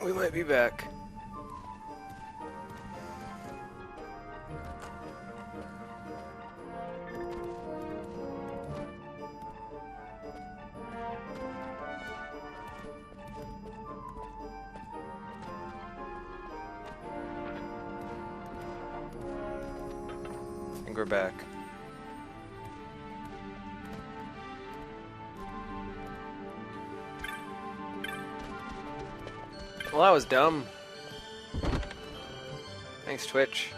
We might be back. I think we're back. Well, that was dumb. Thanks, Twitch.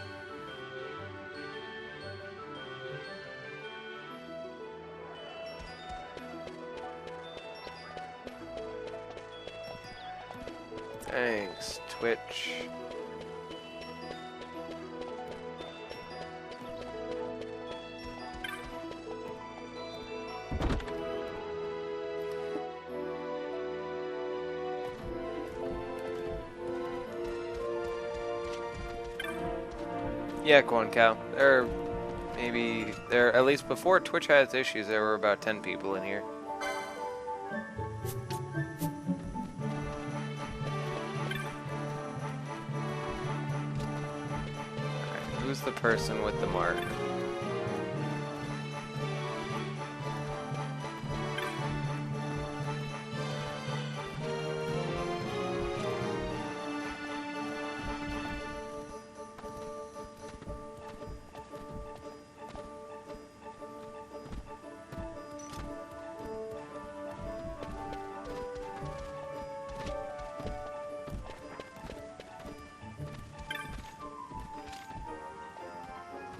Thanks, Twitch. Yeah, go on, Cal. At least before Twitch had its issues, there were about 10 people in here. Alright, who's the person with the mark?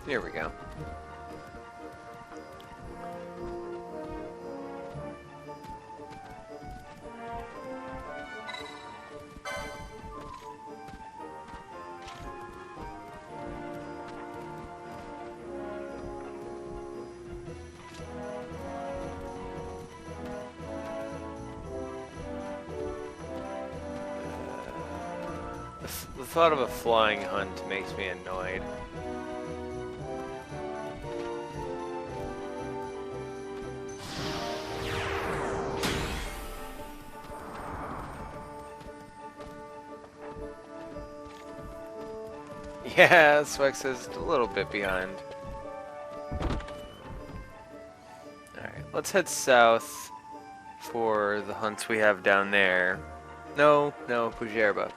Here we go. The thought of a flying hunt makes me annoyed. Yeah, Swex is a little bit behind. Alright, let's head south for the hunts we have down there. No, Pujerba.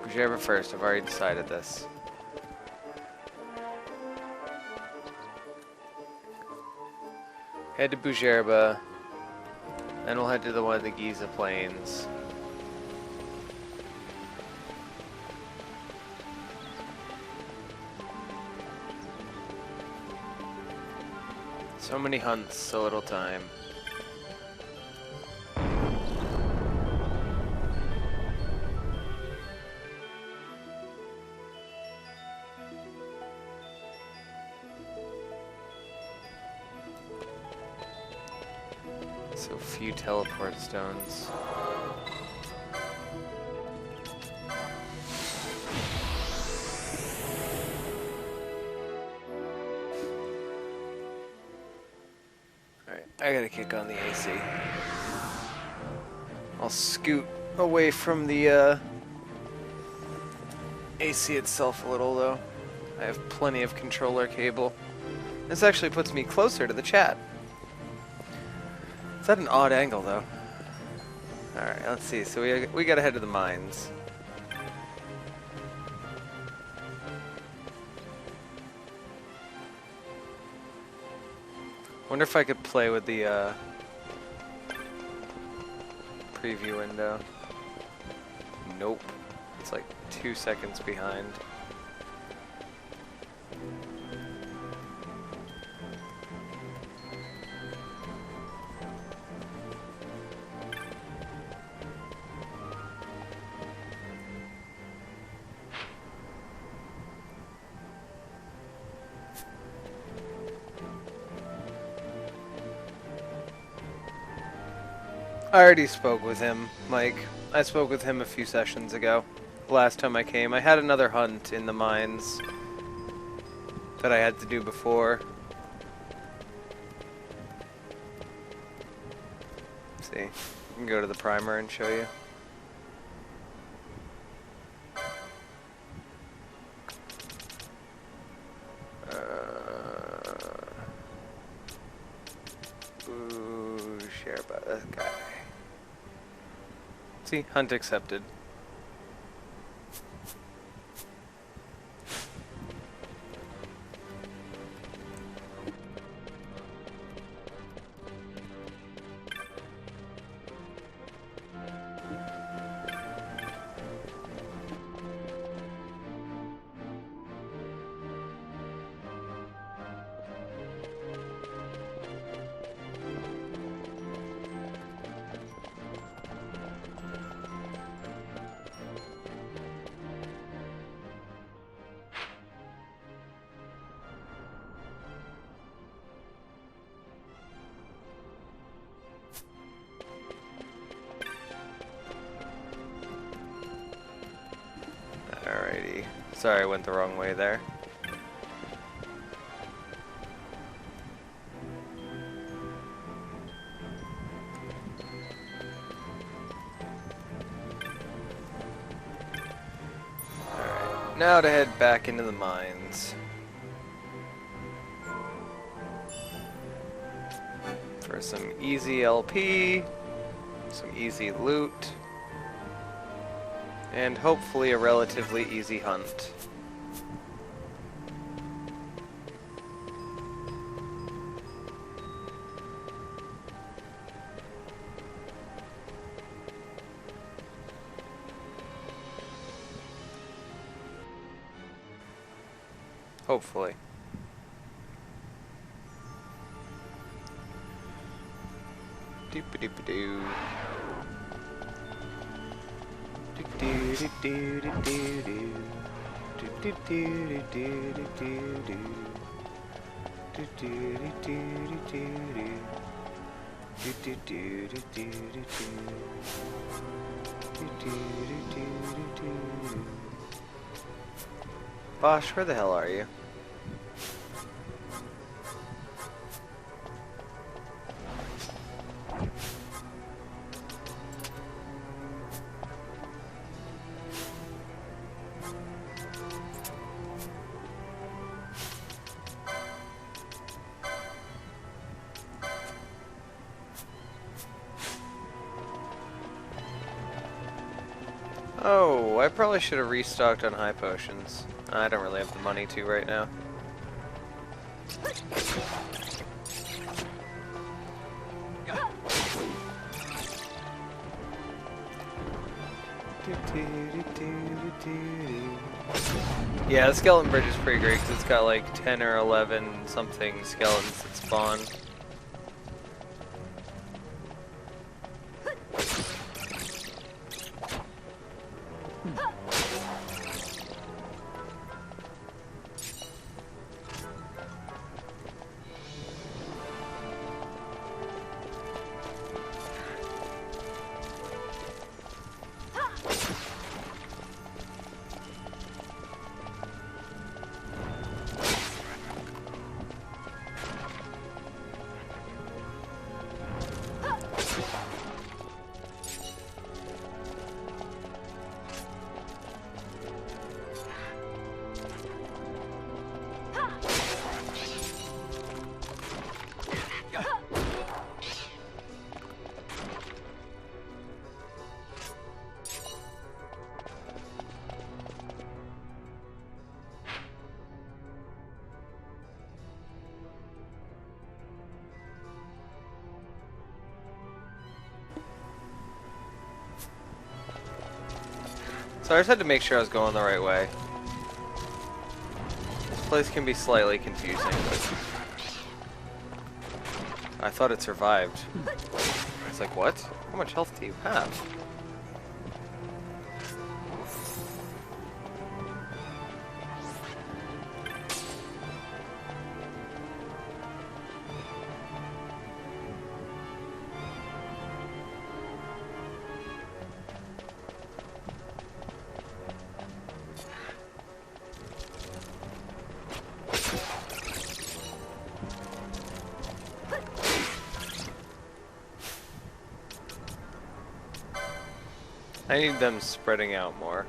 Pujerba first, I've already decided this. Head to Pujerba, then we'll head to one of the Giza Plains. So many hunts, so little time. So few teleport stones. I gotta kick on the AC. I'll scoot away from the AC itself a little though. I have plenty of controller cable. This actually puts me closer to the chat. It's at an odd angle though. Alright, let's see. So we gotta head to the mines. Wonder if I could play with the preview window. Nope. It's like 2 seconds behind. I already spoke with him, Mike. I spoke with him a few sessions ago. Last time I came, I had another hunt in the mines that I had to do before. Let's see, I can go to the primer and show you. See, hunt accepted. Alrighty. Sorry, I went the wrong way there. Alright, now to head back into the mines. For some easy LP, some easy loot, and hopefully a relatively easy hunt. Hopefully. Doop-a-doop-a-doo. Bosh, where the hell are you? Oh, I probably should have restocked on high potions. I don't really have the money to right now. Yeah, the skeleton bridge is pretty great because it's got like 10 or 11 something skeletons that spawn. So I just had to make sure I was going the right way. This place can be slightly confusing, but I thought it survived. It's like, what? How much health do you have? I need them spreading out more.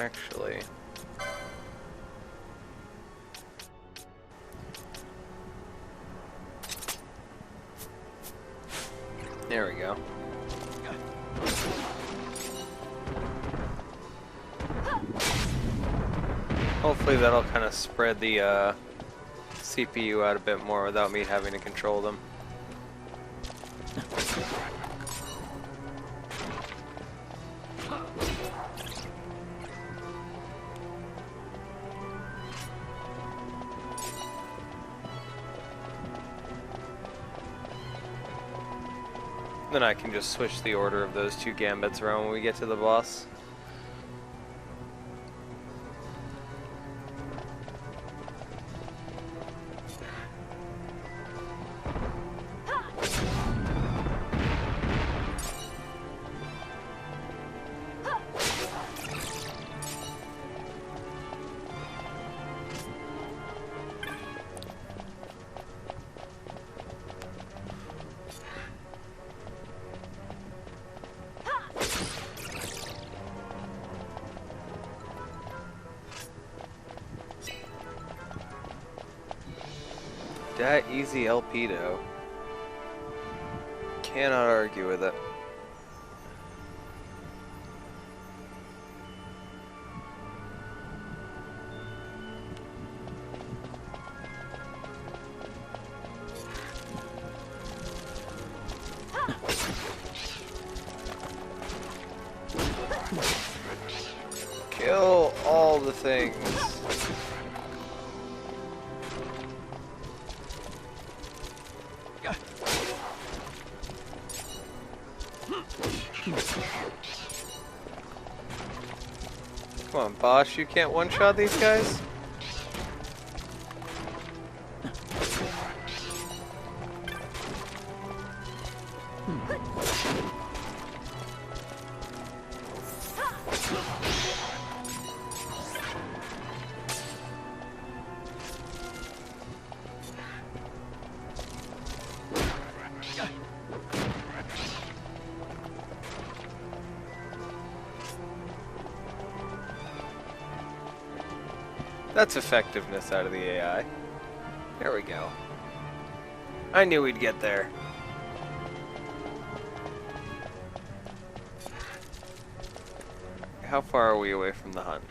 Actually. There we go. Hopefully that'll kind of spread the CPU out a bit more without me having to control them. Then I can just switch the order of those two gambits around when we get to the boss. That easy LP though. Cannot argue with it. Kill all the things. Come on, Bosch, you can't one-shot these guys? That's effectiveness out of the AI. There we go. I knew we'd get there. How far are we away from the hunt?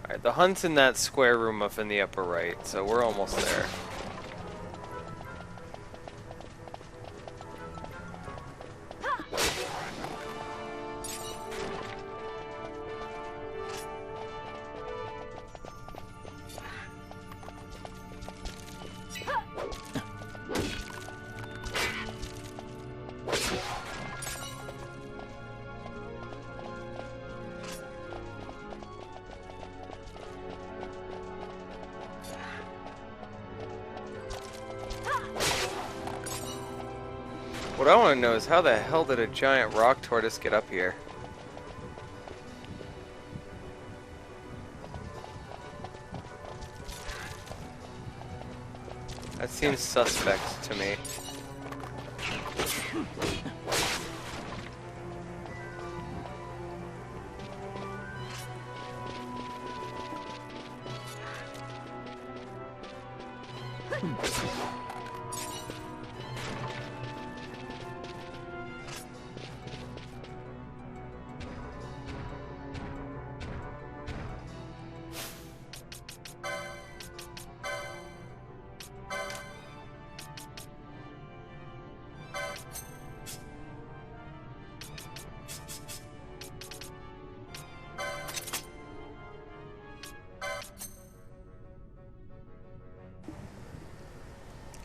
Alright, the hunt's in that square room up in the upper right, so we're almost there. What I want to know is how the hell did a giant rock tortoise get up here? That seems suspect to me.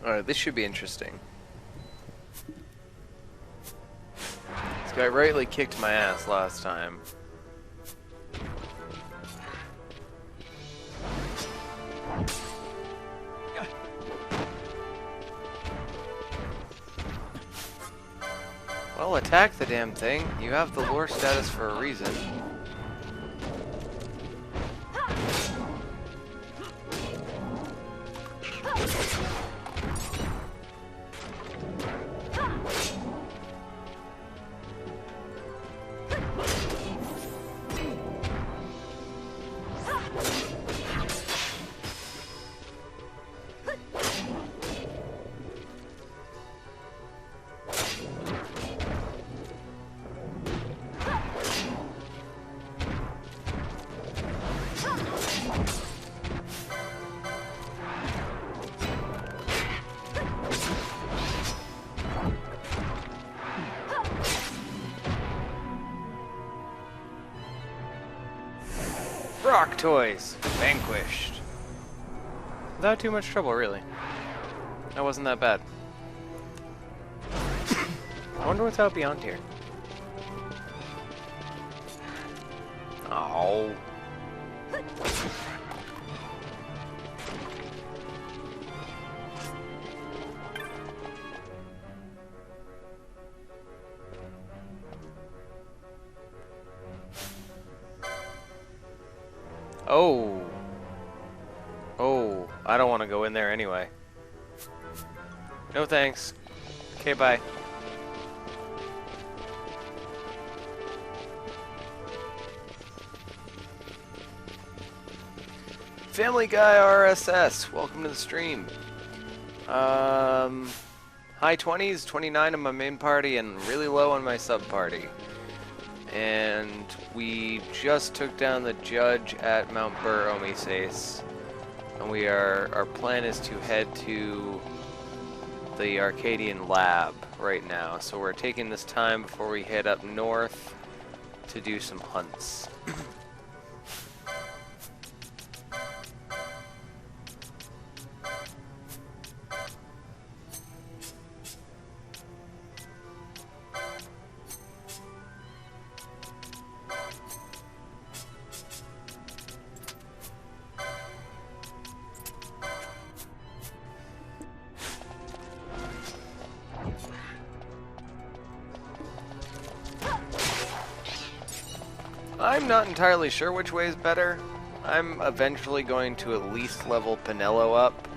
Alright, this should be interesting. This guy rightly kicked my ass last time. Well, attack the damn thing. You have the lore status for a reason. Rock toys! Vanquished. Without too much trouble, really. That wasn't that bad. I wonder what's out beyond here. Oh. Oh. Oh, I don't want to go in there anyway. No thanks. Okay, bye. Family Guy RSS, welcome to the stream. High 20s, 29 on my main party, and really low on my sub party. And we just took down the judge at Mount Bur Omises. And our plan is to head to the Arcadian lab right now. So we're taking this time before we head up north to do some hunts. I'm not entirely sure which way is better. I'm eventually going to at least level Pinello up.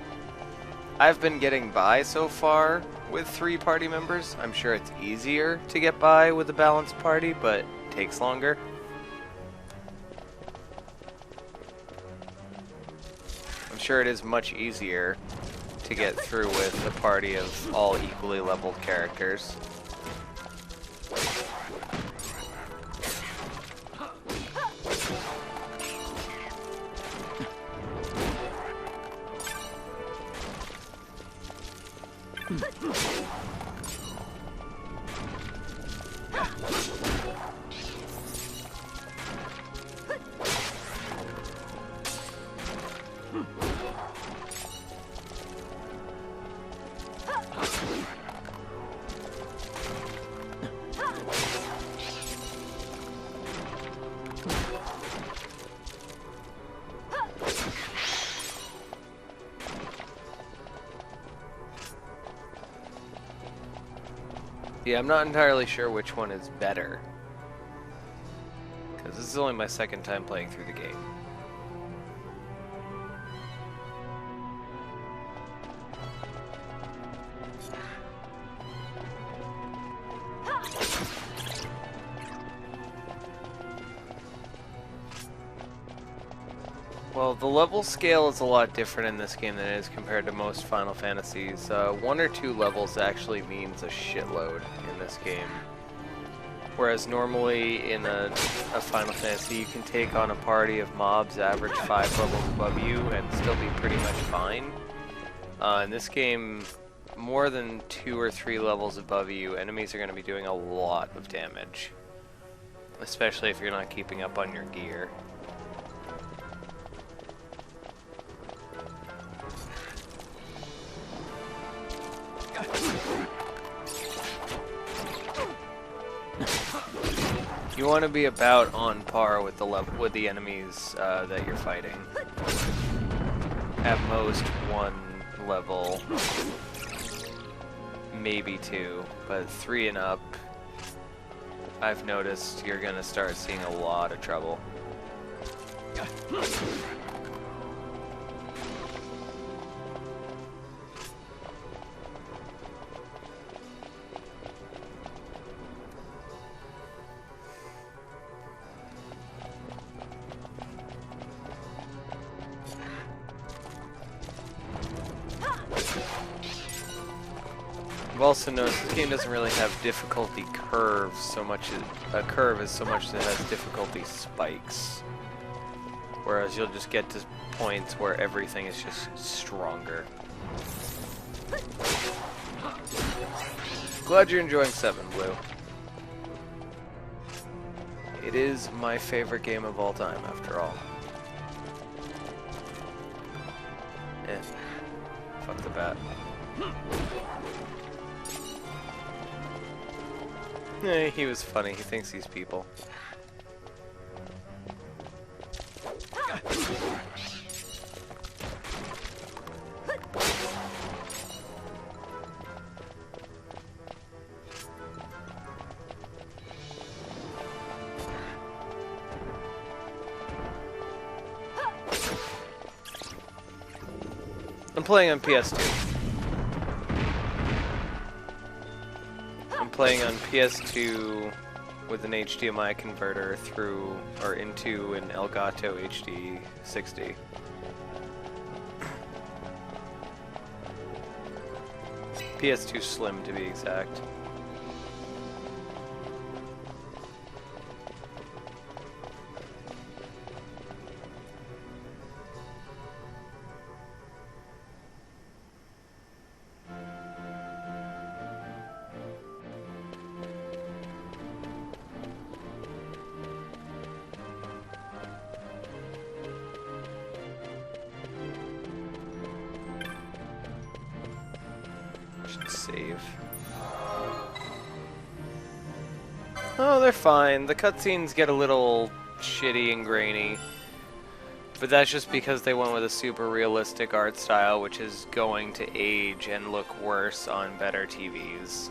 I've been getting by so far with 3 party members. I'm sure it's easier to get by with a balanced party, but it takes longer. I'm sure it is much easier to get through with a party of all equally leveled characters. Yeah, I'm not entirely sure which one is better, because this is only my second time playing through the game. Well, the level scale is a lot different in this game than it is compared to most Final Fantasies. 1 or 2 levels actually means a shitload in this game. Whereas normally in a Final Fantasy you can take on a party of mobs average 5 levels above you and still be pretty much fine. In this game, more than 2 or 3 levels above you, enemies are going to be doing a lot of damage. Especially if you're not keeping up on your gear. You want to be about on par with the enemies that you're fighting. At most 1 level, maybe 2, but 3 and up, I've noticed you're gonna start seeing a lot of trouble. I've also noticed this game doesn't really have difficulty curves so much as a curve as so much as it has difficulty spikes. Whereas you'll just get to points where everything is just stronger. Glad you're enjoying 7, Blue. It is my favorite game of all time, after all. the bat. He was funny. He thinks he's people. I'm playing on PS2. I'm playing on PS2 with an HDMI converter through or into an Elgato HD 60. PS2 Slim to be exact. Save. Oh, they're fine. The cutscenes get a little shitty and grainy, but that's just because they went with a super realistic art style, which is going to age and look worse on better TVs.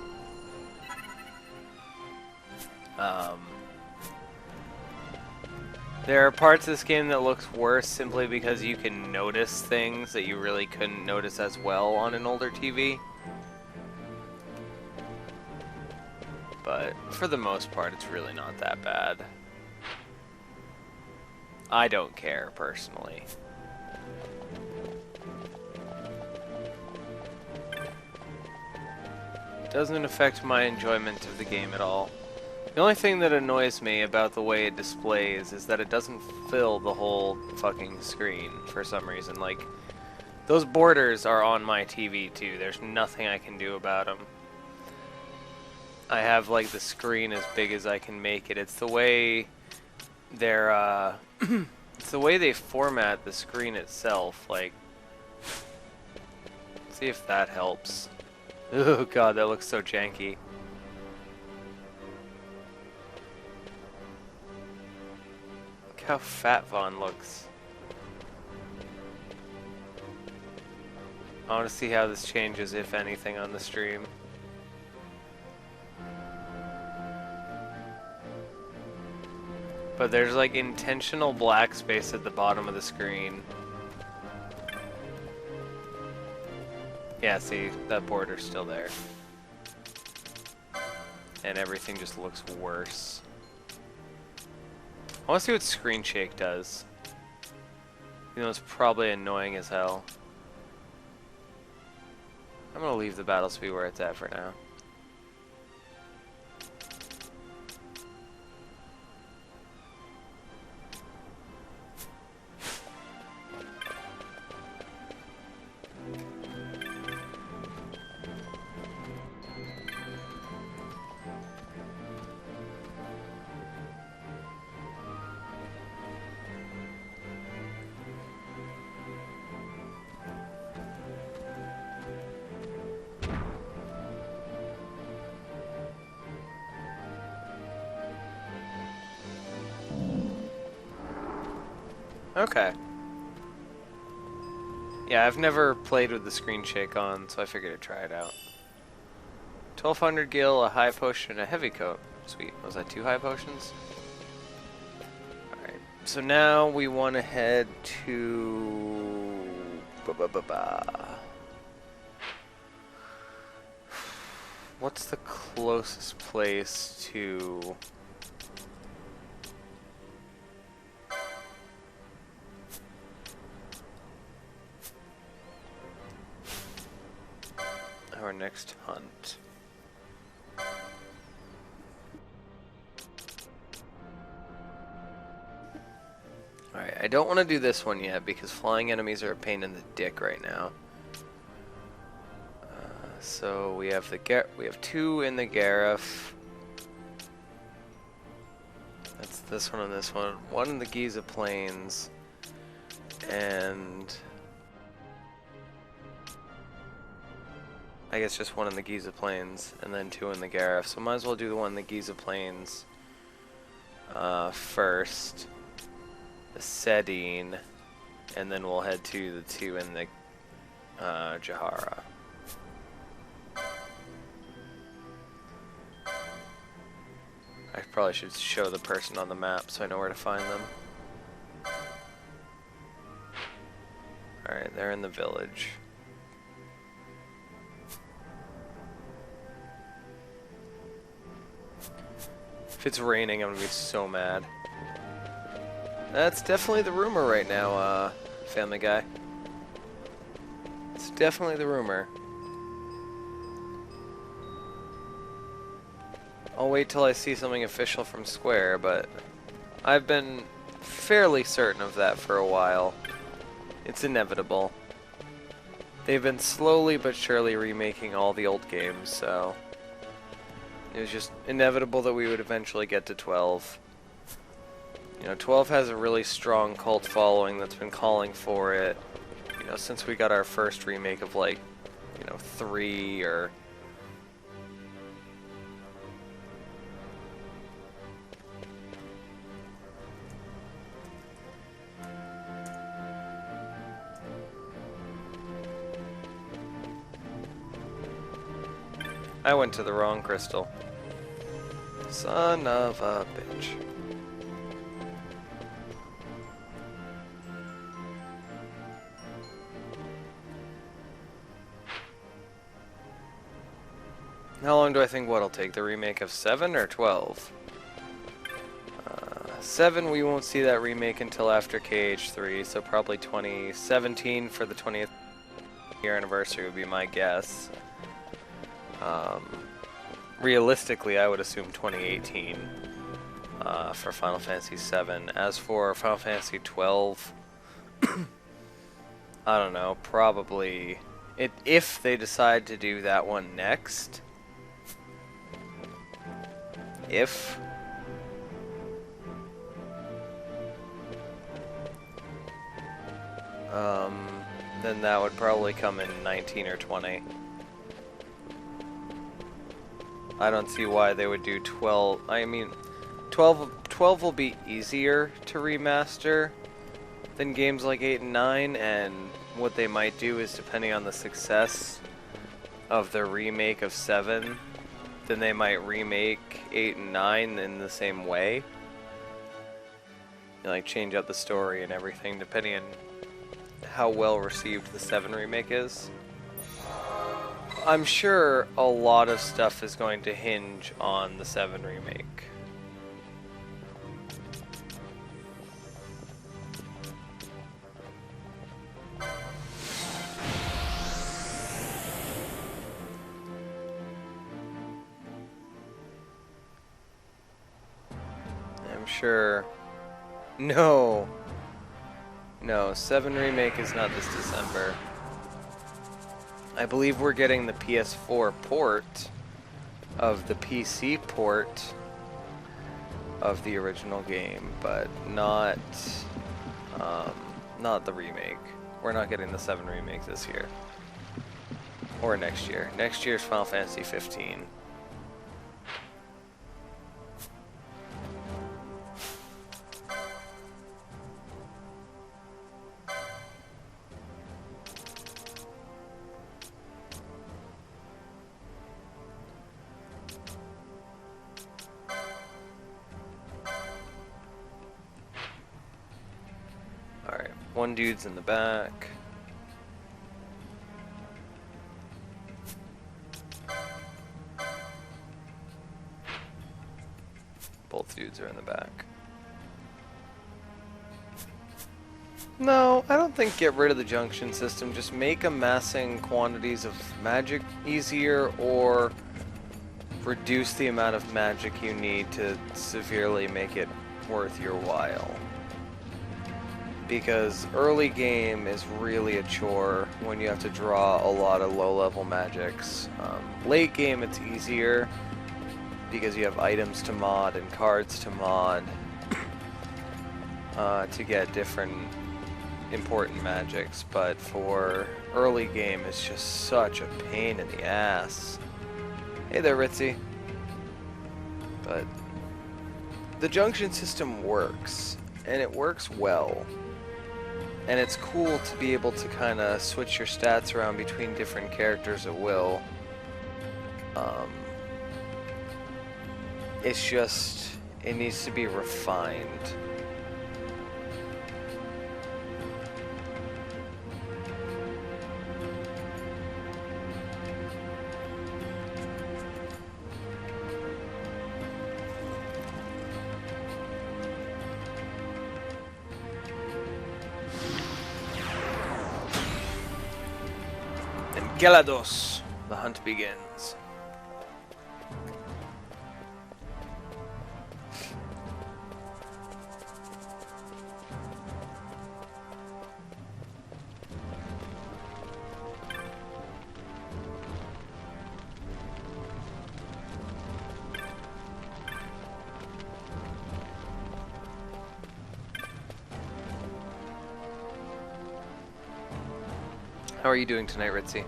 There are parts of this game that looks worse simply because you can notice things that you really couldn't notice as well on an older TV. But for the most part, it's really not that bad. I don't care, personally. It doesn't affect my enjoyment of the game at all. The only thing that annoys me about the way it displays is that it doesn't fill the whole fucking screen for some reason. Like, those borders are on my TV too. There's nothing I can do about them. I have like the screen as big as I can make it. It's the way they're it's the way they format the screen itself. Like, see if that helps. Oh god, that looks so janky. Look how fat Vaughn looks. I want to see how this changes, if anything, on the stream. But there's like intentional black space at the bottom of the screen. Yeah, see, that border's still there. And everything just looks worse. I want to see what screen shake does. You know, it's probably annoying as hell. I'm gonna leave the battle speed where it's at for now. Okay. Yeah, I've never played with the screen shake on, so I figured I'd try it out. 1200 gil, a high potion, and a heavy coat. Sweet. Was that 2 high potions? Alright. So now we want to head to... What's the closest place to... our next hunt? Alright, I don't want to do this one yet because flying enemies are a pain in the dick right now. So we have we have 2 in the Gareth. That's this one and this one. 1 in the Giza Plains. And I guess just one in the Giza Plains and then 2 in the Garif. So might as well do the one in the Giza Plains first. The Sedine, and then we'll head to the 2 in the Jahara. I probably should show the person on the map so I know where to find them. Alright, they're in the village. If it's raining, I'm gonna be so mad. That's definitely the rumor right now, Family Guy. It's definitely the rumor. I'll wait till I see something official from Square, but I've been fairly certain of that for a while. It's inevitable. They've been slowly but surely remaking all the old games, so it was just inevitable that we would eventually get to 12. You know, 12 has a really strong cult following that's been calling for it, you know, since we got our first remake of, like, you know, 3 or... I went to the wrong crystal. Son of a bitch. How long do I think what'll take? The remake of 7 or 12? 7 we won't see that remake until after KH3, so probably 2017 for the 20th year anniversary would be my guess. Realistically, I would assume 2018 for Final Fantasy VII. As for Final Fantasy 12, I don't know, probably if they decide to do that one next. If then that would probably come in 19 or 20. I don't see why they would do 12. I mean, 12 will be easier to remaster than games like 8 and 9, and what they might do is, depending on the success of the remake of 7, then they might remake 8 and 9 in the same way. And, like, change up the story and everything, depending on how well received the 7 remake is. I'm sure a lot of stuff is going to hinge on the 7 remake. I'm sure... No! No, 7 remake is not this December. I believe we're getting the PS4 port of the PC port of the original game, but not the remake. We're not getting the 7 remake this year. Or next year. Next year's Final Fantasy 15. Alright, one dude's in the back. Both dudes are in the back. No, I don't think get rid of the junction system. Just make amassing quantities of magic easier, or reduce the amount of magic you need to severely make it worth your while. Because early game is really a chore when you have to draw a lot of low-level magics. Late game it's easier because you have items to mod and cards to mod to get different important magics, but for early game, it's just such a pain in the ass. Hey there, Ritzy. But the junction system works, and it works well. And it's cool to be able to kind of switch your stats around between different characters at will. It's just, it needs to be refined. And Gelados, the hunt begins. How are you doing tonight, Ritzy?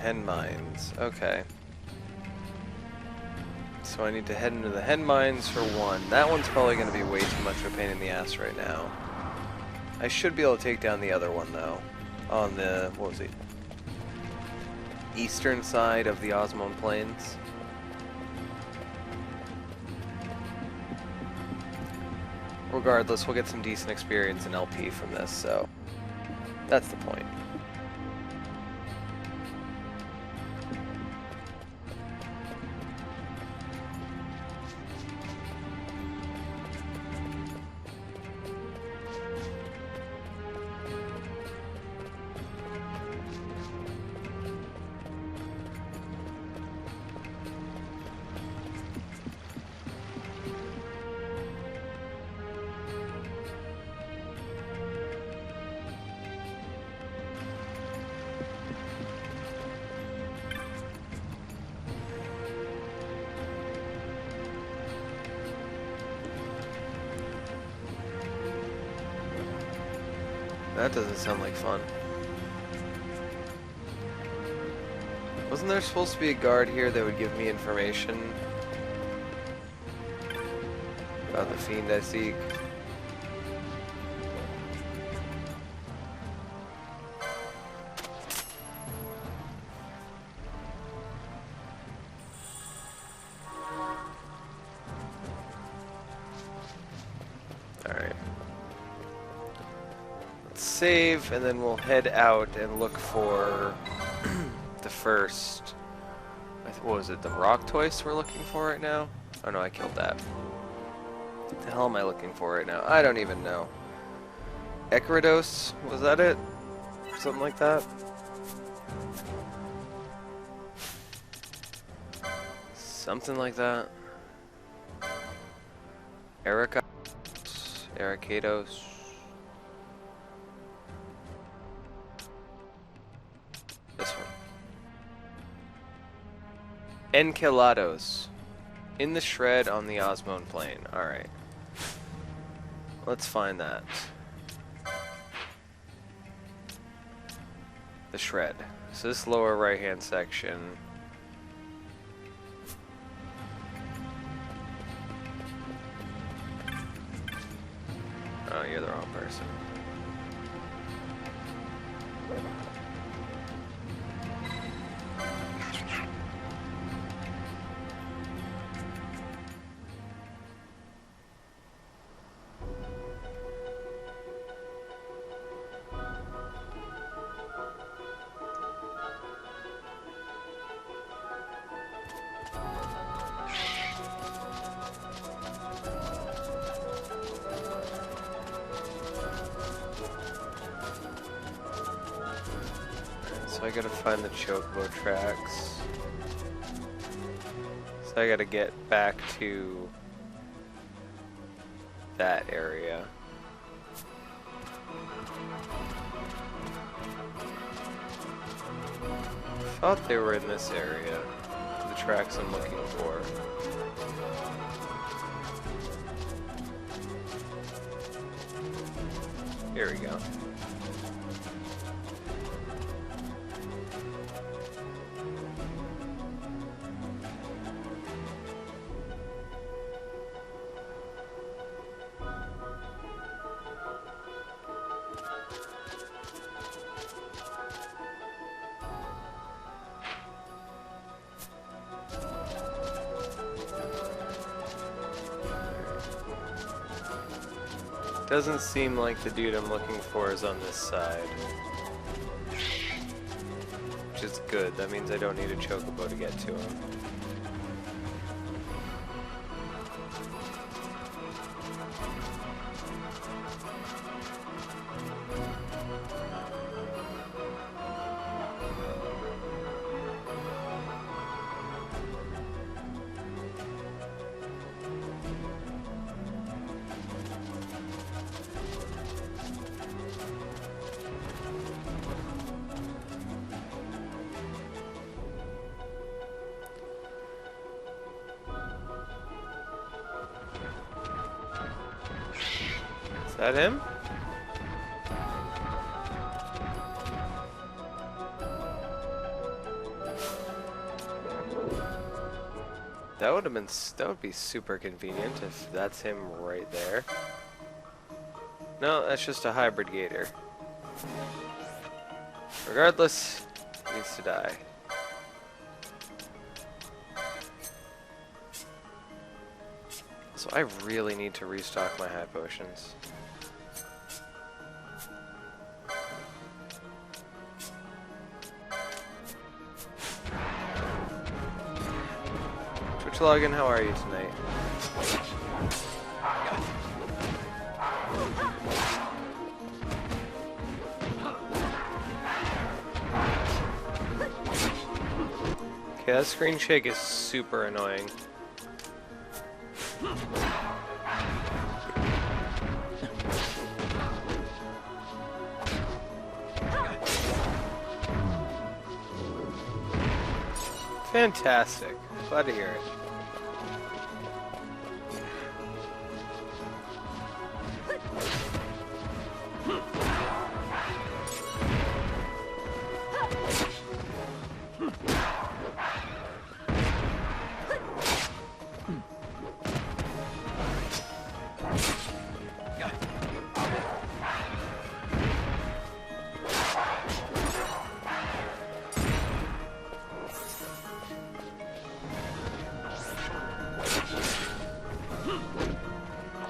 Hen mines. Okay. So I need to head into the hen mines for one. That one's probably going to be way too much of a pain in the ass right now. I should be able to take down the other one though. On the, what was it? Eastern side of the Osmone Plains. Regardless, we'll get some decent experience in LP from this, so that's the point. That doesn't sound like fun. Wasn't there supposed to be a guard here that would give me information about the fiend I seek? Save, and then we'll head out and look for the first, what was it, the rock toys we're looking for right now? Oh no, I killed that. What the hell am I looking for right now? I don't even know. Ekridos, was that it? Something like that? Something like that. Ericados. This one. Enchilados. In the shred on the Osmone Plain. Alright. Let's find that. The shred. So this lower right hand section. Oh, you're the wrong person. So I gotta find the chocobo tracks. So I gotta get back to that area. I thought they were in this area, the tracks I'm looking for. Here we go. Doesn't seem like the dude I'm looking for is on this side. Which is good, that means I don't need a chocobo to get to him. Is that him? That would be super convenient if that's him right there. No, that's just a hybrid gator. Regardless, he needs to die. So I really need to restock my high potions. Twitch login, how are you tonight? Okay, that screen shake is super annoying. Fantastic. Glad to hear it.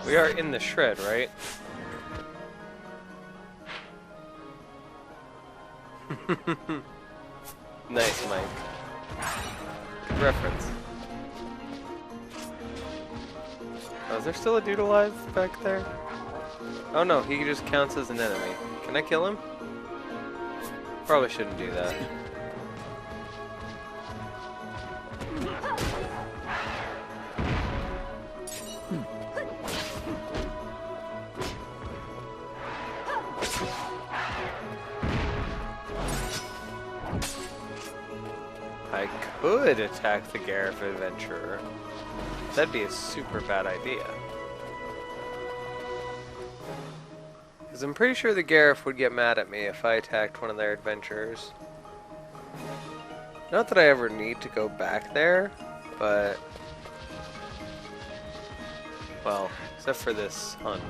We are in the shred, right? Nice, Mike. Good reference. Oh, is there still a dude alive back there? Oh no, he just counts as an enemy. Can I kill him? Probably shouldn't do that. I could attack the Gareth Adventurer. That'd be a super bad idea. Because I'm pretty sure the Gareth would get mad at me if I attacked one of their adventurers. Not that I ever need to go back there, but... well, except for this hunt.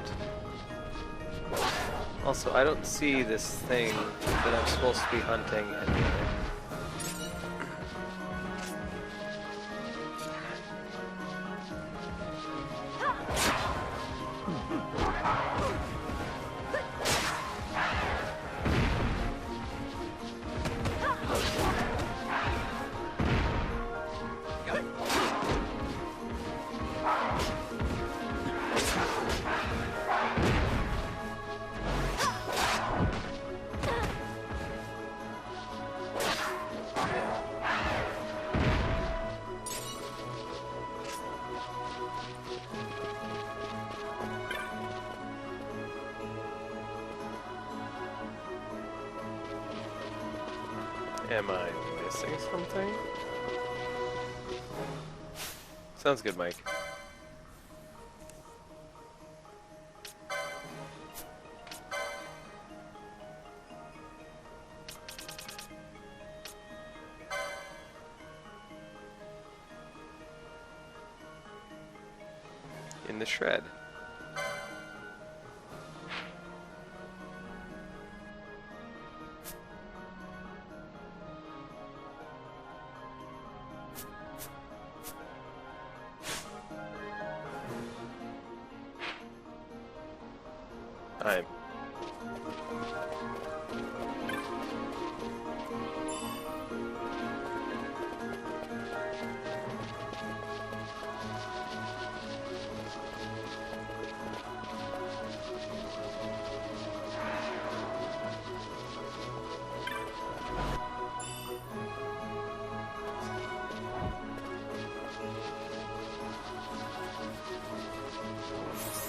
Also, I don't see this thing that I'm supposed to be hunting anywhere. Am I missing something? Sounds good, Mike. In the shred.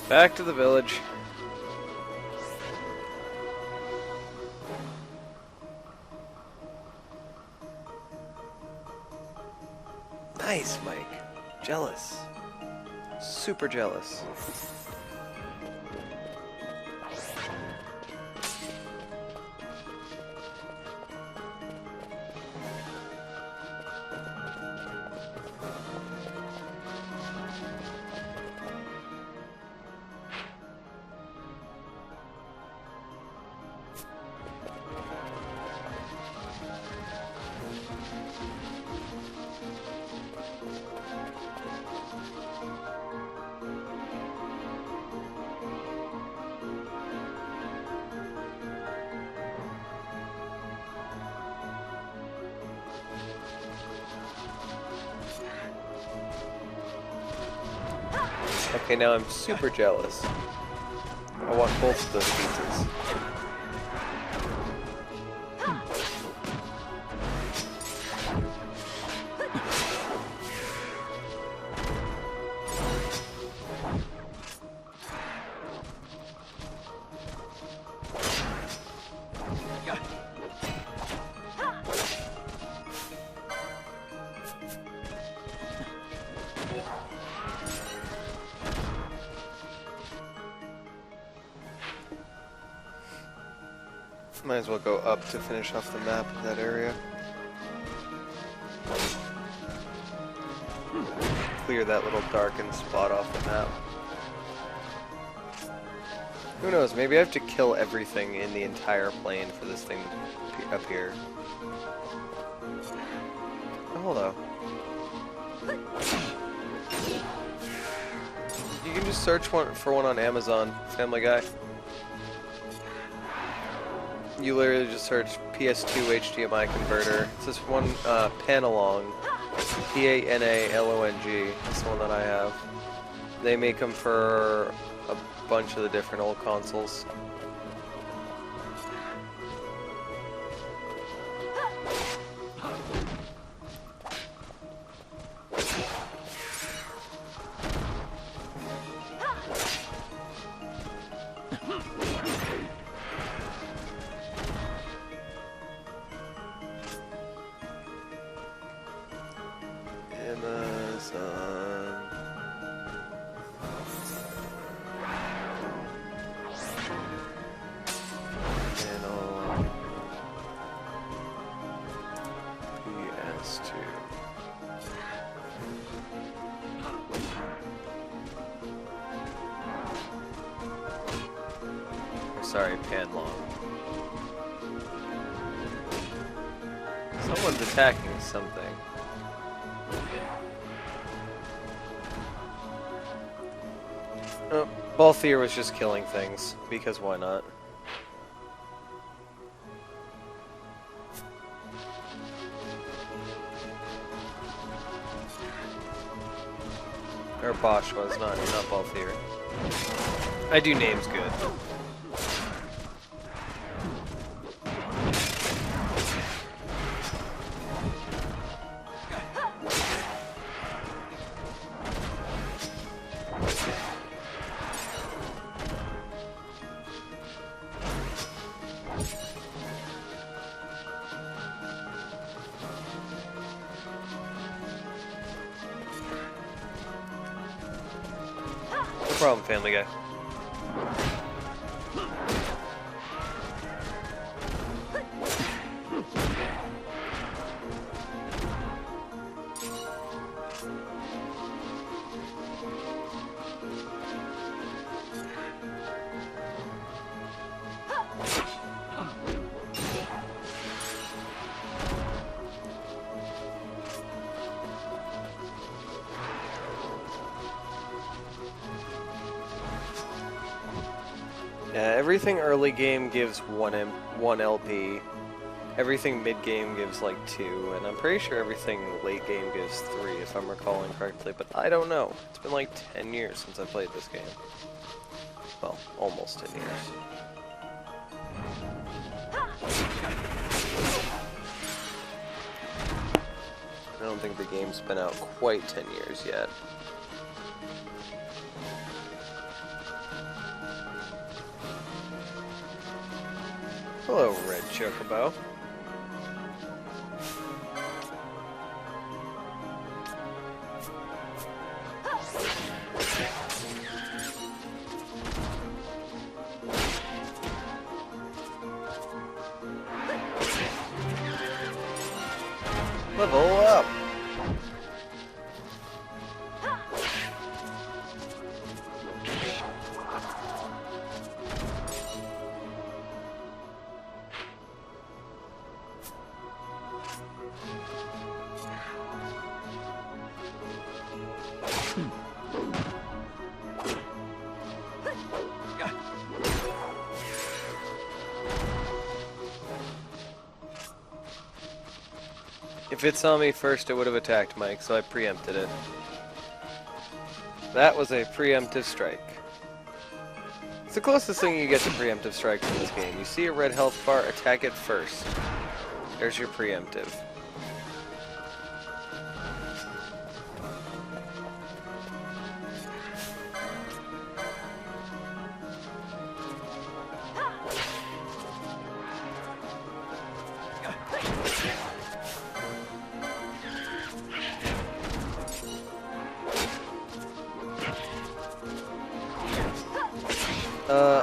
I'm back to the village. Nice, Mike. Jealous. Super jealous. Okay, now I'm super jealous. I want both of those pizzas. Might as well go up to finish off the map of that area. Clear that little darkened spot off the map. Who knows, maybe I have to kill everything in the entire plane for this thing to appear. Oh, hello. You can just search for one on Amazon, Family Guy. You literally just search PS2 HDMI converter. It's this one Panalong, Panalong. It's the one that I have. They make them for a bunch of the different old consoles. Sorry, Panlong. Someone's attacking something. Oh, Balthier was just killing things, because why not? Or Bosch was, not Balthier. I do names good. problem, Family Guy. Everything early game gives 1 LP. Everything mid game gives like 2, and I'm pretty sure everything late game gives 3 if I'm recalling correctly, but I don't know. It's been like 10 years since I played this game. Well, almost 10 years. I don't think the game's been out quite 10 years yet. Hello, Red Chocobo. Level up! If it saw me first, it would have attacked Mike, so I preempted it. That was a preemptive strike. It's the closest thing you get to preemptive strikes in this game. You see a red health bar, attack it first. There's your preemptive.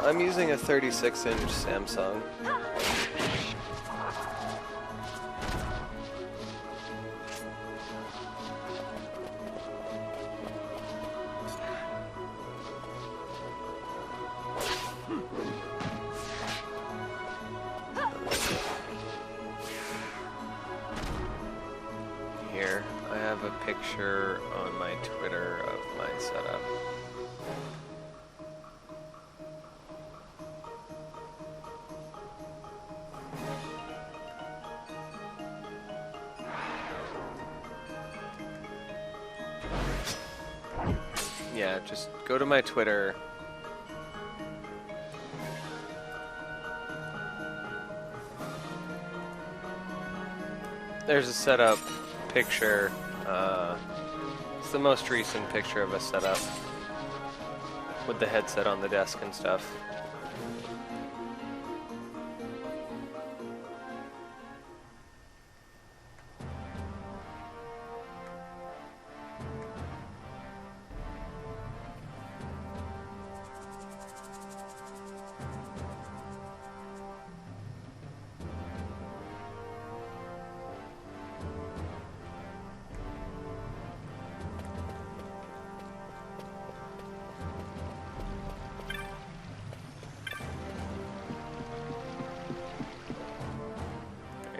I'm using a 36-inch Samsung. Here, I have a picture on my Twitter of my setup. Yeah, just go to my Twitter. There's a setup picture. It's the most recent picture of a setup with the headset on the desk and stuff.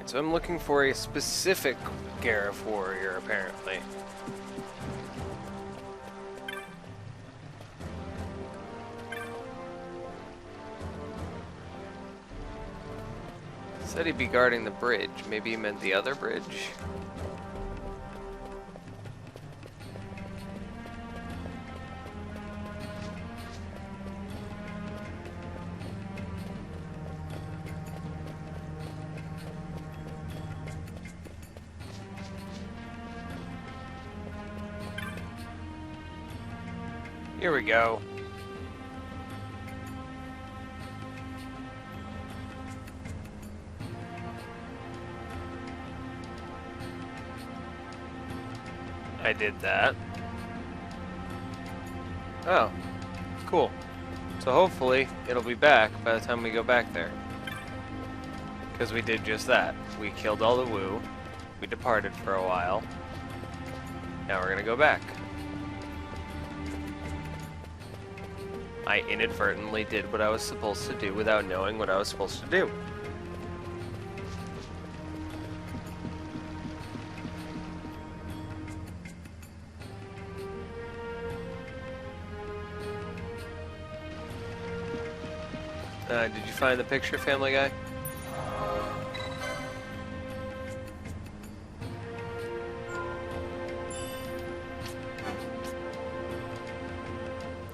So I'm looking for a specific Gareth warrior, apparently. Said he'd be guarding the bridge. Maybe he meant the other bridge? Here we go. I did that. Oh. Cool. So hopefully it'll be back by the time we go back there. Because we did just that. We killed all the woo. We departed for a while. Now we're gonna go back. I inadvertently did what I was supposed to do without knowing what I was supposed to do. Did you find the picture, Family Guy?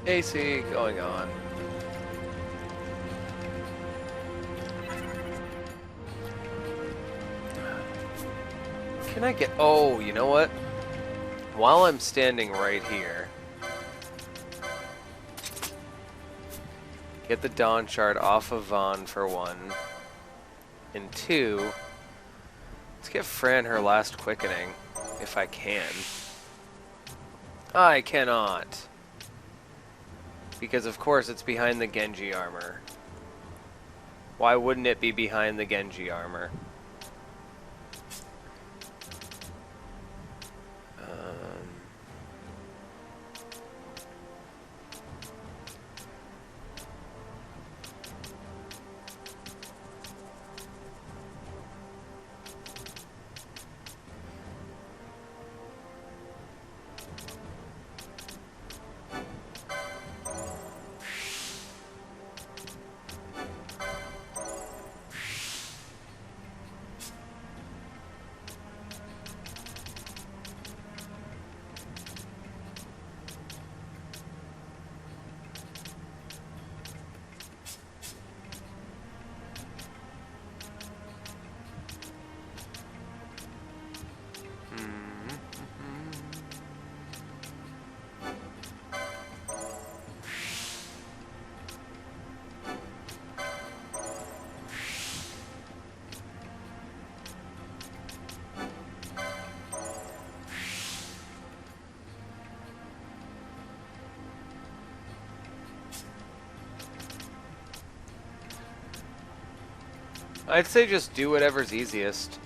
AC going on. Can I get... Oh, you know what? While I'm standing right here, get the Dawn Shard off of Vaughn for one. And two, let's get Fran her last quickening, if I can. I cannot. Because of course it's behind the Genji armor. Why wouldn't it be behind the Genji armor? I'd say just do whatever's easiest.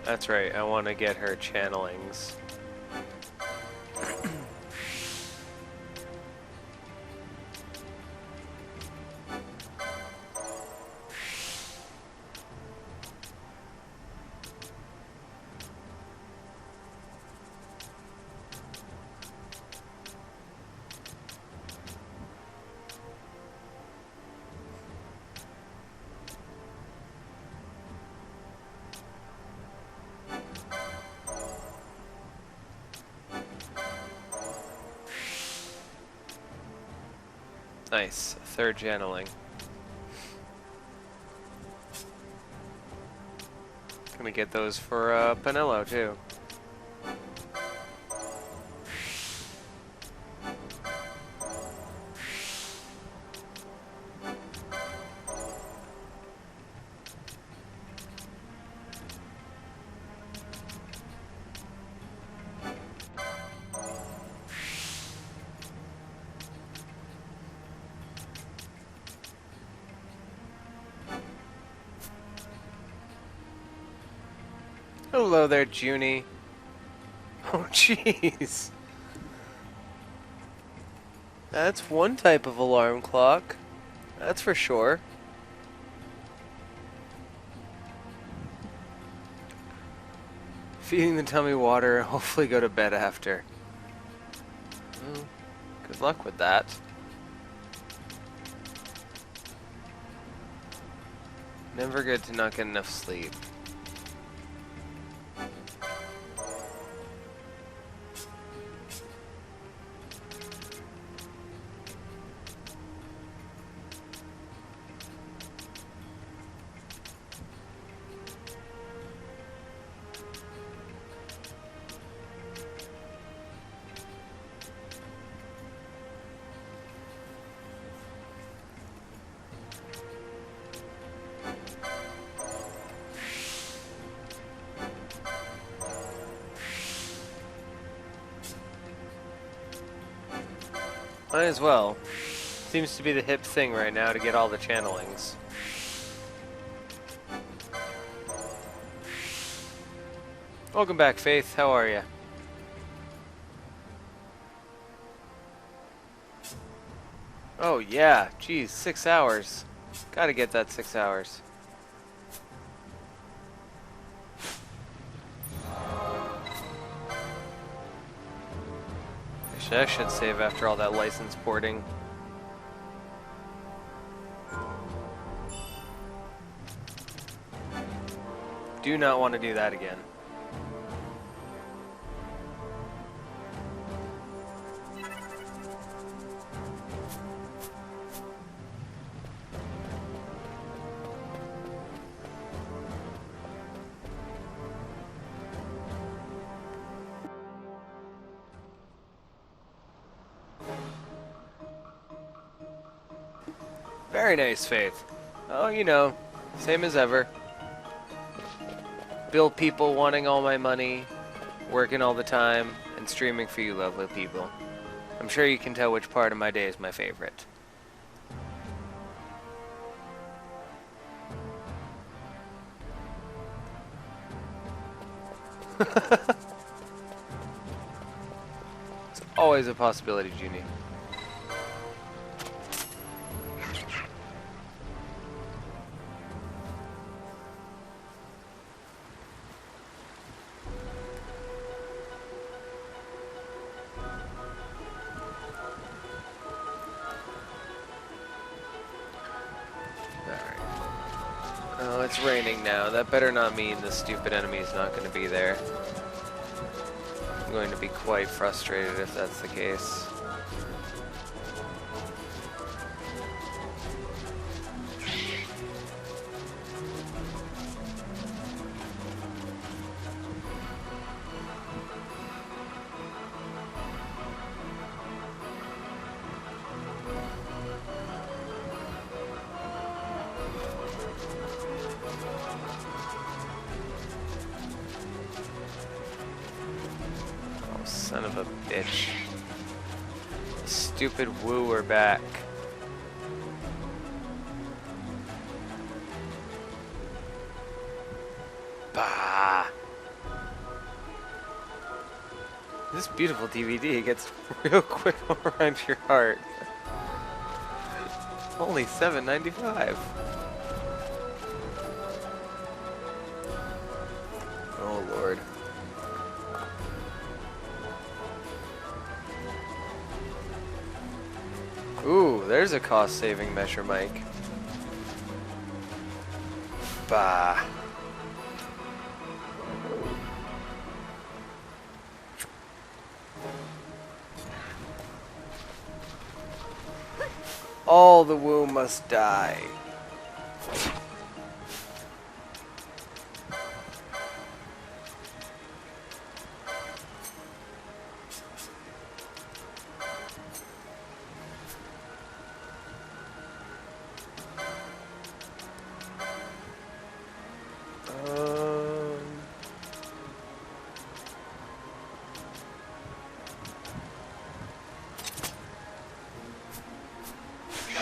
That's right, I want to get her channelings. Nice, third channeling. Gonna get those for Panello too. Hello there, Junie. Oh, jeez. That's one type of alarm clock. That's for sure. Feeding the tummy water and hopefully go to bed after. Well, good luck with that. Never good to not get enough sleep. Might as well. Seems to be the hip thing right now to get all the channelings. Welcome back, Faith. How are you? Oh yeah, geez, 6 hours. Gotta get that 6 hours. I should save after all that license porting. Do not want to do that again. Very nice, Faith. Oh, you know, same as ever. Bill people wanting all my money, working all the time, and streaming for you lovely people. I'm sure you can tell which part of my day is my favorite. It's always a possibility, Junie. Oh, it's raining now. That better not mean the stupid enemy is not going to be there. I'm going to be quite frustrated if that's the case. Son of a bitch. Stupid wooer back. Bah! This beautiful DVD gets real quick around your heart. Only $7.95. Oh Lord. Ooh, there's a cost-saving measure, Mike. Bah. All the womb must die.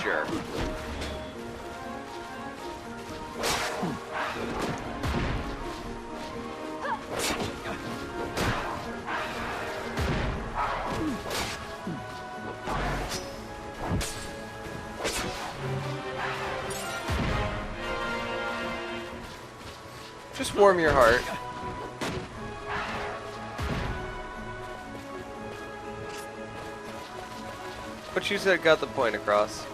Sure. Just warm your heart. But you said got the point across.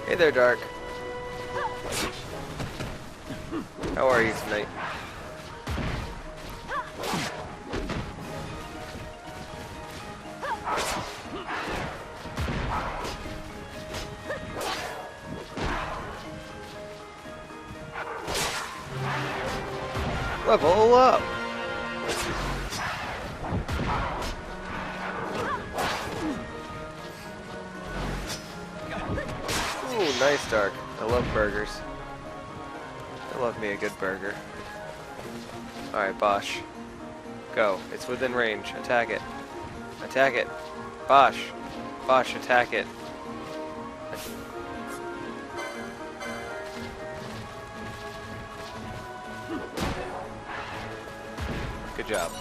Hey there, Dark. How are you tonight? Level up! Ooh, nice Dark. I love burgers. I love me a good burger. Alright, Bosch. Go. It's within range. Attack it. Attack it. Bosch. Bosch, attack it. Good job.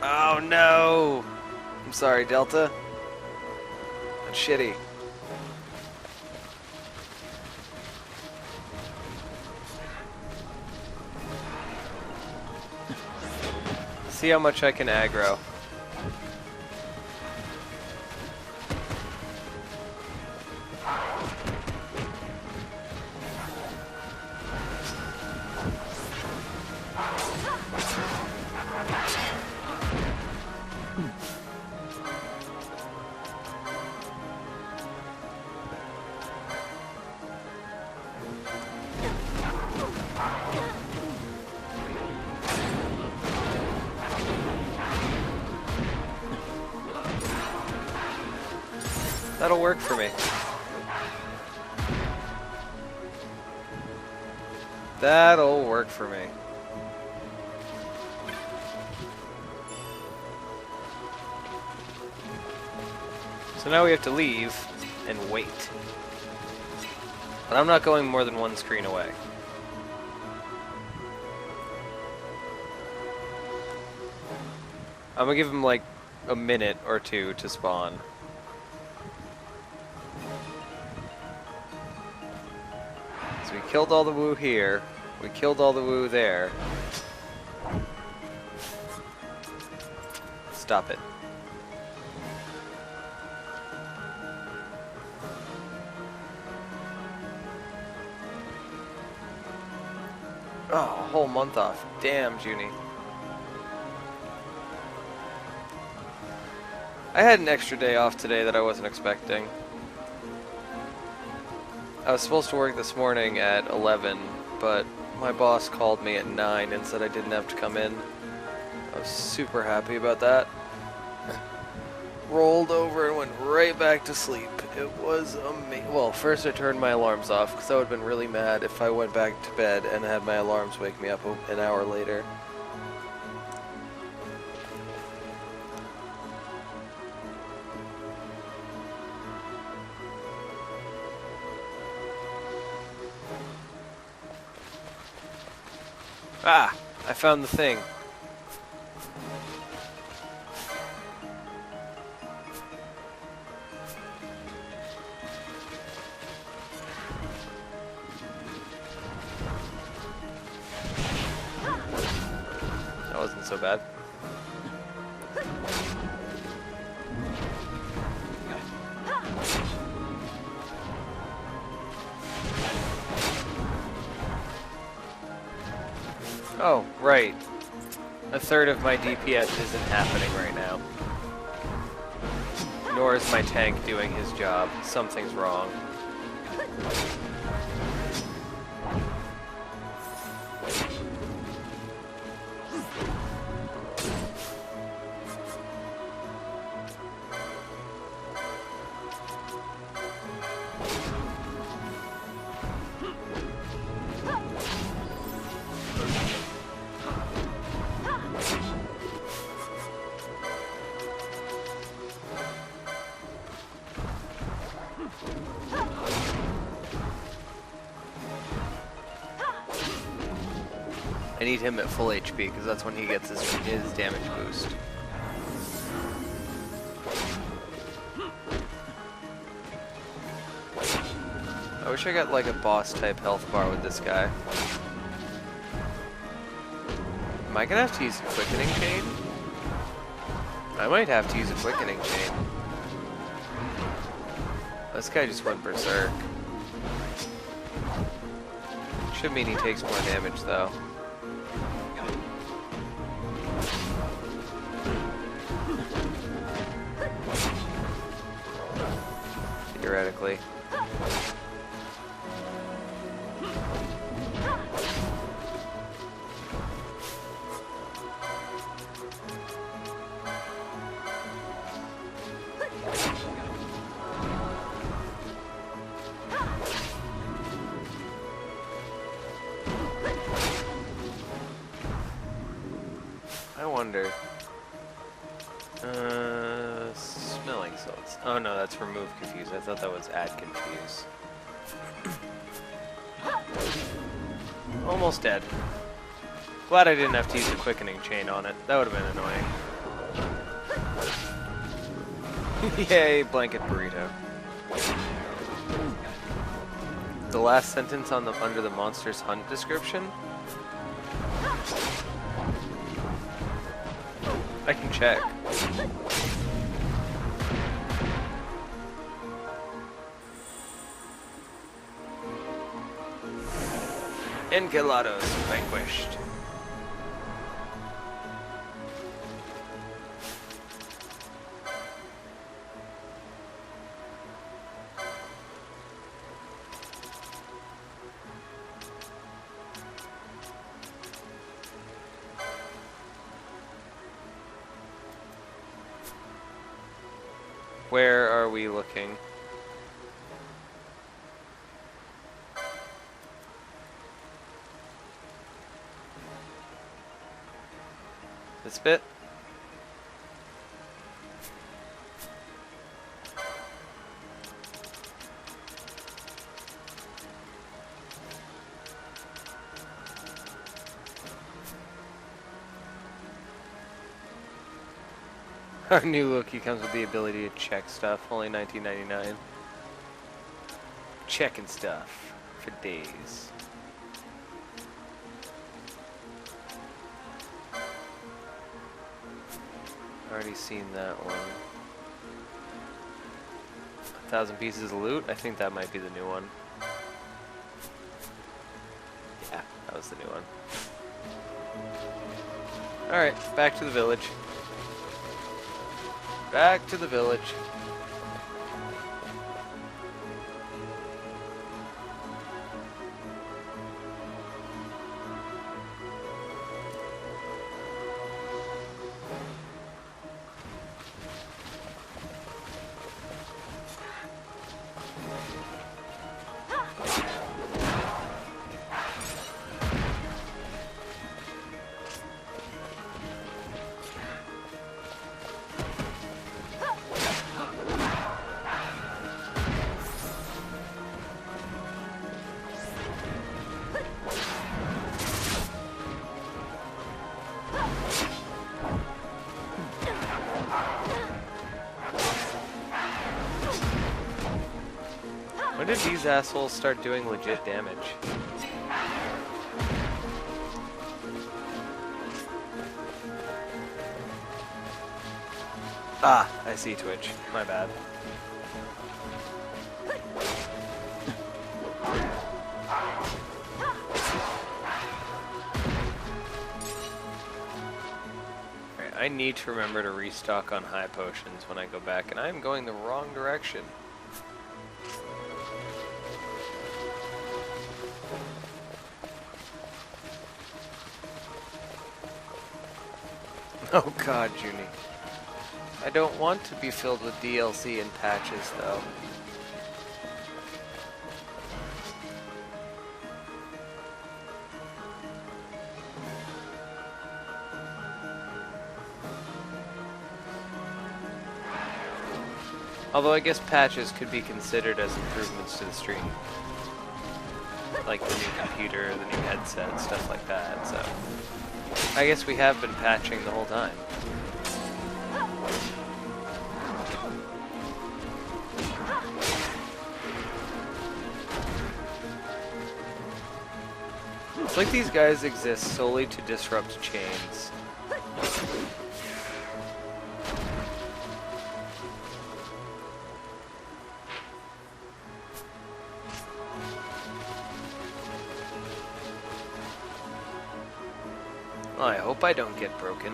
Oh no! I'm sorry, Delta. That's shitty. See how much I can aggro. That'll work for me. That'll work for me. So now we have to leave and wait. But I'm not going more than one screen away. I'm gonna give him like a minute or two to spawn. So we killed all the woo here. We killed all the woo there. Stop it. Oh, a whole month off. Damn, Junie. I had an extra day off today that I wasn't expecting. I was supposed to work this morning at 11, but my boss called me at 9 and said I didn't have to come in. I was super happy about that. Rolled over and went right back to sleep. It was amazing. Well, first I turned my alarms off because I would have been really mad if I went back to bed and had my alarms wake me up an hour later. Ah! I found the thing. That wasn't so bad. Oh, right. A third of my DPS isn't happening right now. Nor is my tank doing his job. Something's wrong. I need him at full HP because that's when he gets his damage boost. I wish I got like a boss type health bar with this guy. Am I gonna have to use a quickening chain? I might have to use a quickening chain. This guy just went berserk. Should mean he takes more damage though. Theoretically. I wonder. Smelling salts. Oh no, that's remove confuse. I thought that was add confuse. Almost dead. Glad I didn't have to use the quickening chain on it. That would have been annoying. Yay, blanket burrito. The last sentence on the under the monster's hunt description? I can check. Enchilados vanquished. Where are we looking? This bit? Our new Loki comes with the ability to check stuff, only $19.99. Checking stuff for days. Already seen that one. 1,000 pieces of loot? I think that might be the new one. Yeah, that was the new one. Alright, back to the village. Back to the village. When did these assholes start doing legit damage? Ah, I see Twitch. My bad. Alright, I need to remember to restock on high potions when I go back, and I'm going the wrong direction. Oh god, Junie. I don't want to be filled with DLC and patches, though. Although I guess patches could be considered as improvements to the stream. Like the new computer, the new headset, stuff like that, so... I guess we have been patching the whole time. It's like these guys exist solely to disrupt chains. Well, I hope I don't get broken.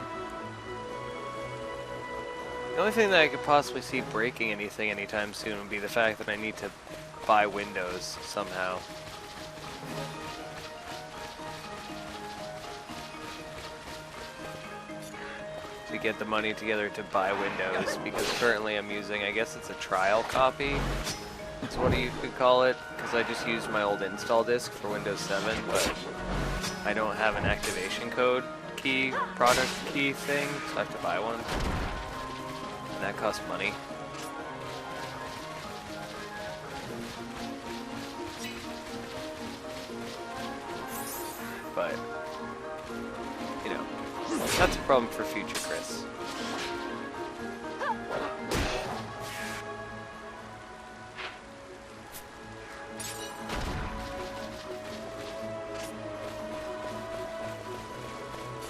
The only thing that I could possibly see breaking anything anytime soon would be the fact that I need to buy windows somehow. To get the money together to buy windows, because currently I'm using, I guess it's a trial copy. That's what you could call it, because I just used my old install disk for Windows 7, but I don't have an activation code key, product key thing, so I have to buy one. And that costs money. But, you know, that's a problem for future Chris.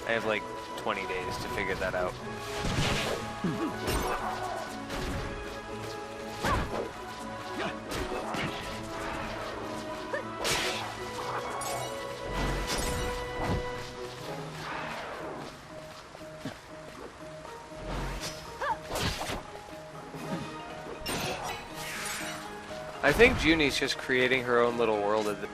I have like 20 days to figure that out. I think Junie's just creating her own little world of the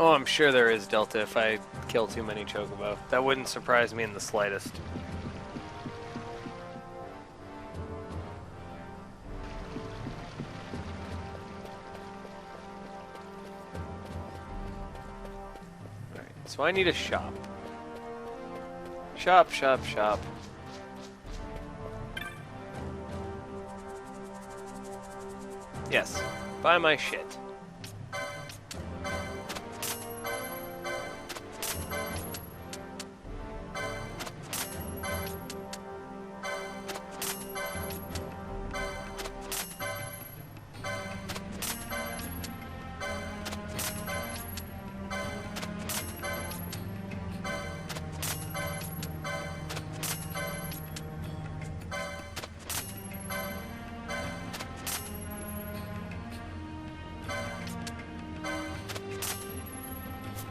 Oh, I'm sure there is Delta if I kill too many Chocobo. That wouldn't surprise me in the slightest. Alright, so I need a shop. Shop, shop, shop. Yes, buy my shit.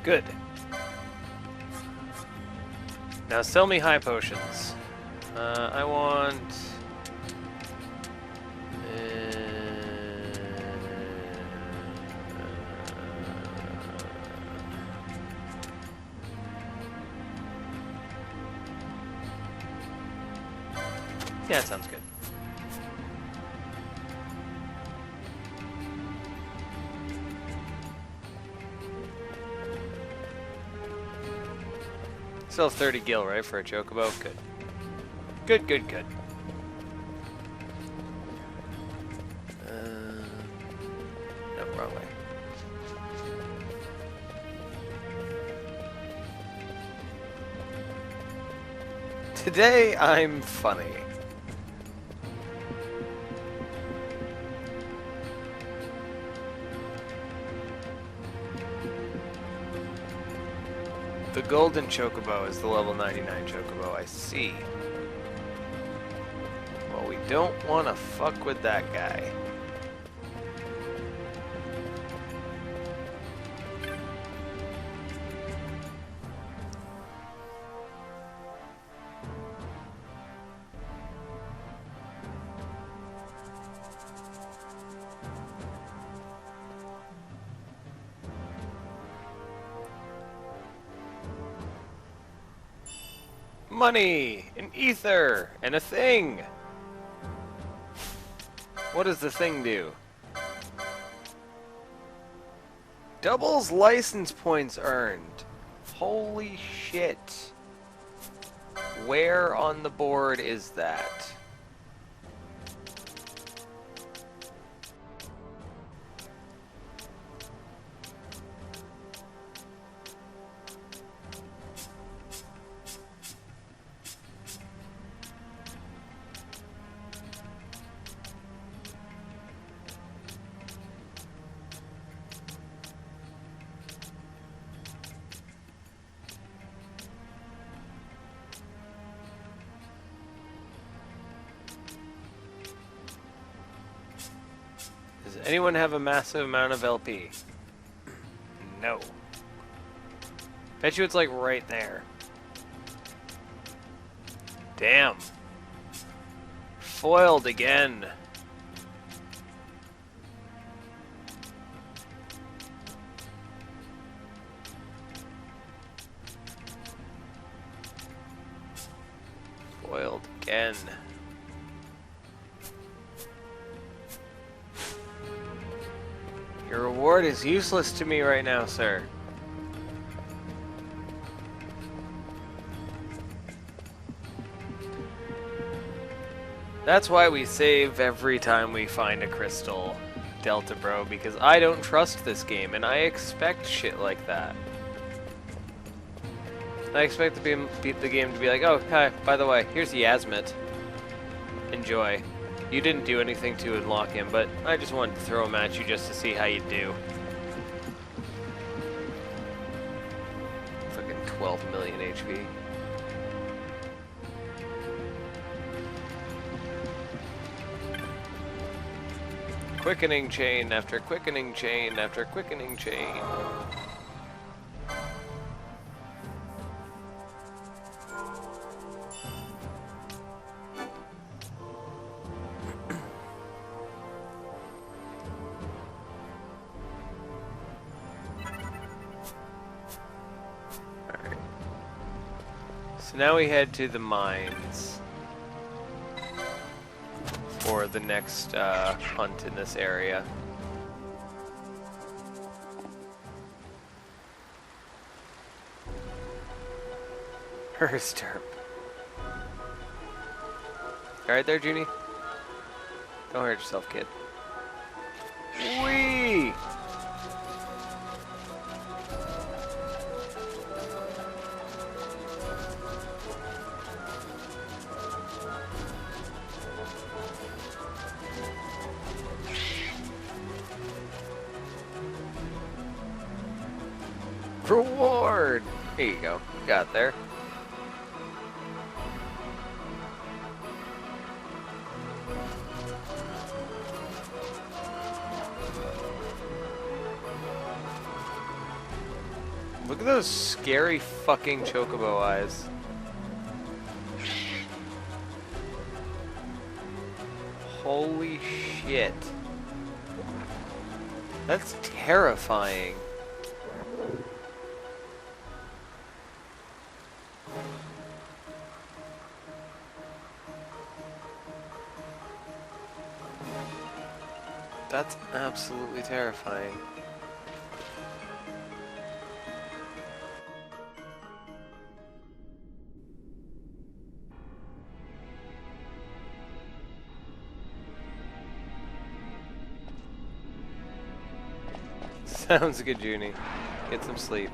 Good. Now sell me high potions. I want... yeah, that sounds good. Still 30 gil, right, for a Chocobo? Good. Good, good, good. No, wrong way. Today, I'm funny. The golden Chocobo is the level 99 Chocobo, I see. Well, we don't want to fuck with that guy. Money! An ether! And a thing! What does the thing do? Doubles license points earned. Holy shit. Where on the board is that? Does anyone have a massive amount of LP? No. Bet you it's like right there. Damn. Foiled again. Foiled again. Your reward is useless to me right now, sir. That's why we save every time we find a crystal, Delta Bro, because I don't trust this game, and I expect shit like that. I expect the game to be like, oh, hi, by the way, here's Yasmit. Enjoy. You didn't do anything to unlock him, but I just wanted to throw him at you just to see how you do. Fucking 12 million HP. Quickening chain after quickening chain after quickening chain. So now we head to the mines for the next hunt in this area. Hersterp. Alright there, Junie? Don't hurt yourself, kid. Whee! Reward! Here you go. Got there. Look at those scary fucking chocobo eyes. Holy shit. That's terrifying. That's absolutely terrifying. Sounds good, Junie. Get some sleep.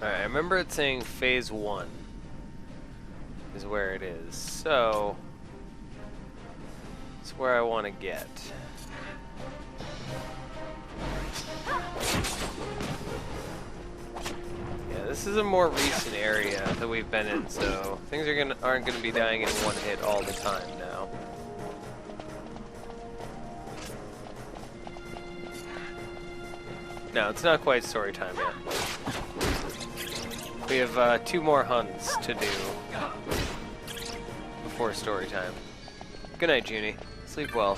Alright, I remember it saying phase 1 is where it is, so it's where I want to get. Yeah, this is a more recent area that we've been in, so things aren't gonna be dying in one hit all the time now. No, it's not quite story time yet. We have 2 more hunts to do before story time. Good night, Junie. Sleep well.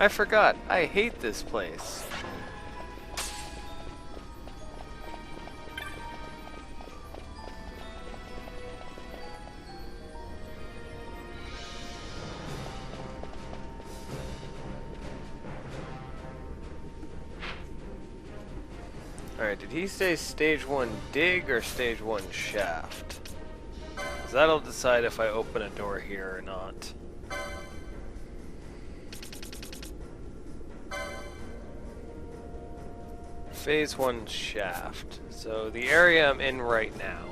I forgot. I hate this place. Alright, did he say stage 1 dig or stage 1 shaft? Because that'll decide if I open a door here or not. Phase 1 shaft. So the area I'm in right now.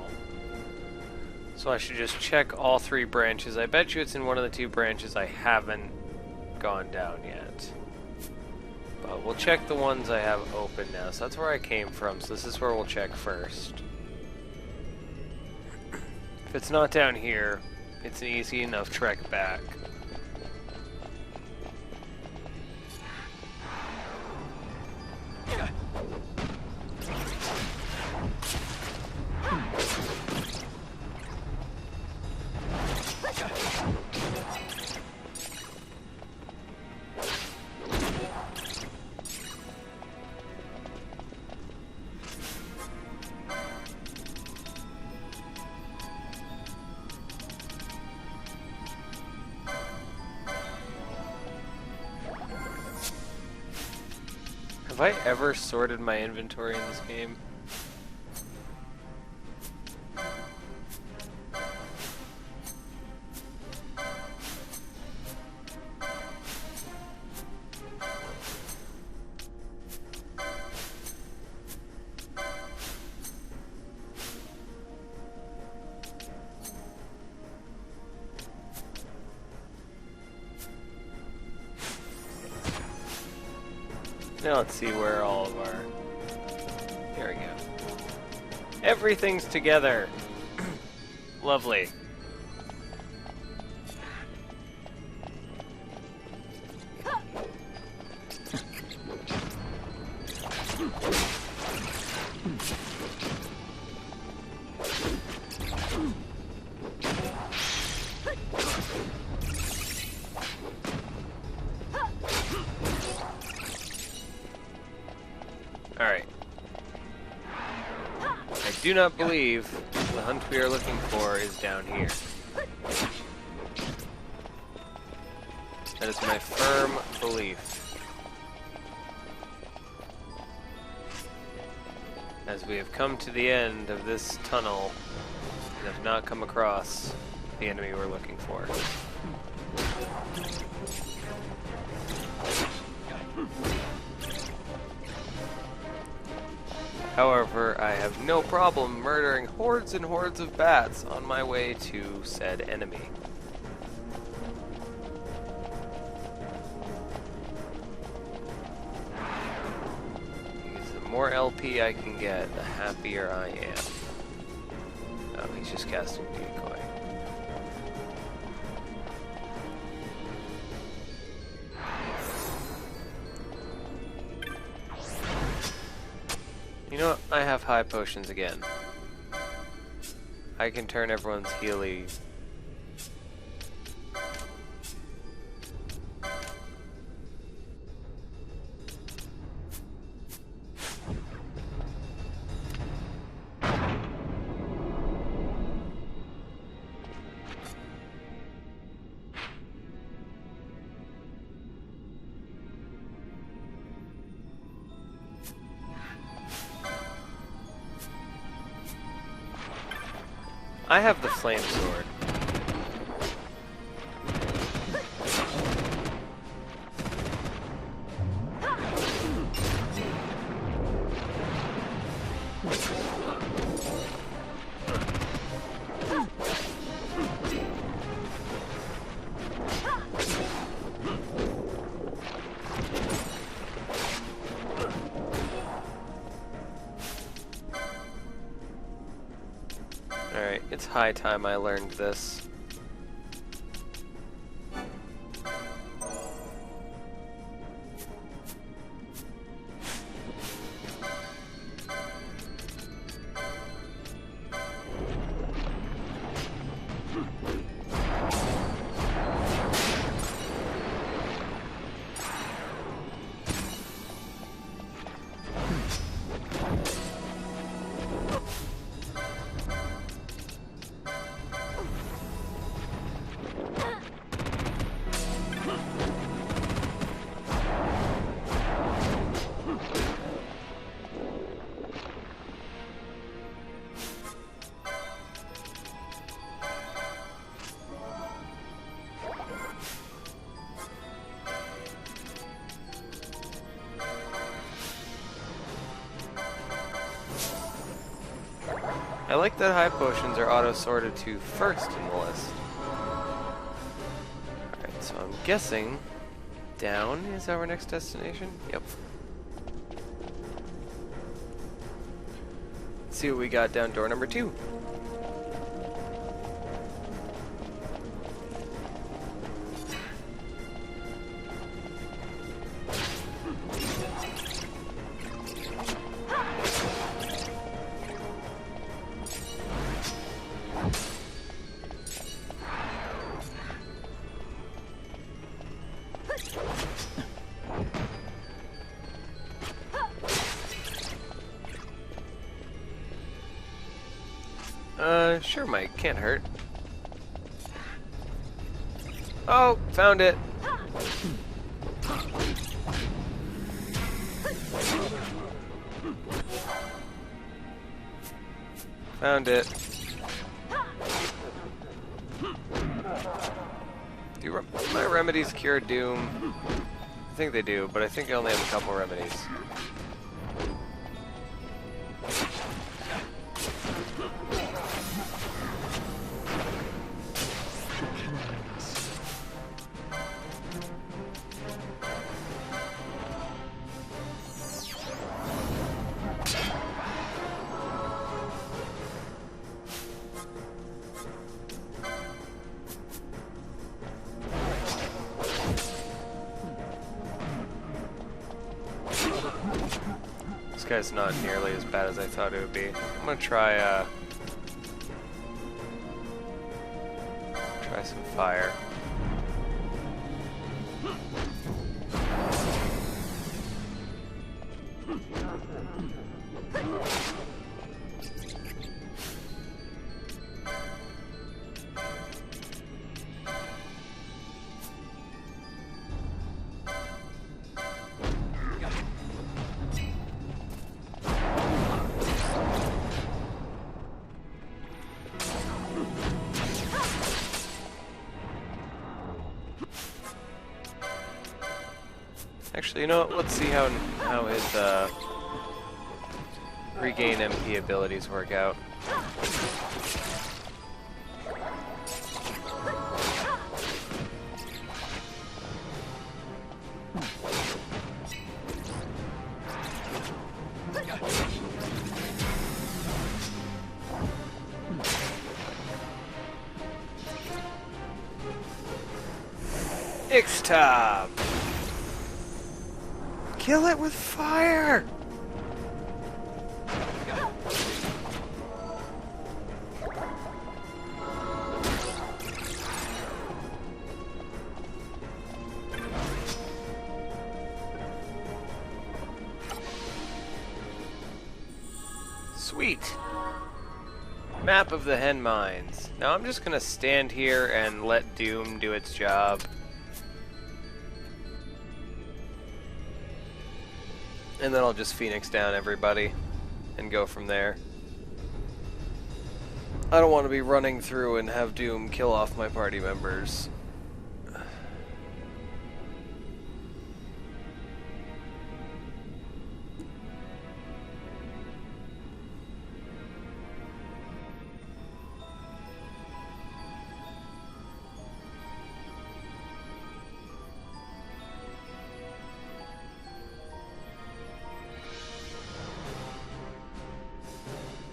So I should just check all 3 branches. I bet you it's in one of the 2 branches I haven't gone down yet. But we'll check the ones I have open now. So that's where I came from. So this is where we'll check first. If it's not down here, it's an easy enough trek back. Have I ever sorted my inventory in this game? Now let's see where all of our... Here we go. Everything's together! Lovely. Alright. I do not believe the hunt we are looking for is down here. That is my firm belief. As we have come to the end of this tunnel and have not come across the enemy we're looking for. However, I have no problem murdering hordes and hordes of bats on my way to said enemy. Because the more LP I can get, the happier I am. Oh, he's just casting decoy. You know what? I have high potions again. I can turn everyone's Healy. I have the flame sword. Alright, it's high time I learned this. I like that high potions are auto-sorted to first in the list. Alright, so I'm guessing down is our next destination? Yep. Let's see what we got down door number 2. Sure, Mike. Can't hurt. Oh, found it. Found it. Do my remedies cure Doom? I think they do, but I think I only have a couple remedies. This guy's not nearly as bad as I thought it would be. I'm gonna try some fire. Actually, you know what? Let's see how his regain MP abilities work out. XII! Kill it with fire! Sweet! Map of the Hen Mines. Now I'm just gonna stand here and let Doom do its job. And then I'll just Phoenix down everybody and go from there. I don't want to be running through and have Doom kill off my party members.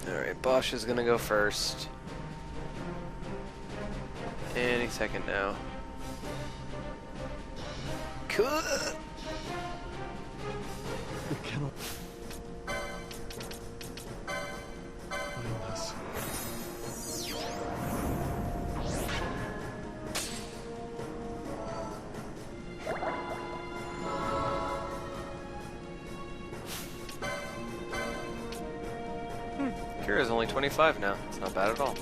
Alright, Bosch is gonna go first. Any second now. Cool. I cannot find this. Cure is only 25 now. It's not bad at all.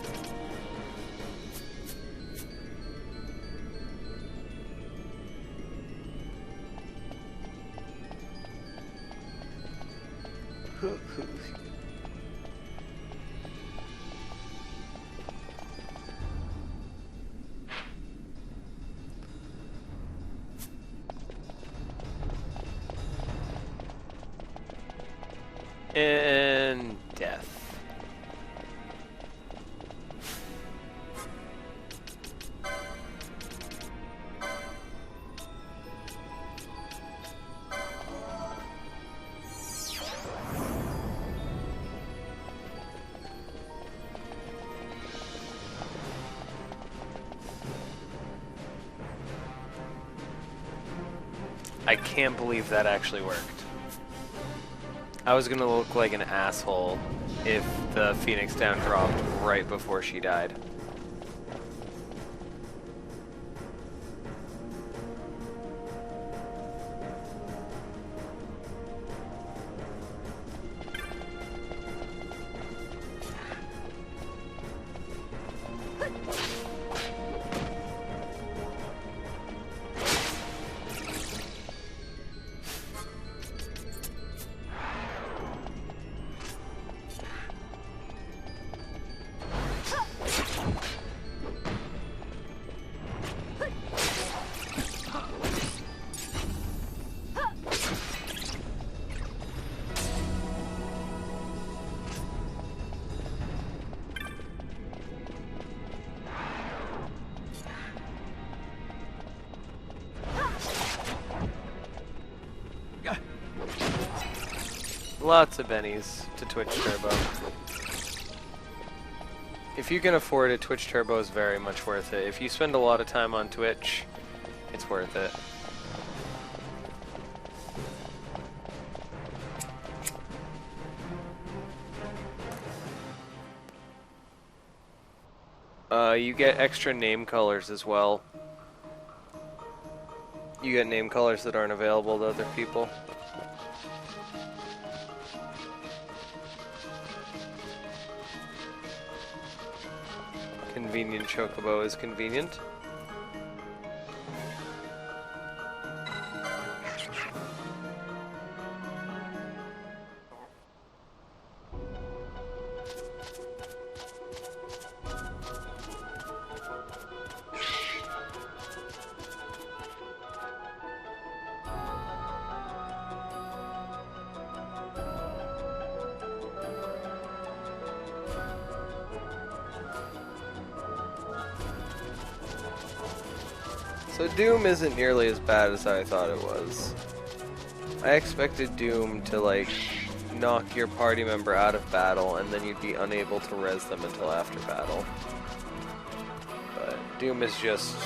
And death. I can't believe that actually worked. I was gonna look like an asshole if the Phoenix Down dropped right before she died. Lots of bennies to Twitch Turbo. If you can afford it, Twitch Turbo is very much worth it. If you spend a lot of time on Twitch, it's worth it. You get extra name colors as well. You get name colors that aren't available to other people. Convenient chocobo is convenient. So Doom isn't nearly as bad as I thought it was. I expected Doom to, like, knock your party member out of battle and then you'd be unable to res them until after battle. But Doom is just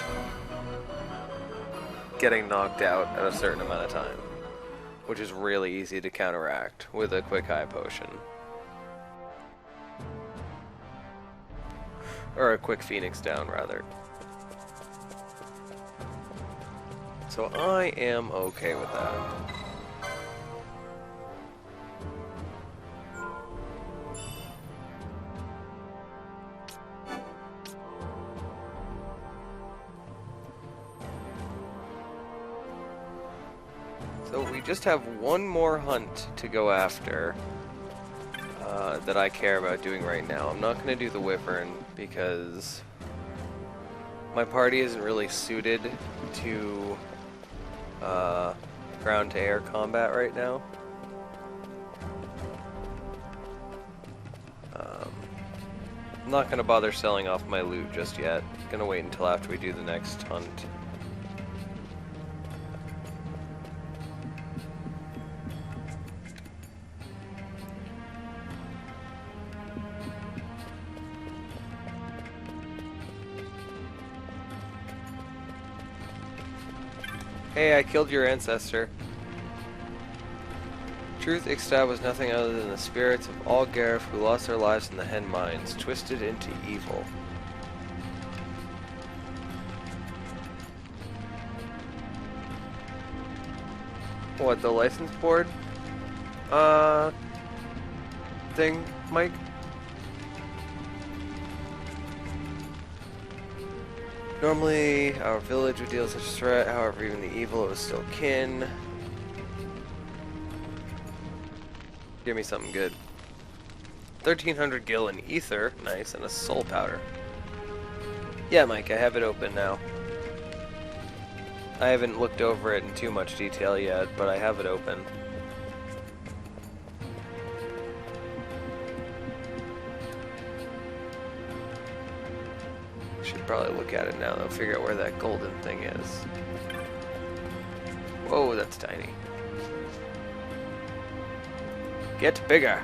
getting knocked out at a certain amount of time, which is really easy to counteract with a quick high potion. Or a quick Phoenix Down, rather. So I am okay with that. So we just have one more hunt to go after that I care about doing right now. I'm not going to do the Wyvern because my party isn't really suited to ground-to-air combat right now. I'm not going to bother selling off my loot just yet. I'm going to wait until after we do the next hunt. Hey, I killed your ancestor. Truth, XII was nothing other than the spirits of all Gareth who lost their lives in the Hen Mines, twisted into evil. What, the license board? Thing, Mike? Normally, our village would deal with such a threat, however, even the evil was still kin. Give me something good. 1300 gil in ether, nice, and a soul powder. Yeah, Mike, I have it open now. I haven't looked over it in too much detail yet, but I have it open. Should probably look at it now, though, figure out where that golden thing is. Whoa, that's tiny. Get bigger!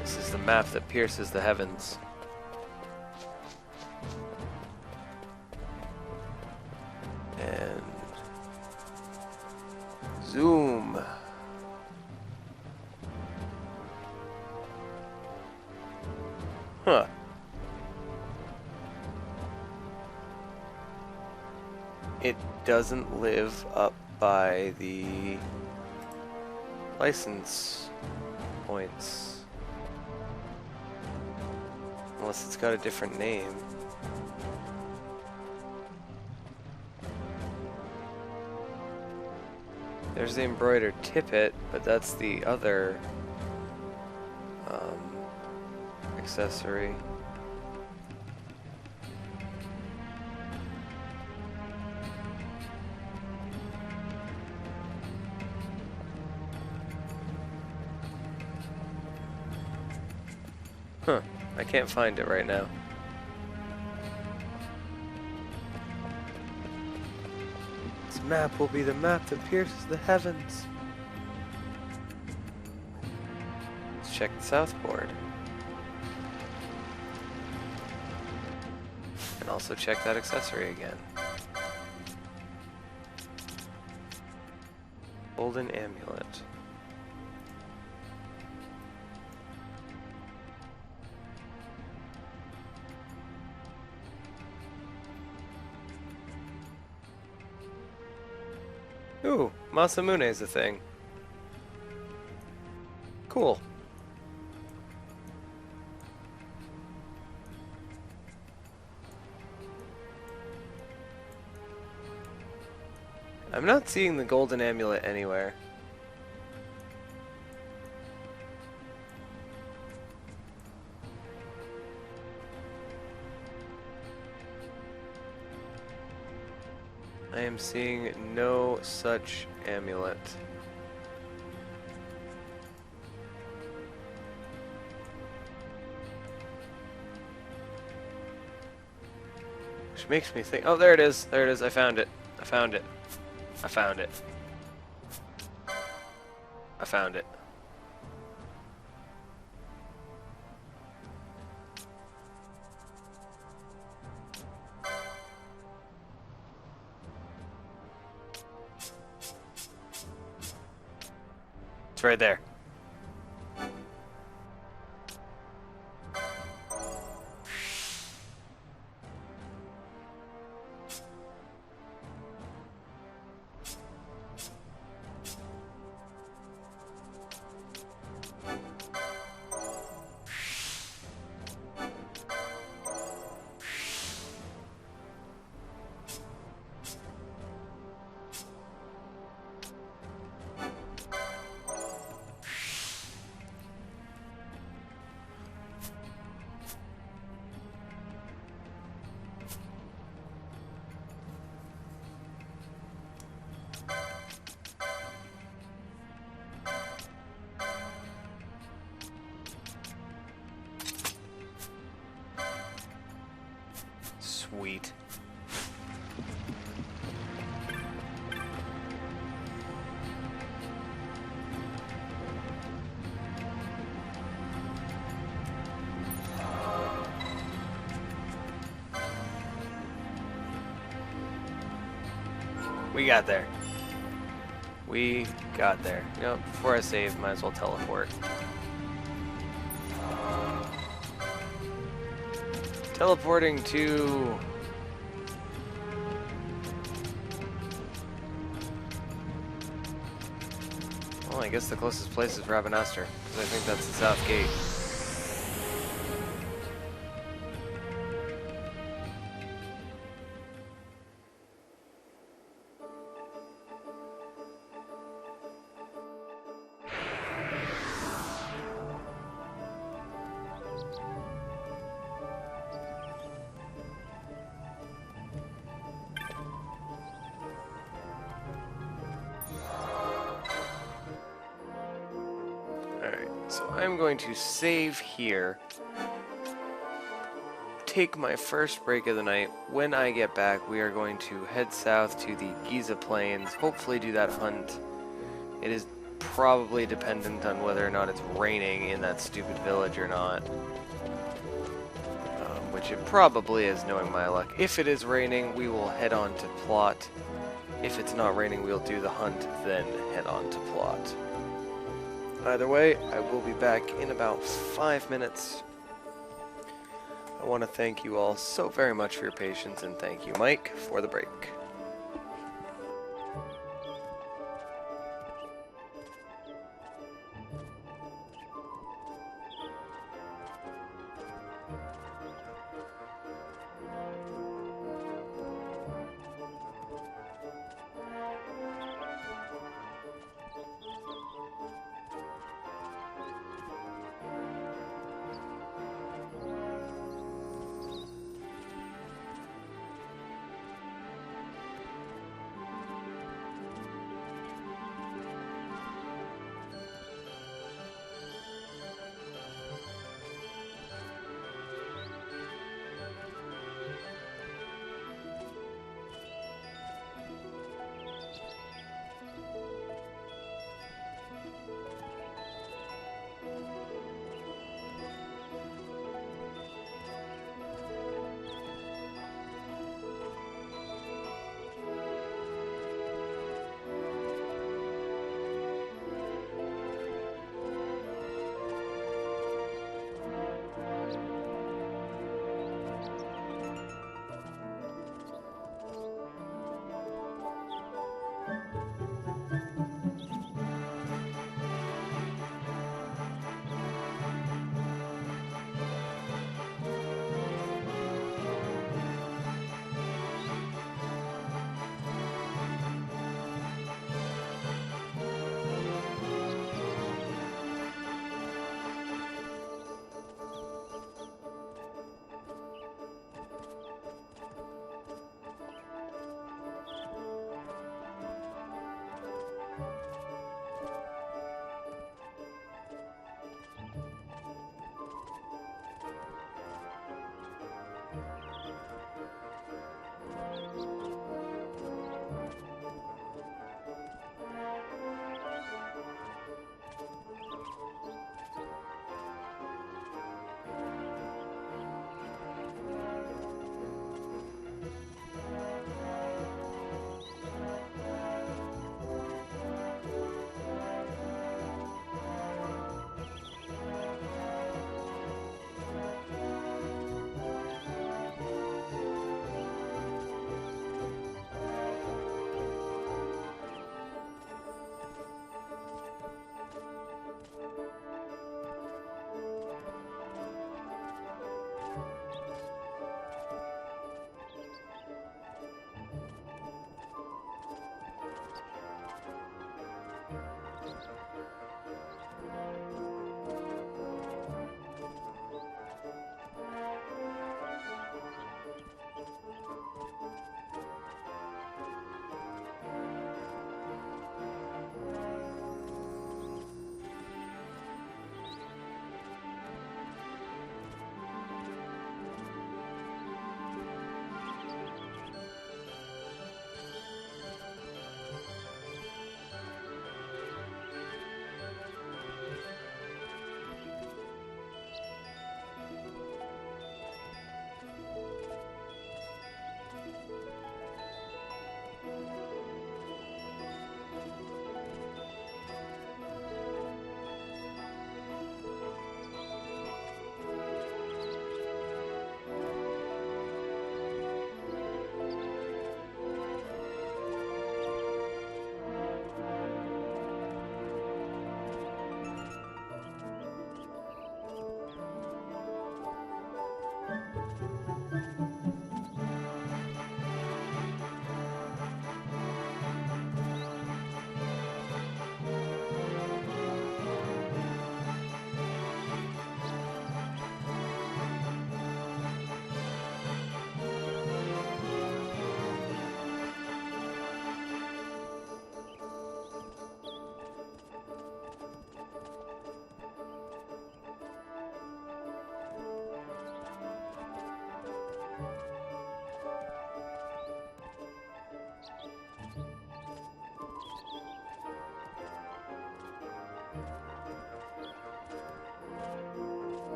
This is the map that pierces the heavens. Huh. It doesn't live up by the license points. Unless it's got a different name. There's the embroidered tippet, but that's the other accessory. Huh, I can't find it right now. This map will be the map that pierces the heavens. Let's check the south board. And also check that accessory again. Golden amulet. Ooh, Masamune is a thing. Cool. I'm not seeing the golden amulet anywhere. I am seeing no such amulet. Which makes me think, oh, there it is. There it is. I found it. I found it. I found it. I found it. It's right there. Sweet. We got there. We got there. You know, before I save, might as well teleport. Teleporting to... Well, I guess the closest place is Rabanastre, because I think that's the south gate. So I'm going to save here, take my first break of the night. When I get back, we are going to head south to the Giza Plains, hopefully do that hunt. It is probably dependent on whether or not it's raining in that stupid village or not. Which it probably is, knowing my luck. If it is raining, we will head on to plot. If it's not raining, we'll do the hunt, then head on to plot. Either way, I will be back in about 5 minutes. I want to thank you all so very much for your patience, and thank you, Mike, for the break.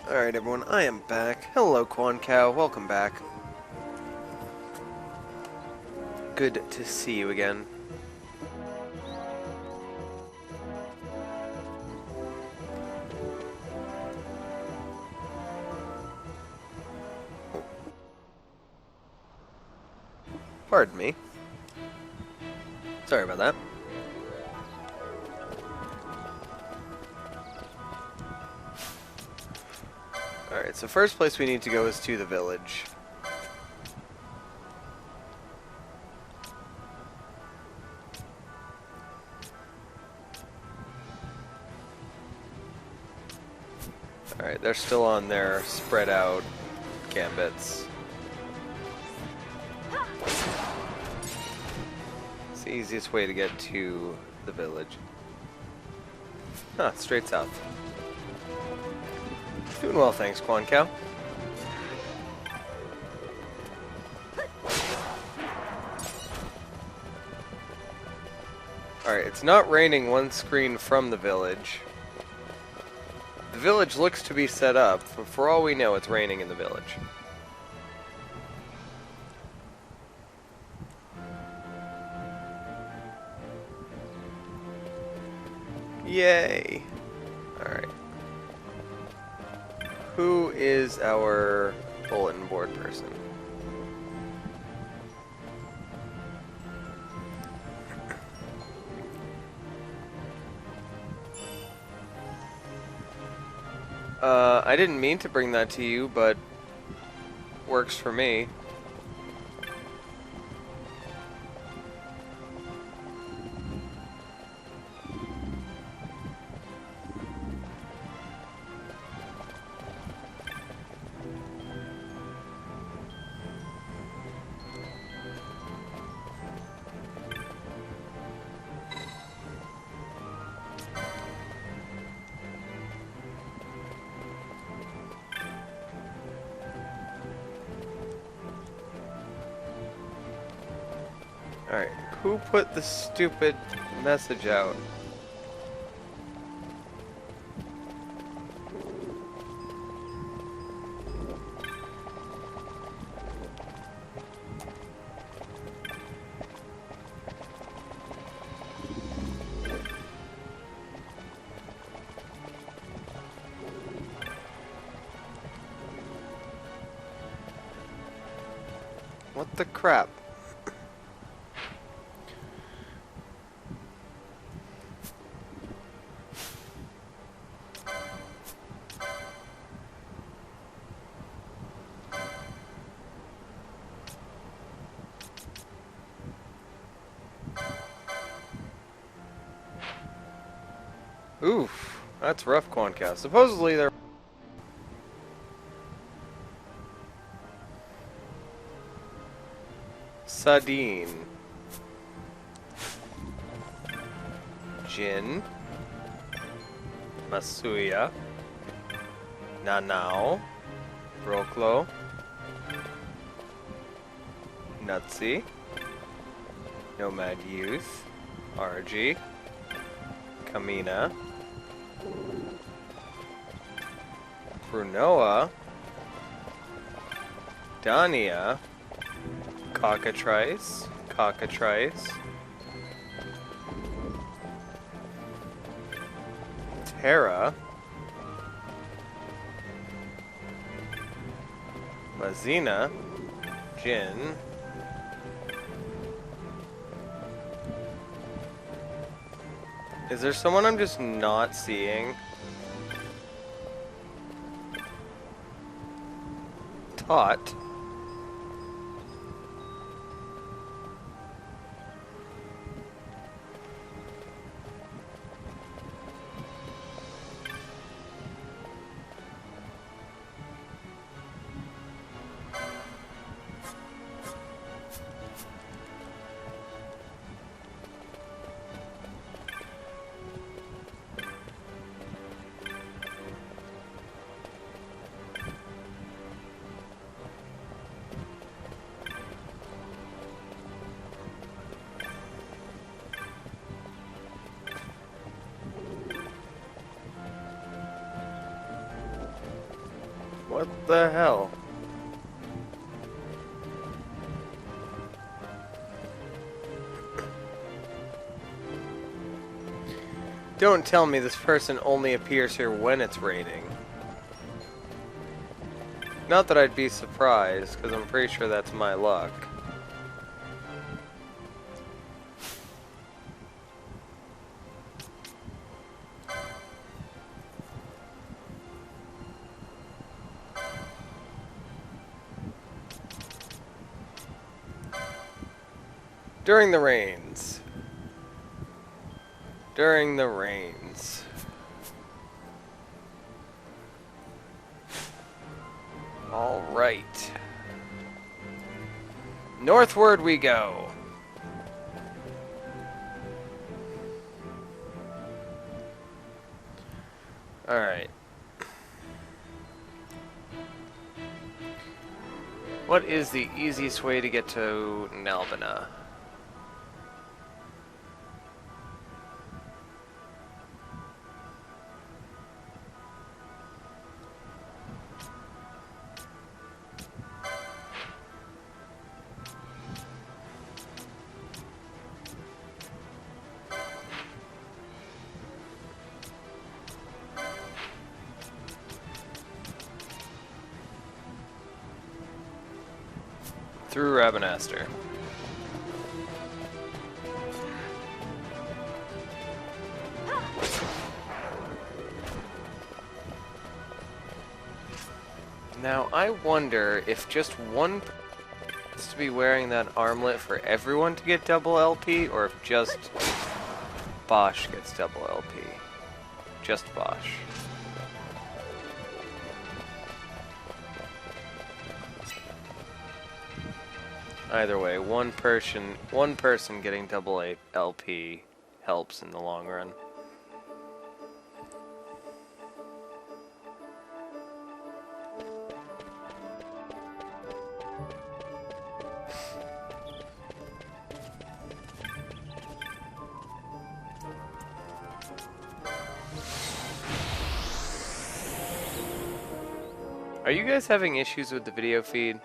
Alright everyone, I am back. Hello Quan Cow, welcome back. Good to see you again. Pardon me. Sorry about that. Alright, so first place we need to go is to the village. Alright, they're still on their spread out gambits. It's the easiest way to get to the village. Huh, straight south. Doing well, thanks, Quan Cow. Alright, it's not raining one screen from the village. The village looks to be set up, but for all we know, it's raining in the village. Yay! Alright. Who is our bulletin board person? I didn't mean to bring that to you, but works for me. Alright, who put the stupid message out? What the crap? Oof, that's rough, Quancow. Supposedly they're... Sadine. Jin. Masuya. Nanao. Broklo. Nutsi. Nomad Youth. RG. Kamina. Brunoa. Dania. Cockatrice. Terra. Mazina. Jin. Is there someone I'm just not seeing? Tot. What the hell? Don't tell me this person only appears here when it's raining. Not that I'd be surprised, because I'm pretty sure that's my luck. During the rains. During the rains. All right. Northward we go. All right. What is the easiest way to get to Nalbina? Through Rabanastre. Now, I wonder if just one person has to be wearing that armlet for everyone to get double LP, or if just Bosch gets double LP. Just Bosch. Either way, one person getting double LP helps in the long run. Are you guys having issues with the video feed?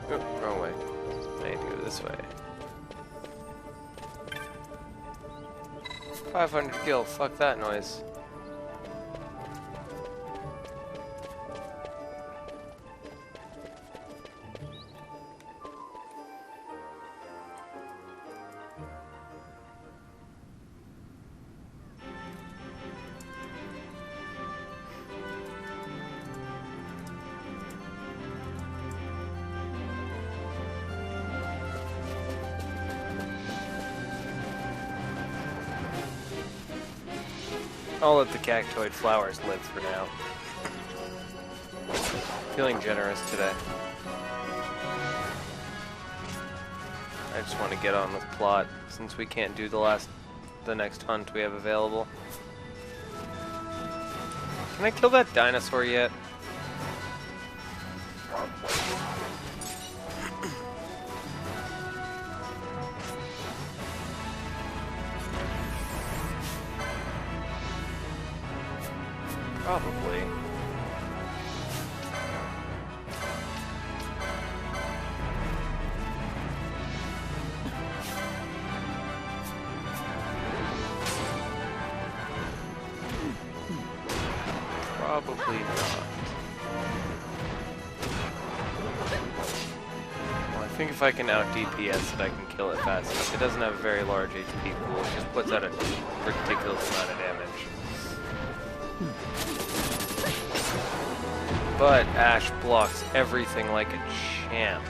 Oh, wrong way. I need to go this way. 500 gil, fuck that noise. I'll let the cactoid flowers live for now. Feeling generous today. I just want to get on with plot since we can't do the next hunt we have available. Can I kill that dinosaur yet? Probably. Probably not. Well, I think if I can out DPS it, I can kill it fast enough. It doesn't have a very large HP pool. It just puts out a ridiculous amount of damage. But Ash blocks everything like a champ.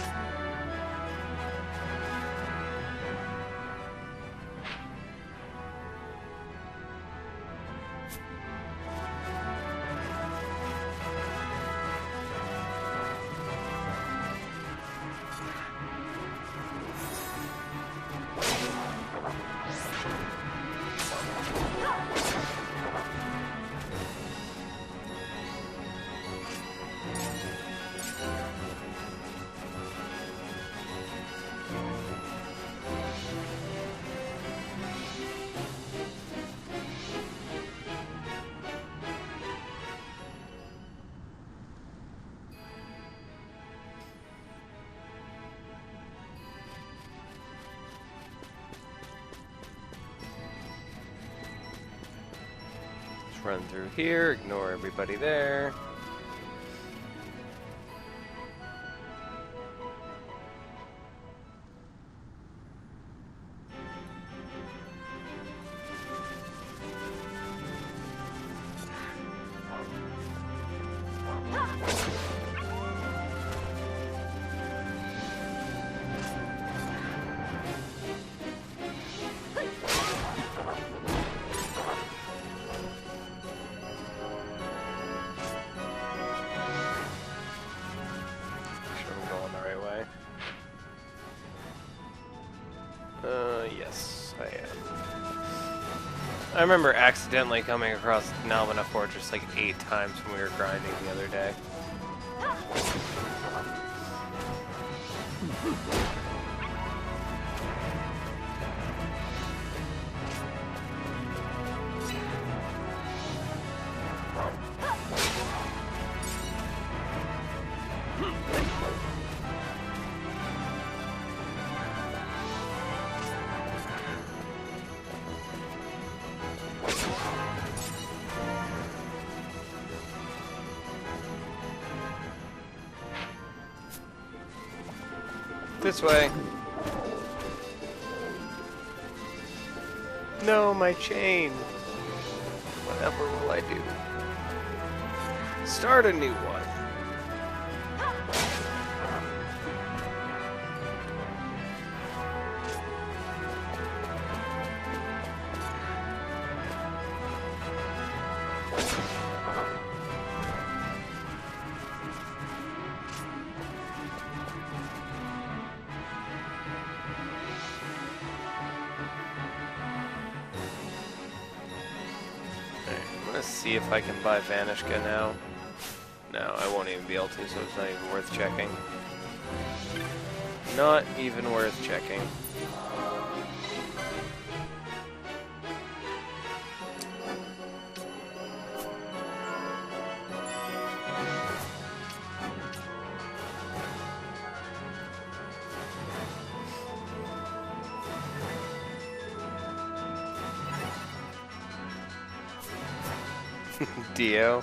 Run through here, ignore everybody there. Yes, I am. I remember accidentally coming across Nalbina Fortress like 8 times when we were grinding the other day. This way. No, my chain. Whatever will I do? Start a new one. See if I can buy Vanishka now. No, I won't even be able to, so it's not even worth checking. Not even worth checking. Dio.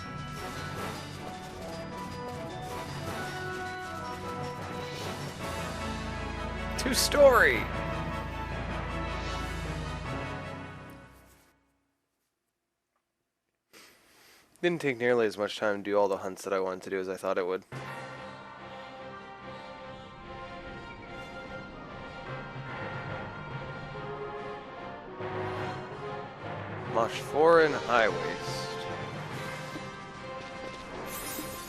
Two-story! Didn't take nearly as much time to do all the hunts that I wanted to do as I thought it would. Mosh 4 and High Waste.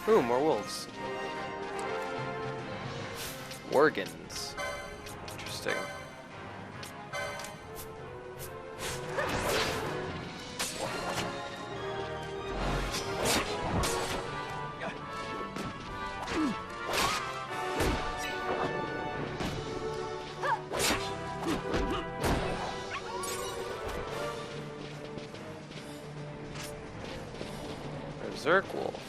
Ooh, more wolves. Worgans. Interesting. Berserk Wolf.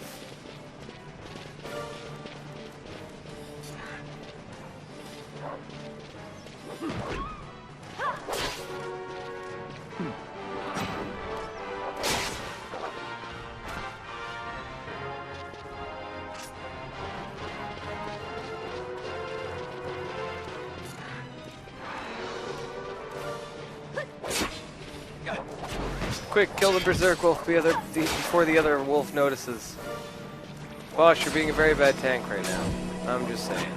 Quick, kill the Berserk Wolf before the other wolf notices. Bosh, you're being a very bad tank right now. I'm just saying.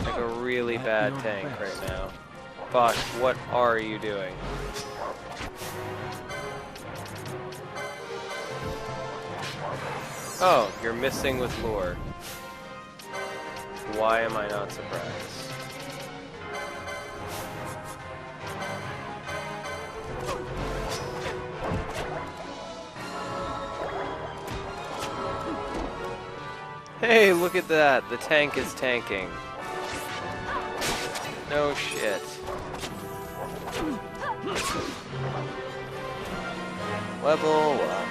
Like a really bad tank right now. Bosh, what are you doing? Oh, you're missing with lore. Why am I not surprised? Hey, look at that. The tank is tanking. No shit. Level up.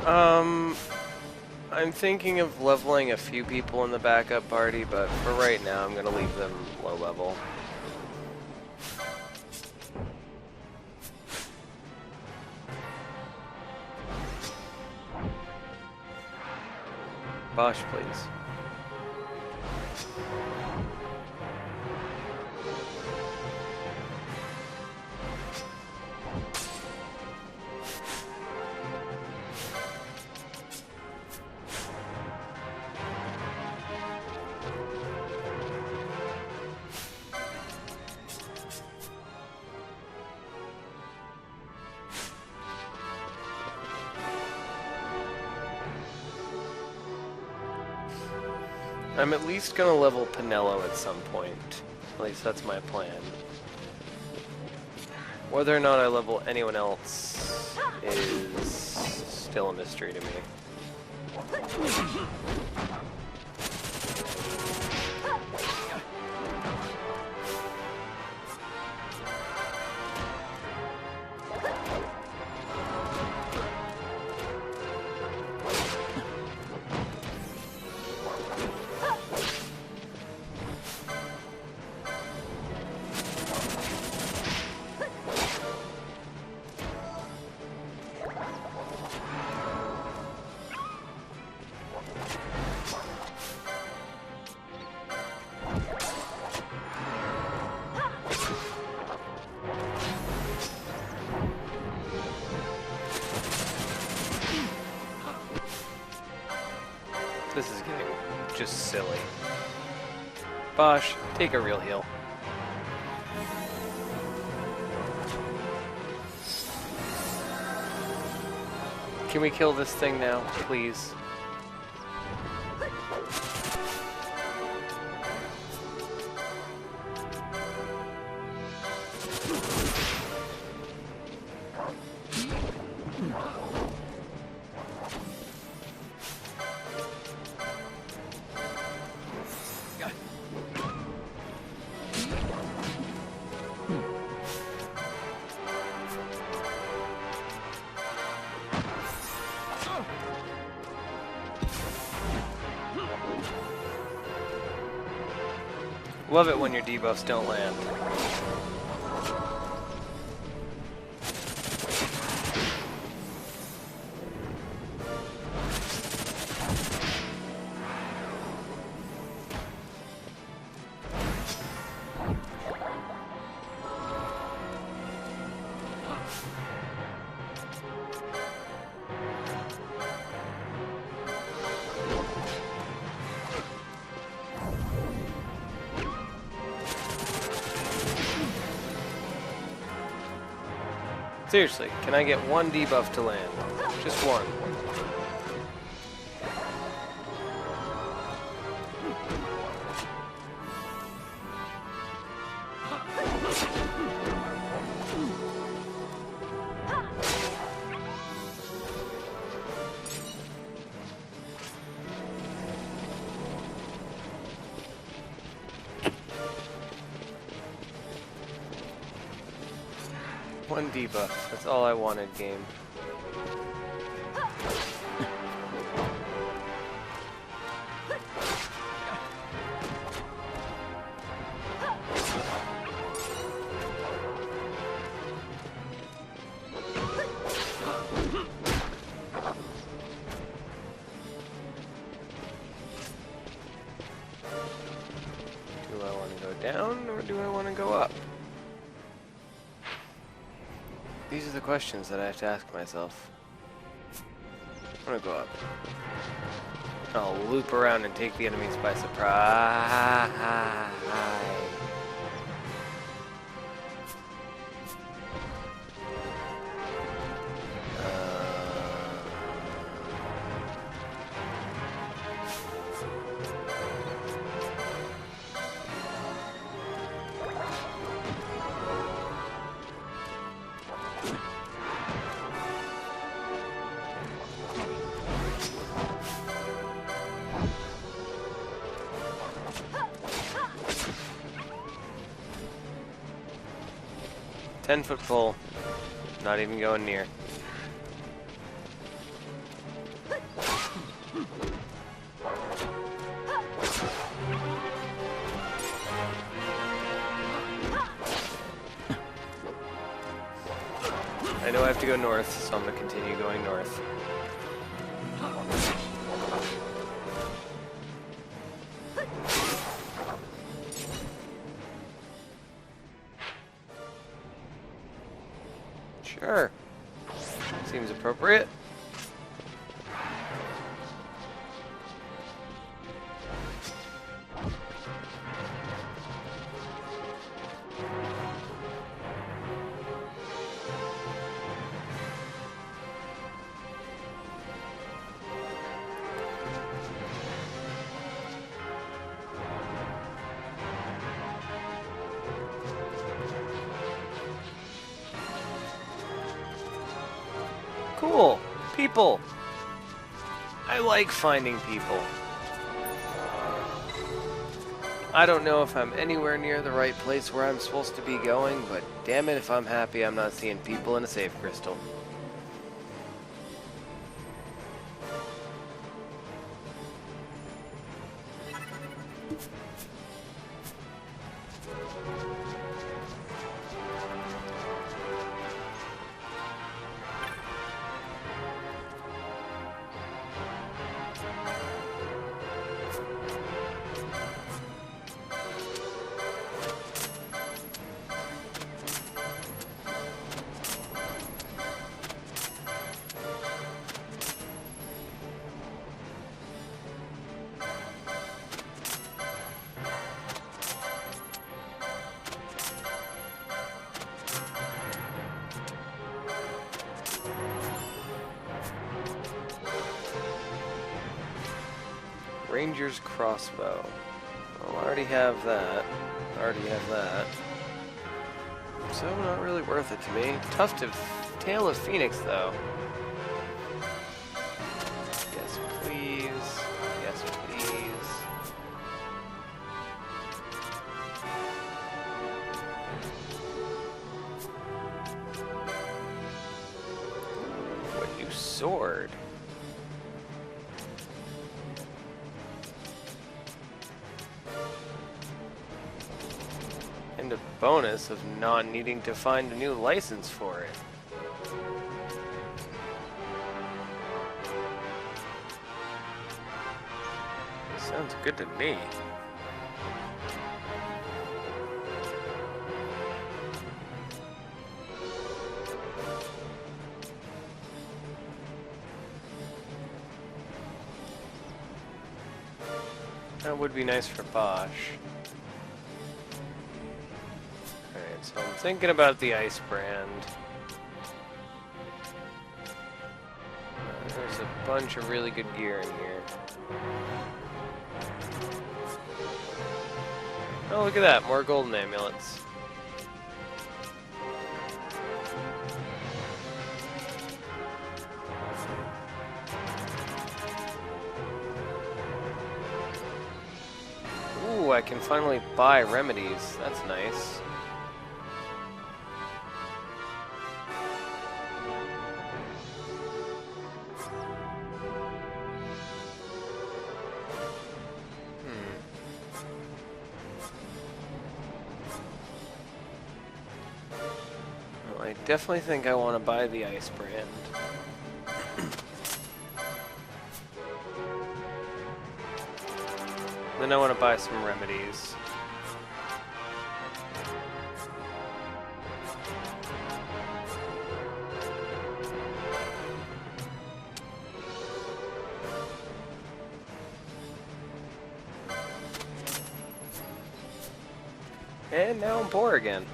I'm thinking of leveling a few people in the backup party, but for right now, I'm gonna leave them low level. Bosch, please. I'm at least gonna level Pinello at some point. At least that's my plan. Whether or not I level anyone else is still a mystery to me. This is getting just silly. Bosch, take a real heal. Can we kill this thing now, please? Love it when your debuffs don't land. Seriously, can I get one debuff to land? Just one. One debuff. That's all I wanted, game. Do I want to go down or do I want to go up? These are the questions that I have to ask myself. I'm gonna go up. I'll loop around and take the enemies by surprise. Ten-foot pole. Not even going near. have to go north, so I'm going to continue going north. Sure. Seems appropriate. Cool. People. I like finding people. I don't know if I'm anywhere near the right place where I'm supposed to be going, but damn it if I'm happy I'm not seeing people in a save crystal. Ranger's crossbow. Well, I already have that. So not really worth it to me. Tuft of Tail of Phoenix, though. Yes, please. Yes, please. Ooh, a new sword. And a bonus of not needing to find a new license for it. Sounds good to me. That would be nice for Bosch. So I'm thinking about the ice brand. There's a bunch of really good gear in here. Oh, look at that, more golden amulets. Ooh, I can finally buy remedies. That's nice. I definitely think I want to buy the ice brand. Then I want to buy some remedies. And now I'm poor again.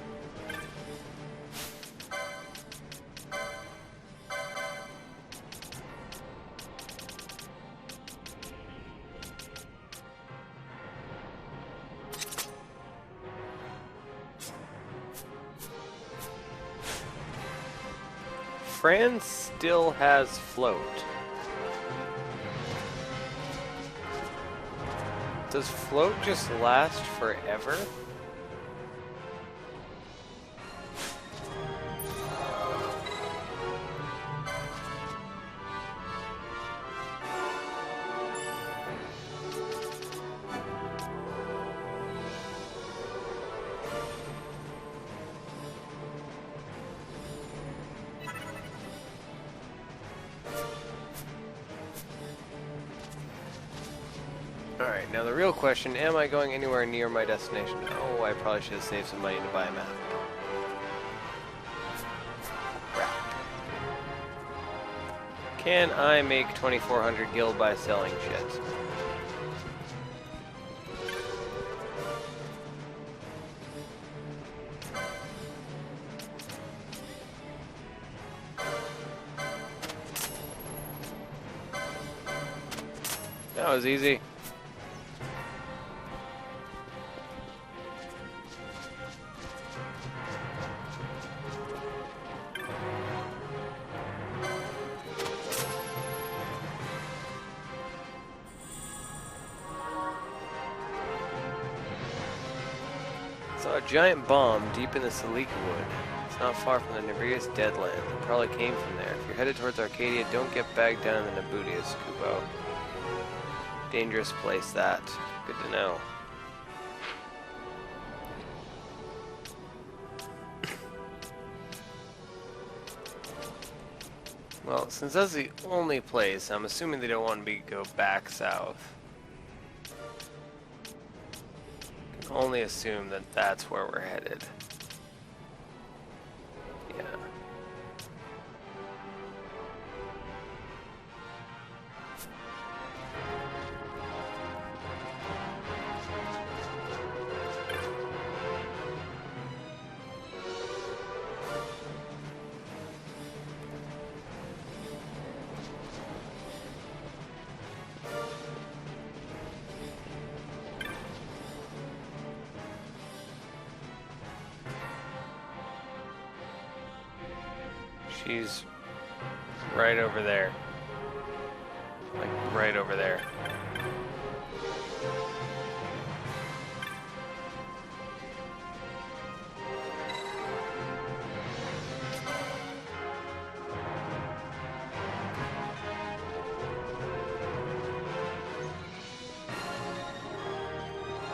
France still has float. Does float just last forever? Alright, now the real question, am I going anywhere near my destination? Oh, I probably should have saved some money to buy a map. Crap. Can I make 2,400 gil by selling shit? That was easy. Saw a giant bomb deep in the Salika wood. It's not far from the Nebrius Deadland. It probably came from there. If you're headed towards Arcadia, don't get bagged down in the Nabutius, Kubo. Dangerous place, that. Good to know. Well, since that's the only place, I'm assuming they don't want me to go back south. I can only assume that that's where we're headed. Yeah. She's right over there. Like, right over there.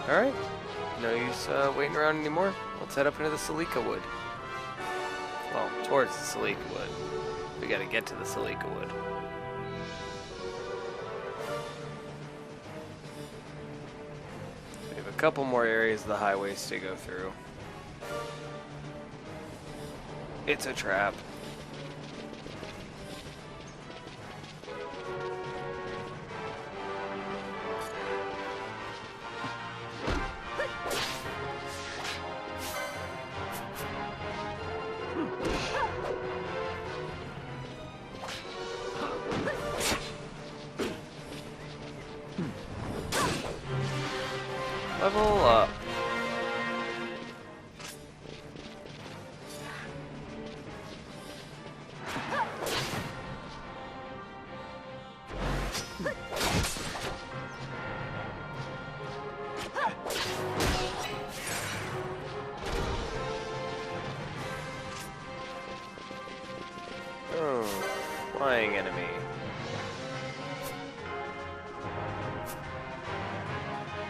Alright. No use waiting around anymore. Let's head up into the Salika wood. Well, towards the Salika wood. We gotta get to the Salika wood. We have a couple more areas of the highways to go through. It's a trap. Level up. Oh, flying enemy.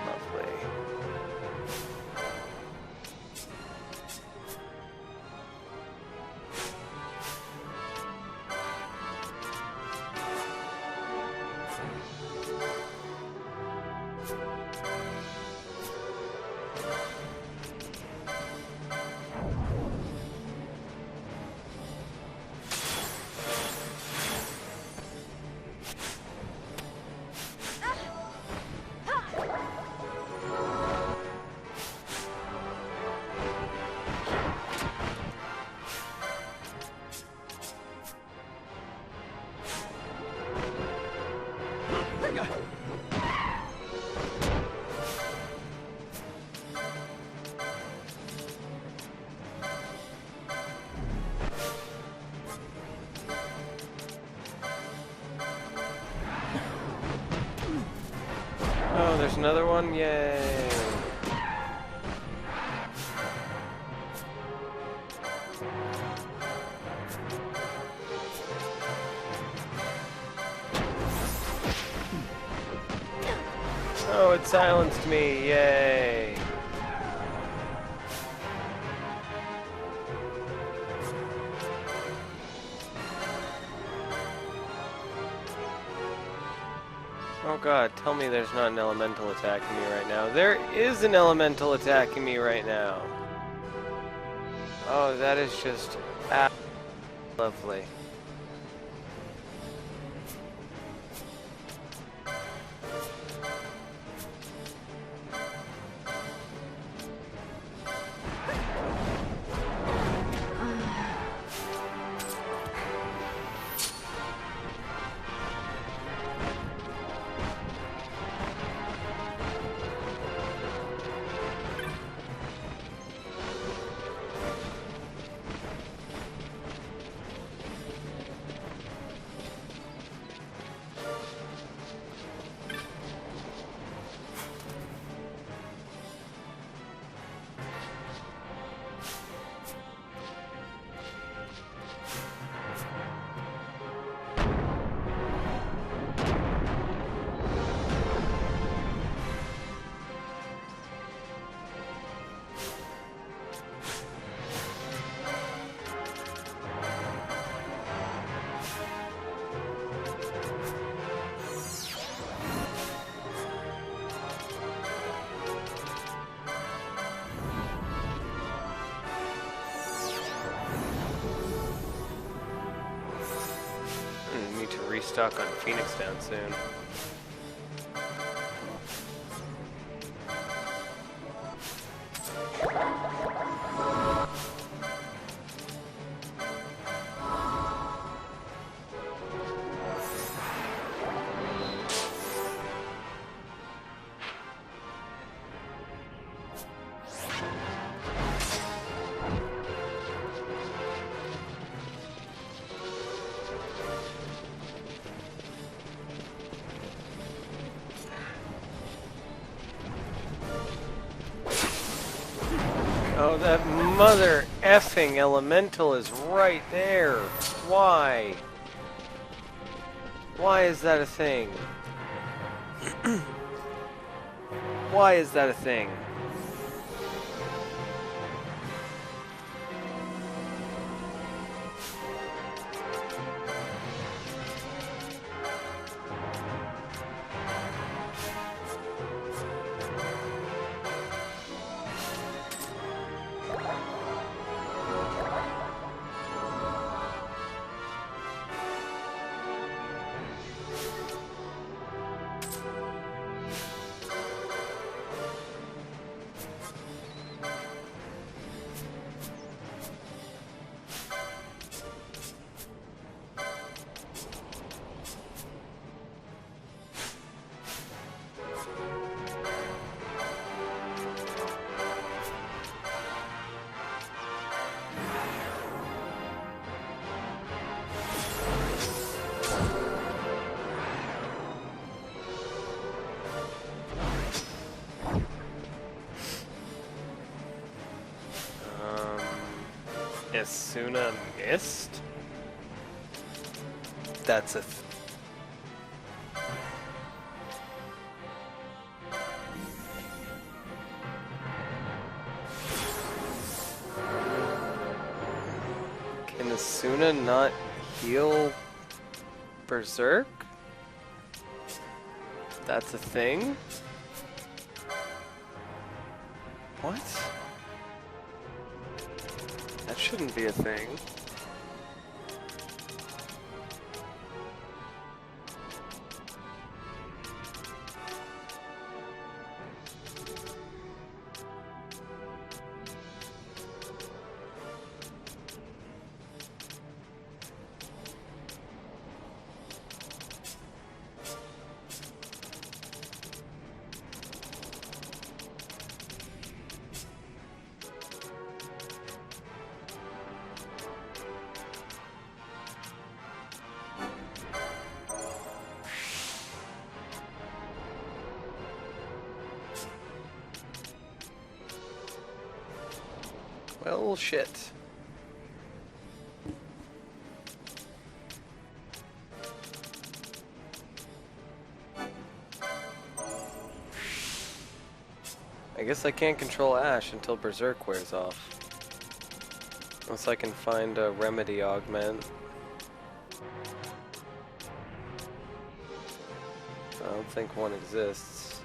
Lovely. Oh, there's another one? Yay! Oh, it silenced me! Yay! Oh god, tell me there's not an elemental attacking me right now. There is an elemental attacking me right now. Oh, that is just lovely. Need to restock on Phoenix down soon. Oh, that mother effing elemental is right there. Why? Why is that a thing? Why is that a thing? Asuna missed? That's a Can Asuna not heal Berserk? That's a thing? What? That shouldn't be a thing. Well, shit. I guess I can't control Ash until Berserk wears off. Unless I can find a remedy augment. I don't think one exists.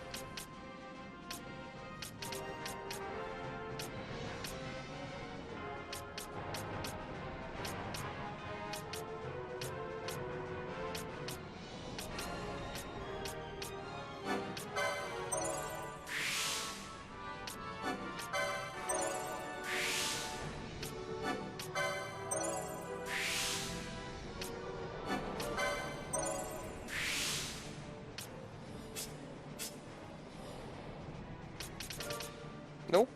Nope.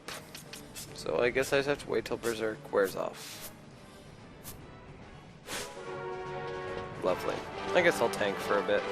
So I guess I just have to wait till Berserk wears off. Lovely. I guess I'll tank for a bit.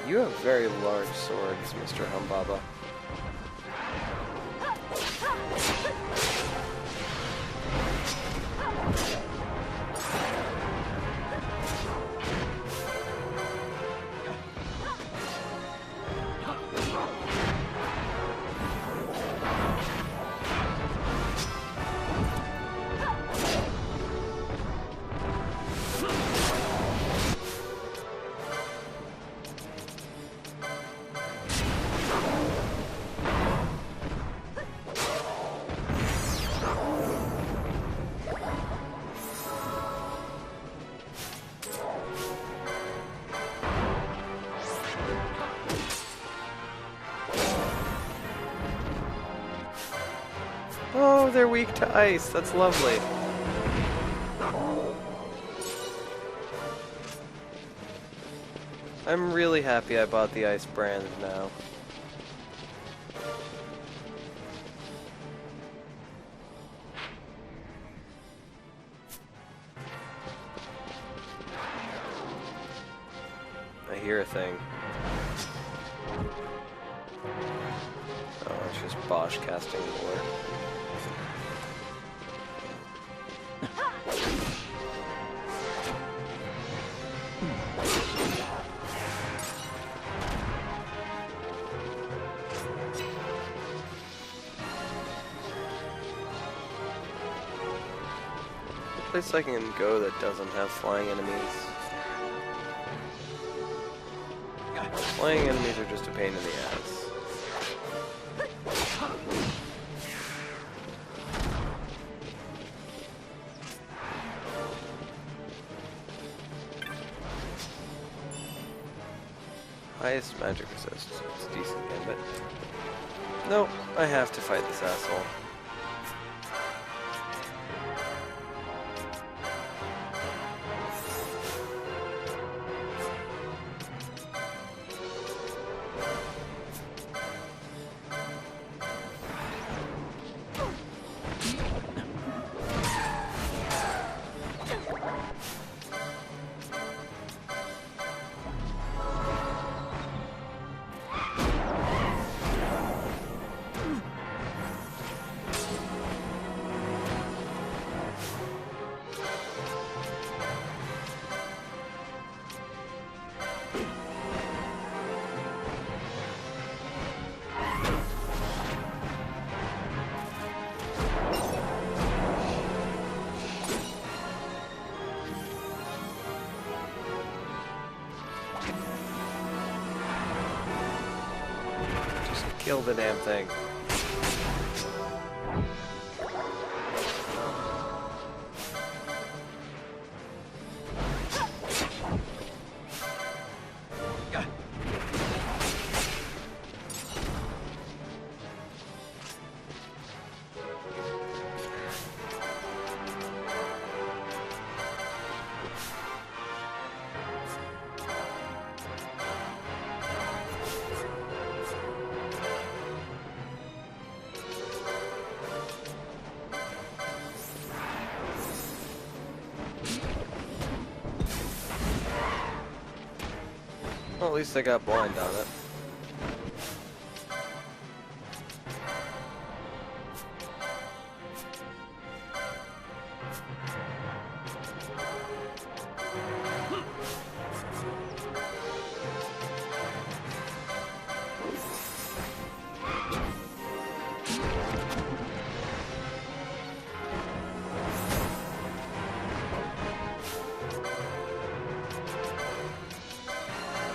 You have very large swords, Mr. Humbaba. Oh, they're weak to ice. That's lovely. I'm really happy I bought the ice brand now. I hear a thing. Oh, it's just Bosch casting war. Place I can go that doesn't have flying enemies. Flying enemies are just a pain in the ass. Highest magic resist. It's decent gambit. Nope, I have to fight this asshole. Kill the damn thing. least I got blind on it.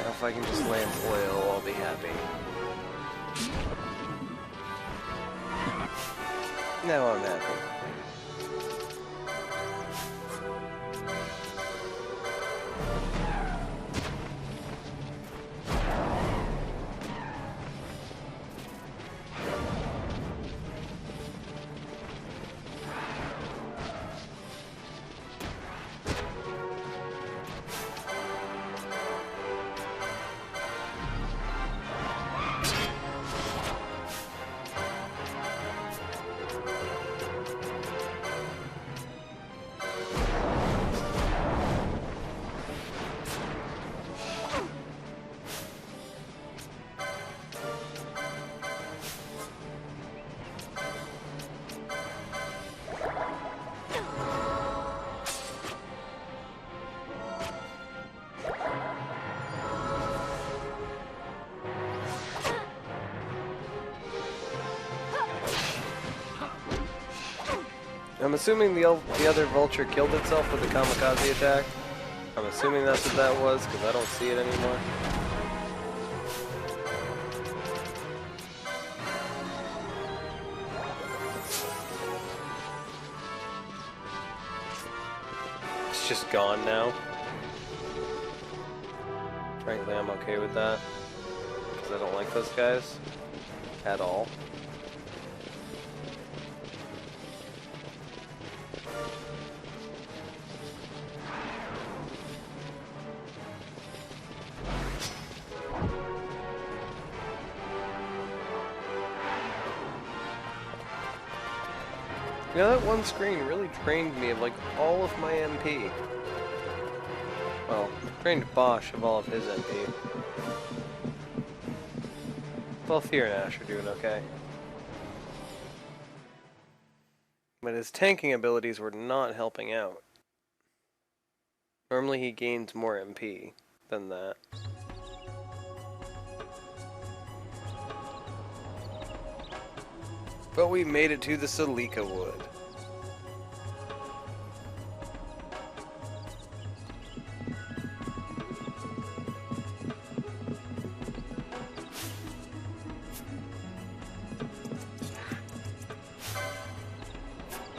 If I can just land oil, I'll be happy. Now I'm happy. I'm assuming the other vulture killed itself with the kamikaze attack. I'm assuming that's what that was, because I don't see it anymore. It's just gone now. Frankly, I'm okay with that, because I don't like those guys at all. You know, that one screen really drained me of like all of my MP. Well, drained Bosch of all of his MP. Both Fear and Ash are doing okay. But his tanking abilities were not helping out. Normally he gains more MP than that. But we made it to the Salika Wood.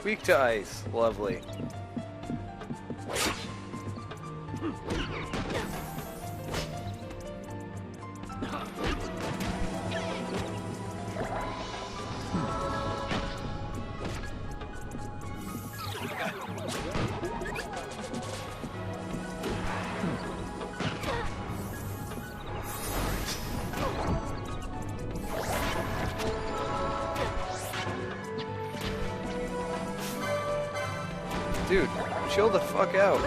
Weak to ice. Lovely. Dude, chill the fuck out.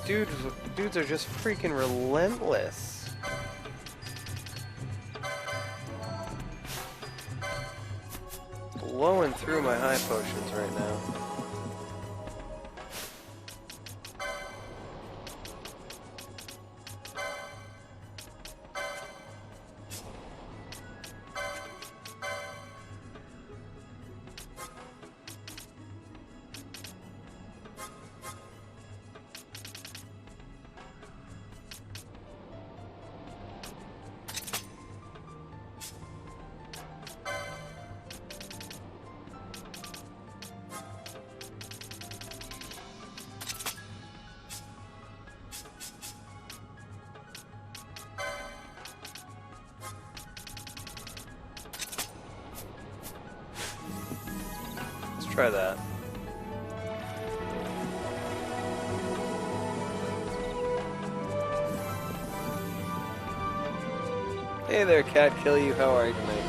Dudes are just freaking relentless. Blowing through my high potions right now. Try that. Hey there, Cat Kill You. How are you tonight?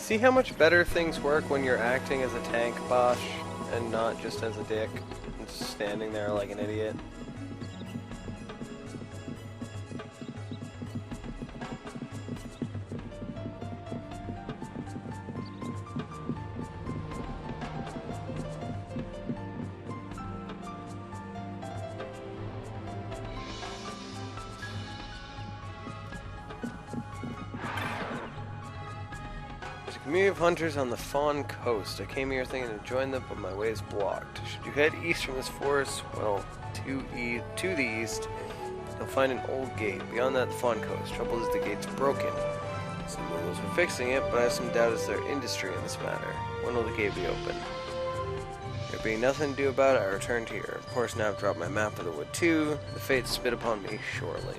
See how much better things work when you're acting as a tank, Bosch, and not just as a dick, and just standing there like an idiot? Community of hunters on the Fawn Coast. I came here thinking to join them, but my way is blocked. Should you head east from this forest, well, to the east, you'll find an old gate. Beyond that, the Fawn Coast. Trouble is the gate's broken. Some locals are fixing it, but I have some doubt as to their industry in this matter. When will the gate be open? There being nothing to do about it, I returned here. Of course, now I've dropped my map of the wood too. The fates spit upon me surely.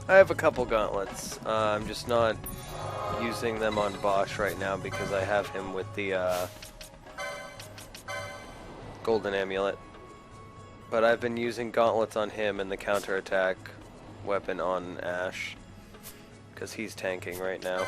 I have a couple gauntlets. I'm just not using them on Bosch right now because I have him with the golden amulet. But I've been using gauntlets on him and the counterattack weapon on Ash because he's tanking right now.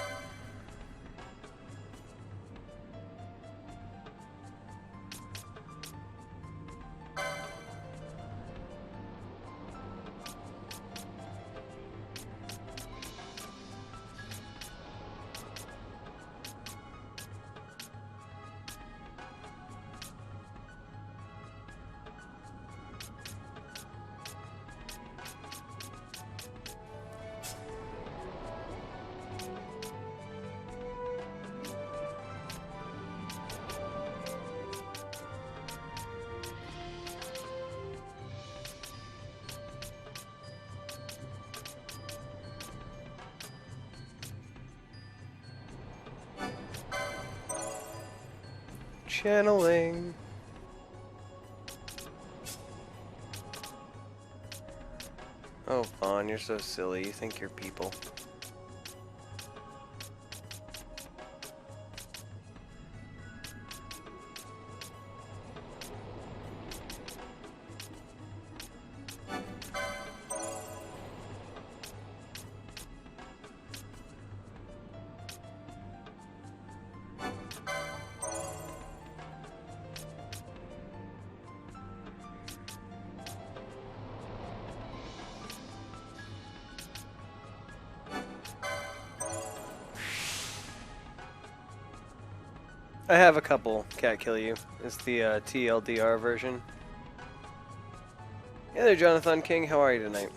Channeling. Oh, Vaughn, you're so silly. You think you're people. I have a couple, Cat Kill You. It's the TLDR version. Hey there, Jonathan King. How are you tonight?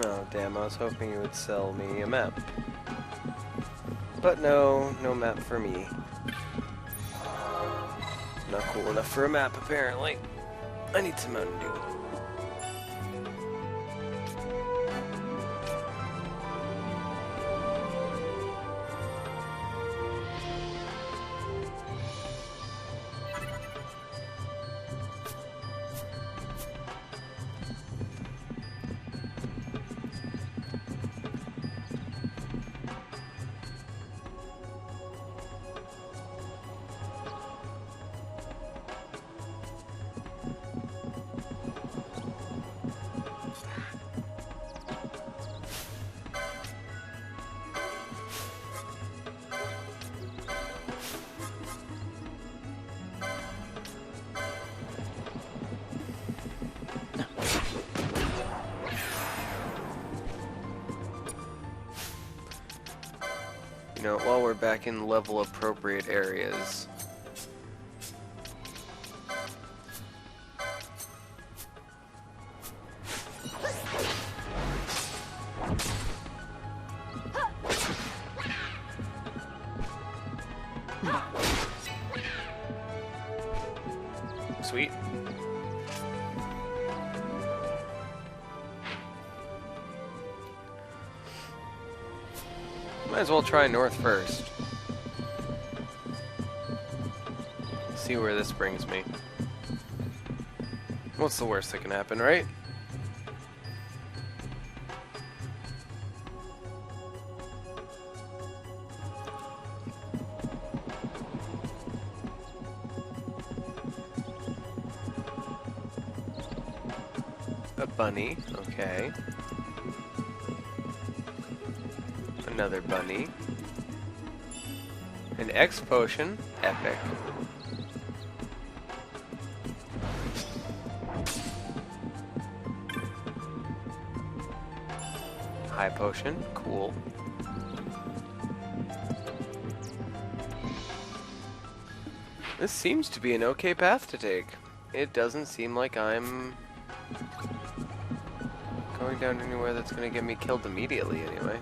Oh, damn, I was hoping you would sell me a map. But no, no map for me. Not cool enough for a map, apparently. I need some Mountain Dew. You know, while we're back in level appropriate areas. Sweet. Might as well try north first. See where this brings me. What's the worst that can happen, right? A bunny, okay. Another bunny. An X potion, epic. High potion, cool. This seems to be an okay path to take. It doesn't seem like I'm going down anywhere that's gonna get me killed immediately anyway.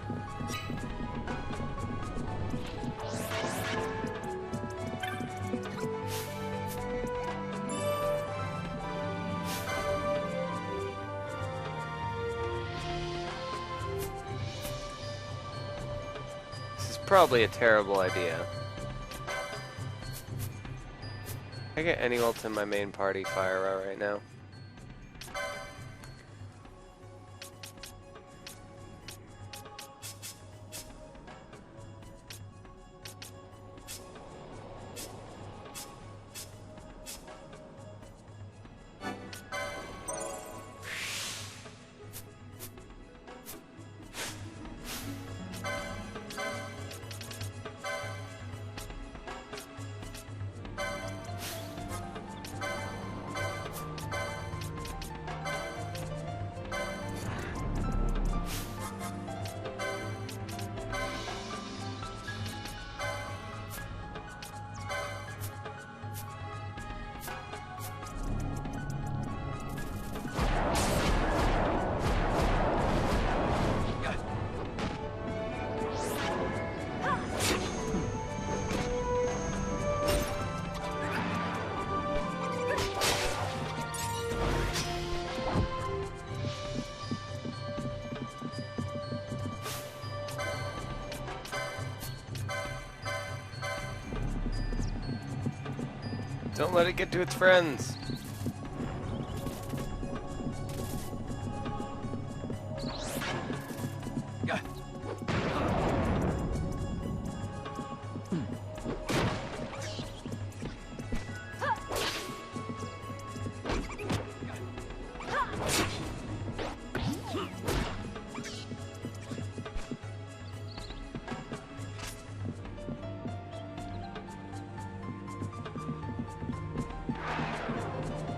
Probably a terrible idea. Can I get any ult in my main party fire out right now? Don't let it get to its friends.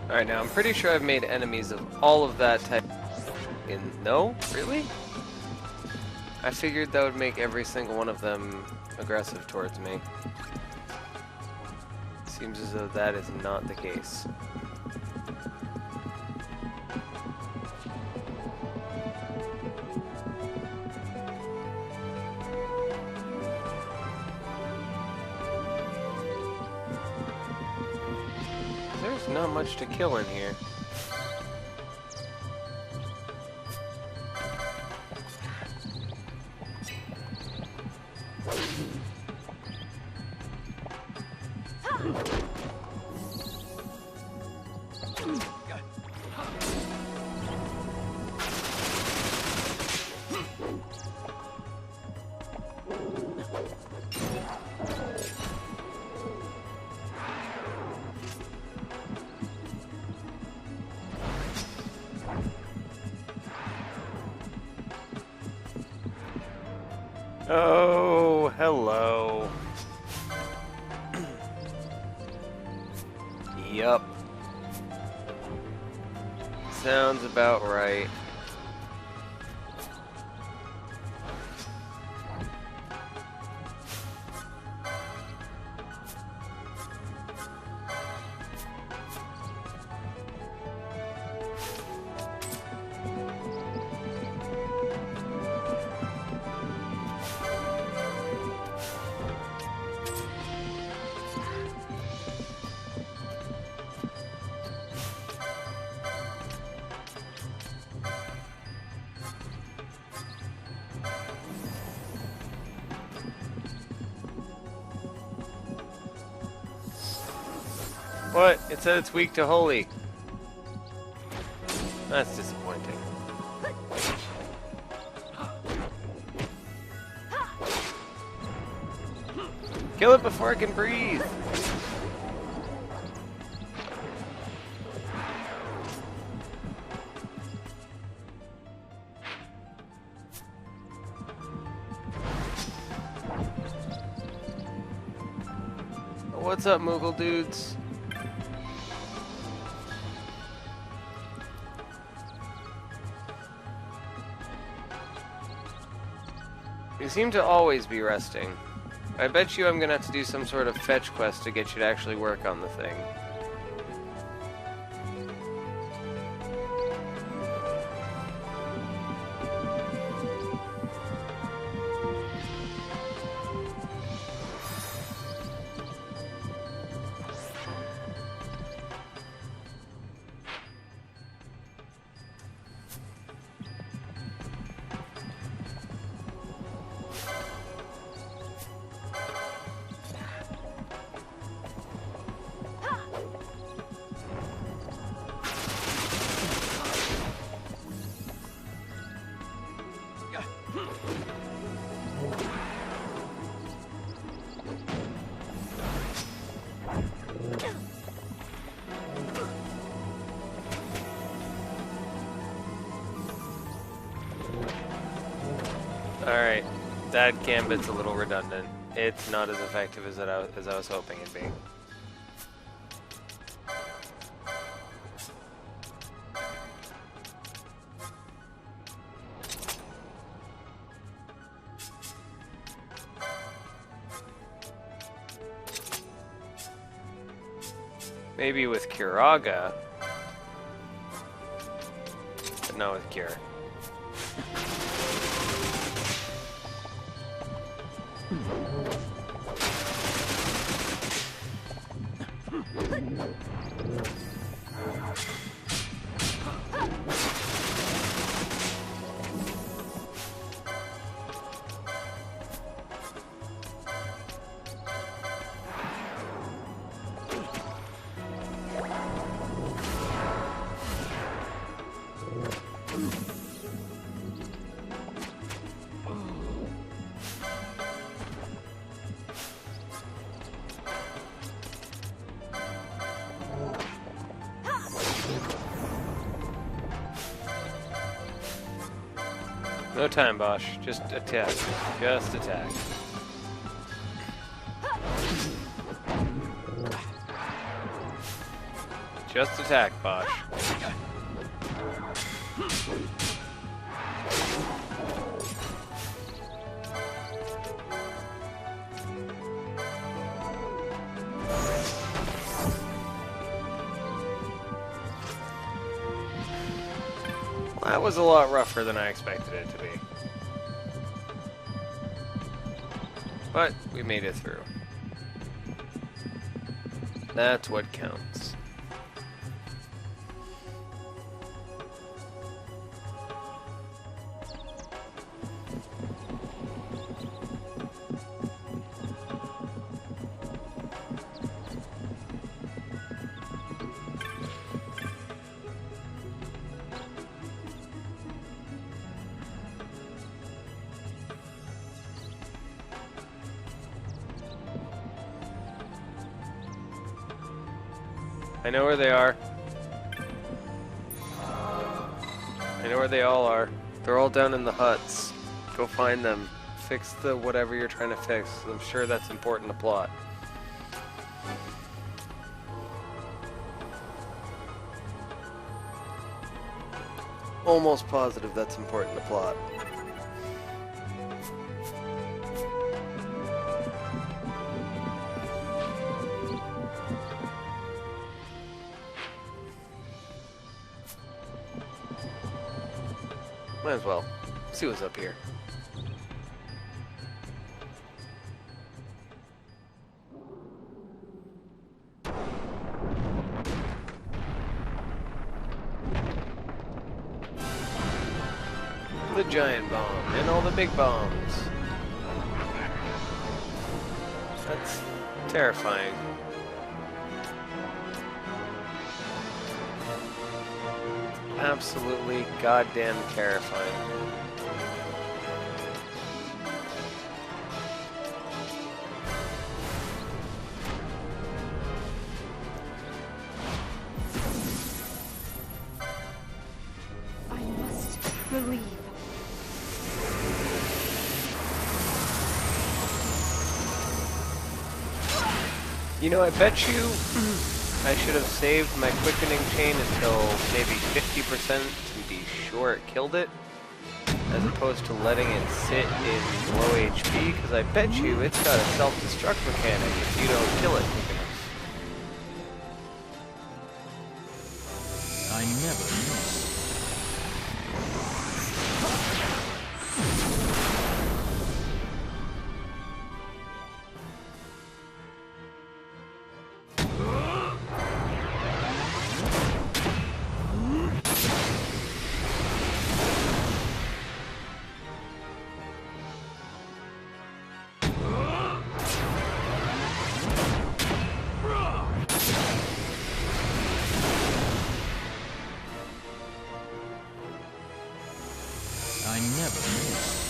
Alright, now I'm pretty sure I've made enemies of all of that type. No? Really? I figured that would make every single one of them aggressive towards me. Seems as though that is not the case. There's not much to kill in here. Oh, hello. Yup. Sounds about right. What? It said it's weak to holy. That's disappointing. Kill it before it can breathe. What's up, Moogle dudes? You seem to always be resting. I bet you I'm gonna have to do some sort of fetch quest to get you to actually work on the thing. Alright, that gambit's a little redundant. It's not as effective as I was hoping it'd be. Maybe with Kiraga, but not with Cure. No time, Bosch. Just attack. Just attack. Just attack, Bosch. That was a lot rougher than I expected it to be. But we made it through. That's what counts. I know where they are. I know where they all are. They're all down in the huts. Go find them. Fix the whatever you're trying to fix. I'm sure that's important to plot. Almost positive that's important to plot. Might as well. See what's up here. The giant bomb and all the big bombs. That's terrifying. absolutely goddamn terrifying. I must believe. You know, I bet you I should have saved my quickening chain until maybe 50% to be sure it killed it, as opposed to letting it sit in low HP, because I bet you it's got a self-destruct mechanic if you don't kill it quick enough. I never miss. I never miss.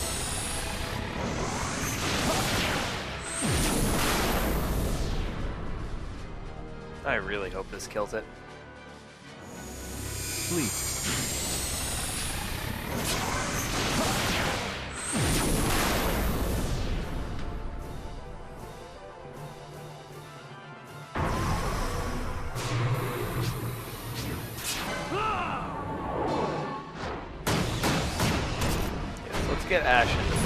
I really hope this kills it. Please. Yes, let's get Ash into this.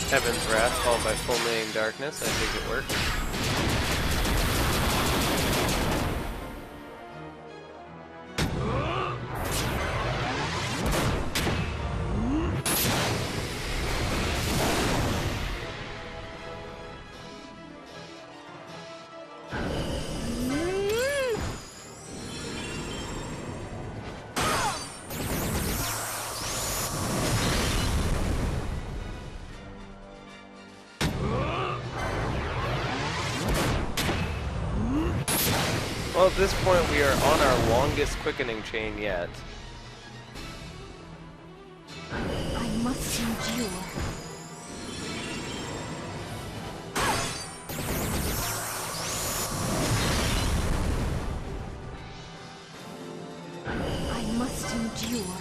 Heaven's Wrath followed by Fulminating Darkness. I think it works. Well, at this point, we are on our longest quickening chain yet. I must endure. I must endure.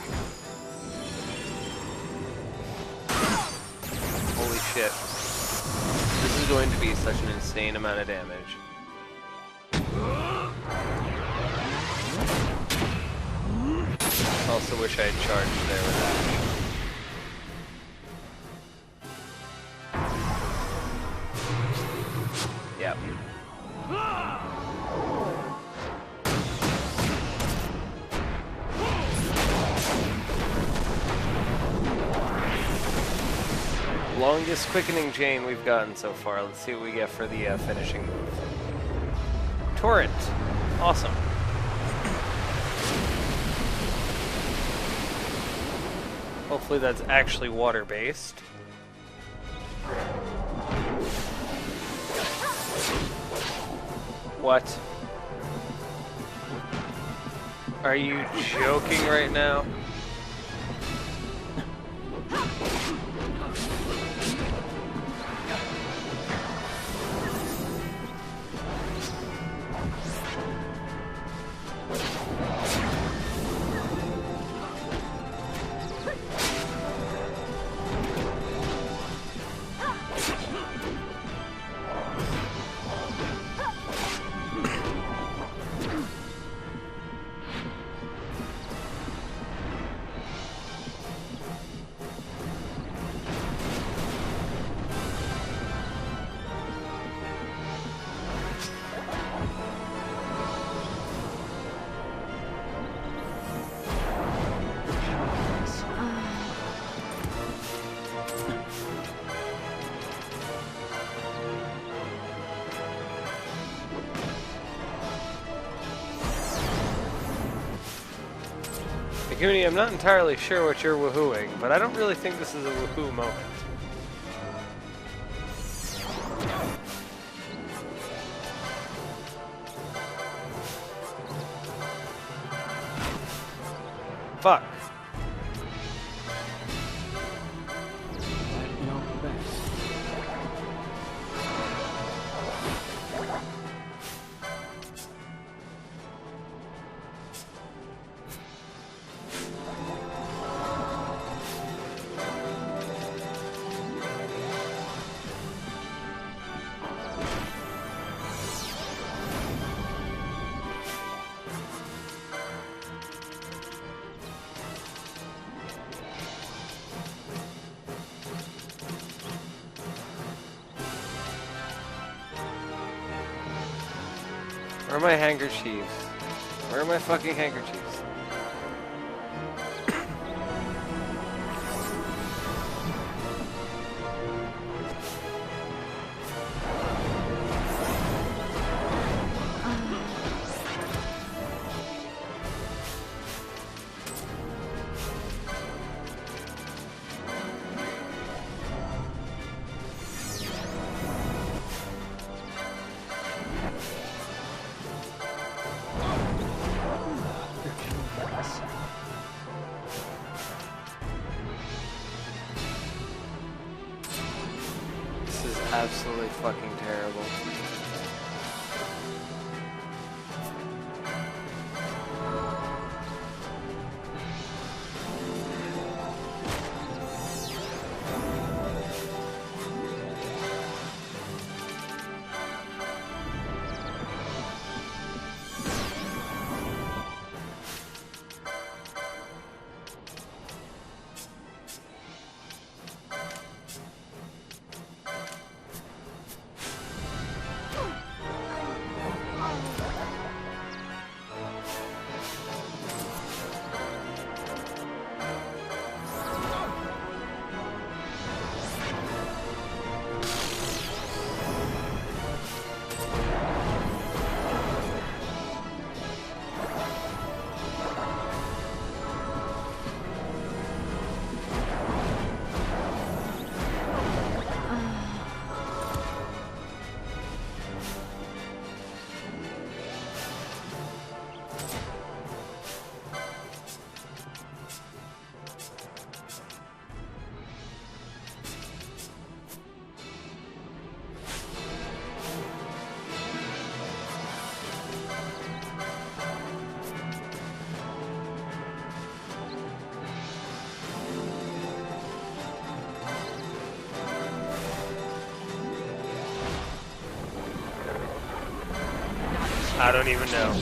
Holy shit. This is going to be such an insane amount of damage. Also wish I had charged there with that. Yep. Longest quickening chain we've gotten so far. Let's see what we get for the finishing move. Torrent. Awesome. Hopefully that's actually water-based. What? Are you joking right now? Takuni, I'm not entirely sure what you're woohooing, but I don't really think this is a woohoo moment. Fuck. Might not the best. Where are my handkerchiefs? Where are my fucking handkerchiefs? This is absolutely fucking terrible. I don't even know.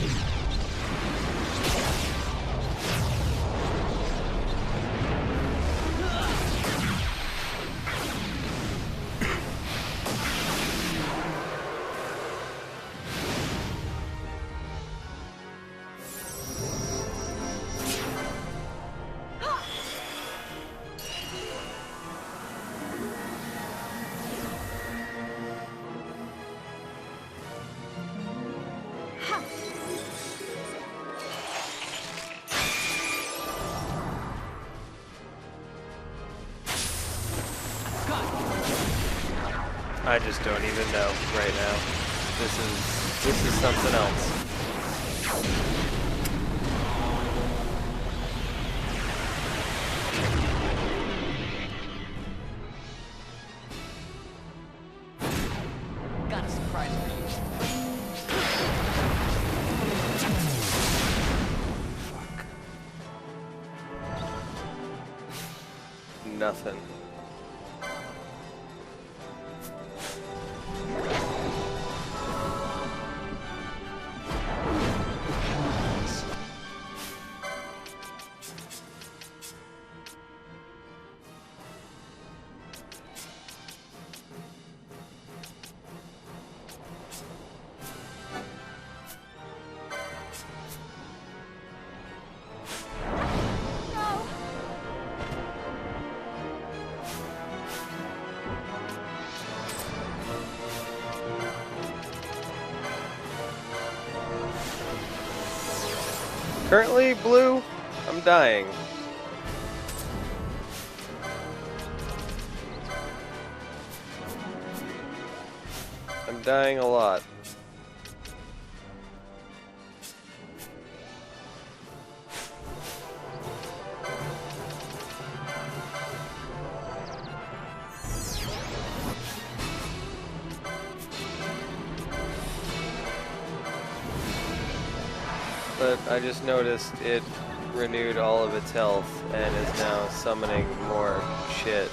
I just don't even know right now. This is something else. Got a surprise for you. Fuck. Nothing. Currently blue, I'm dying. I'm dying a lot. But I just noticed it renewed all of its health and is now summoning more shit.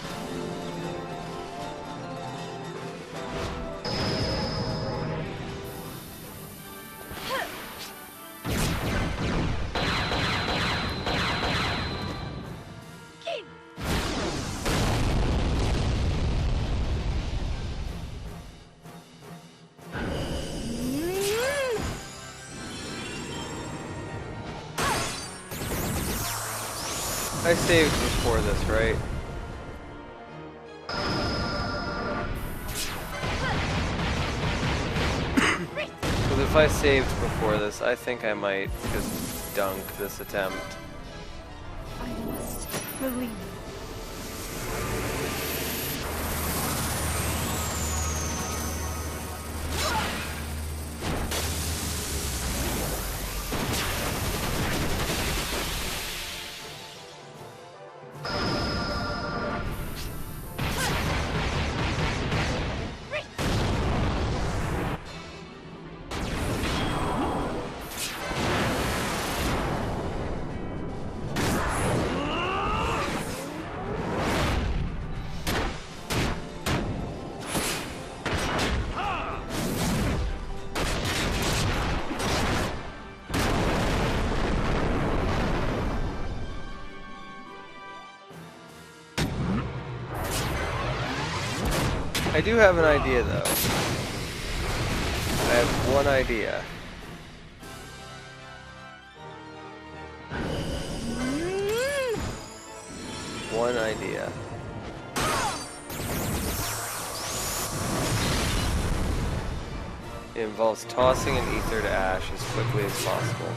I saved before this, right? Because if I saved before this, I think I might just dunk this attempt. I must believe. I do have an idea, though. I have one idea. One idea. It involves tossing an ether to ash as quickly as possible.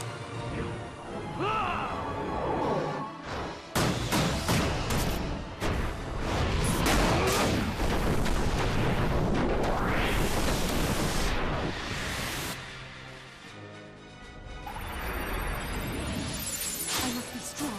I must be strong.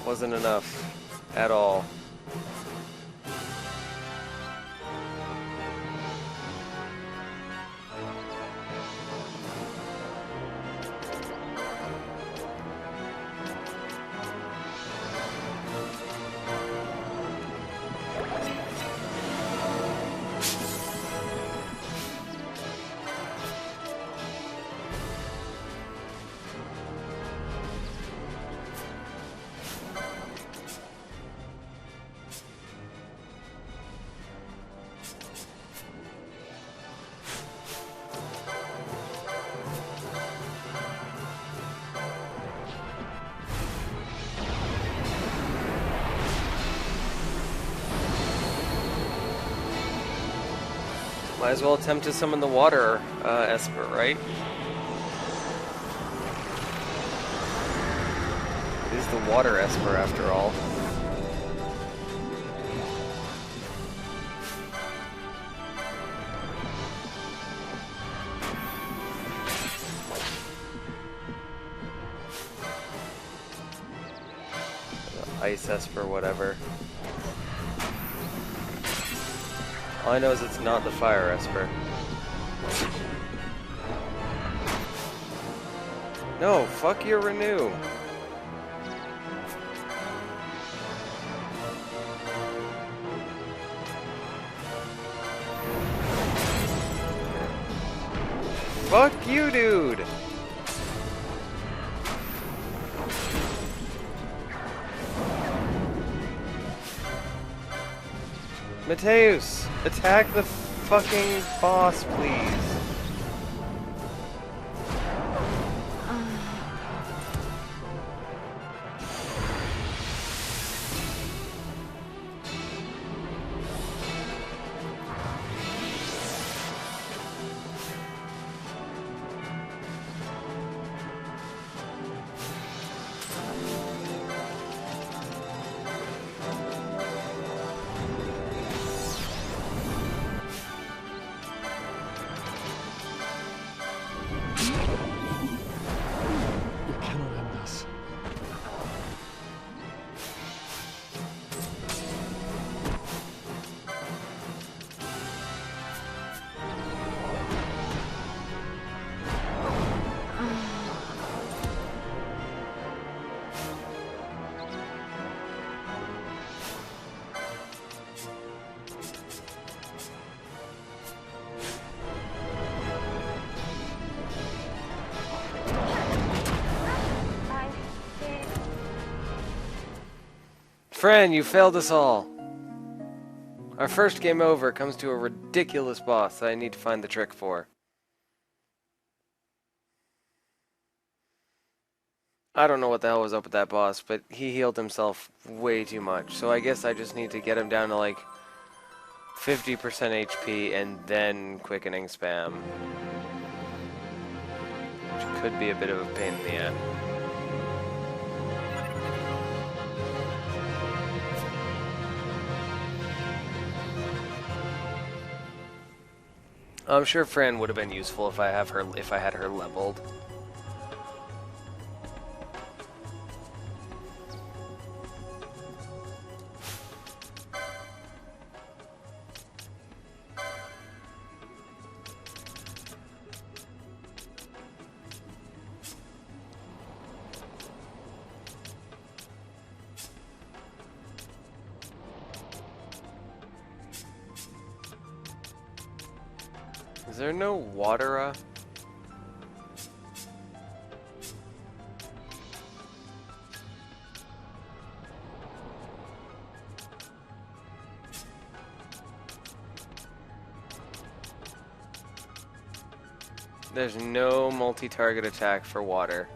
Wasn't enough at all. Might as well attempt to summon the water Esper, right? It is the water Esper after all. Ice Esper, whatever. All I know is it's not the Fire Esper. No, fuck your renew. Fuck you, dude! Mateus, attack the fucking boss, please. You cannot end this. Friend, you failed us all. Our first game over comes to a ridiculous boss that I need to find the trick for. I don't know what the hell was up with that boss, but he healed himself way too much. So I guess I just need to get him down to like 50% HP and then quickening spam. Which could be a bit of a pain in the ass. I'm sure Fran would have been useful if I had her leveled. Is there no water? There's no multi-target attack for water.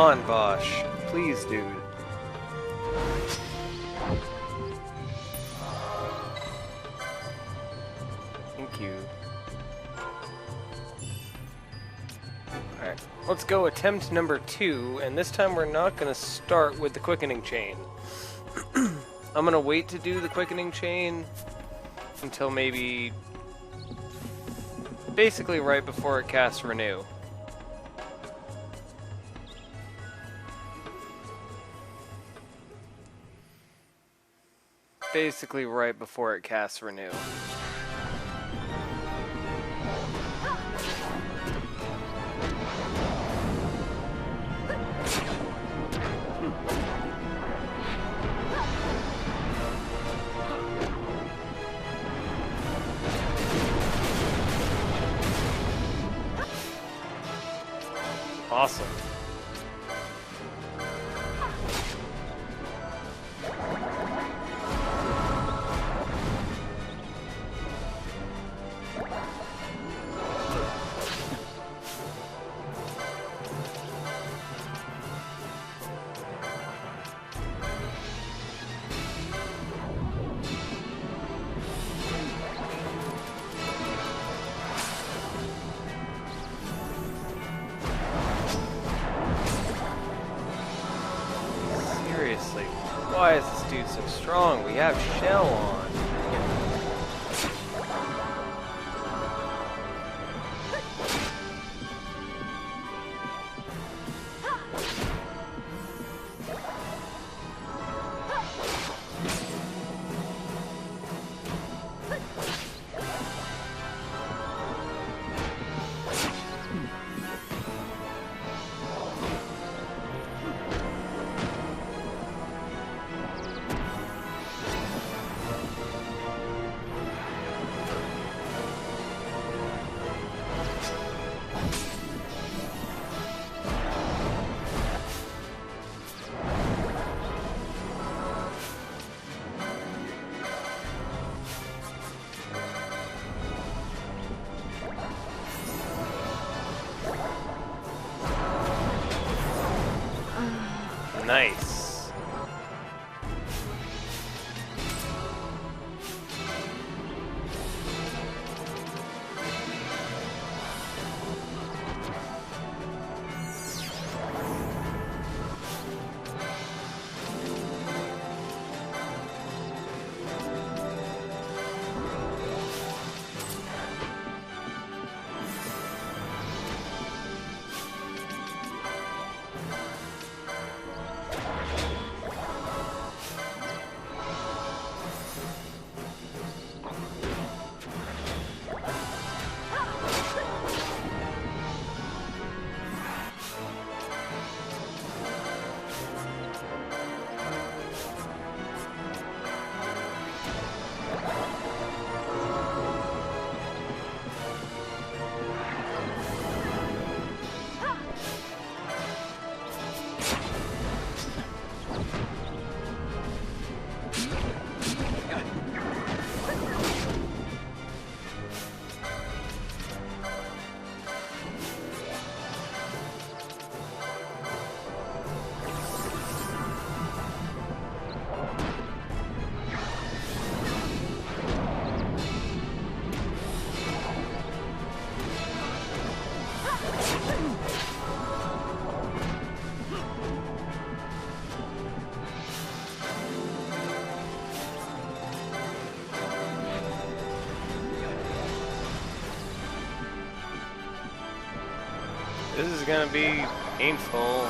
on, Bosch. Please, dude. Thank you. Alright, let's go attempt number 2, and this time we're not going to start with the quickening chain. I'm going to wait to do the quickening chain until maybe basically right before it casts Renew. Basically right before it casts Renew. Awesome. Seriously, why is this dude so strong? We have Shell on. Nice. This is gonna be painful.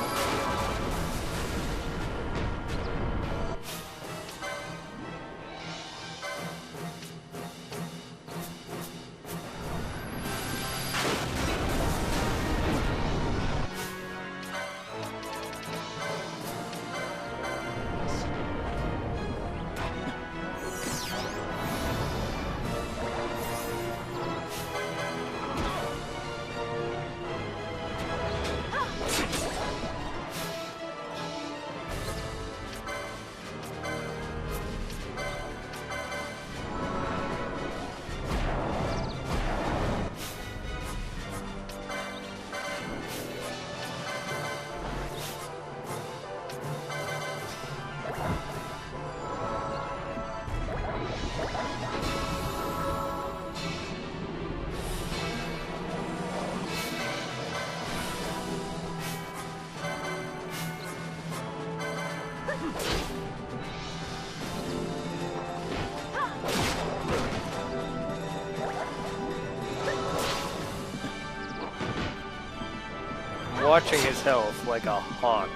watching his health like a hawk.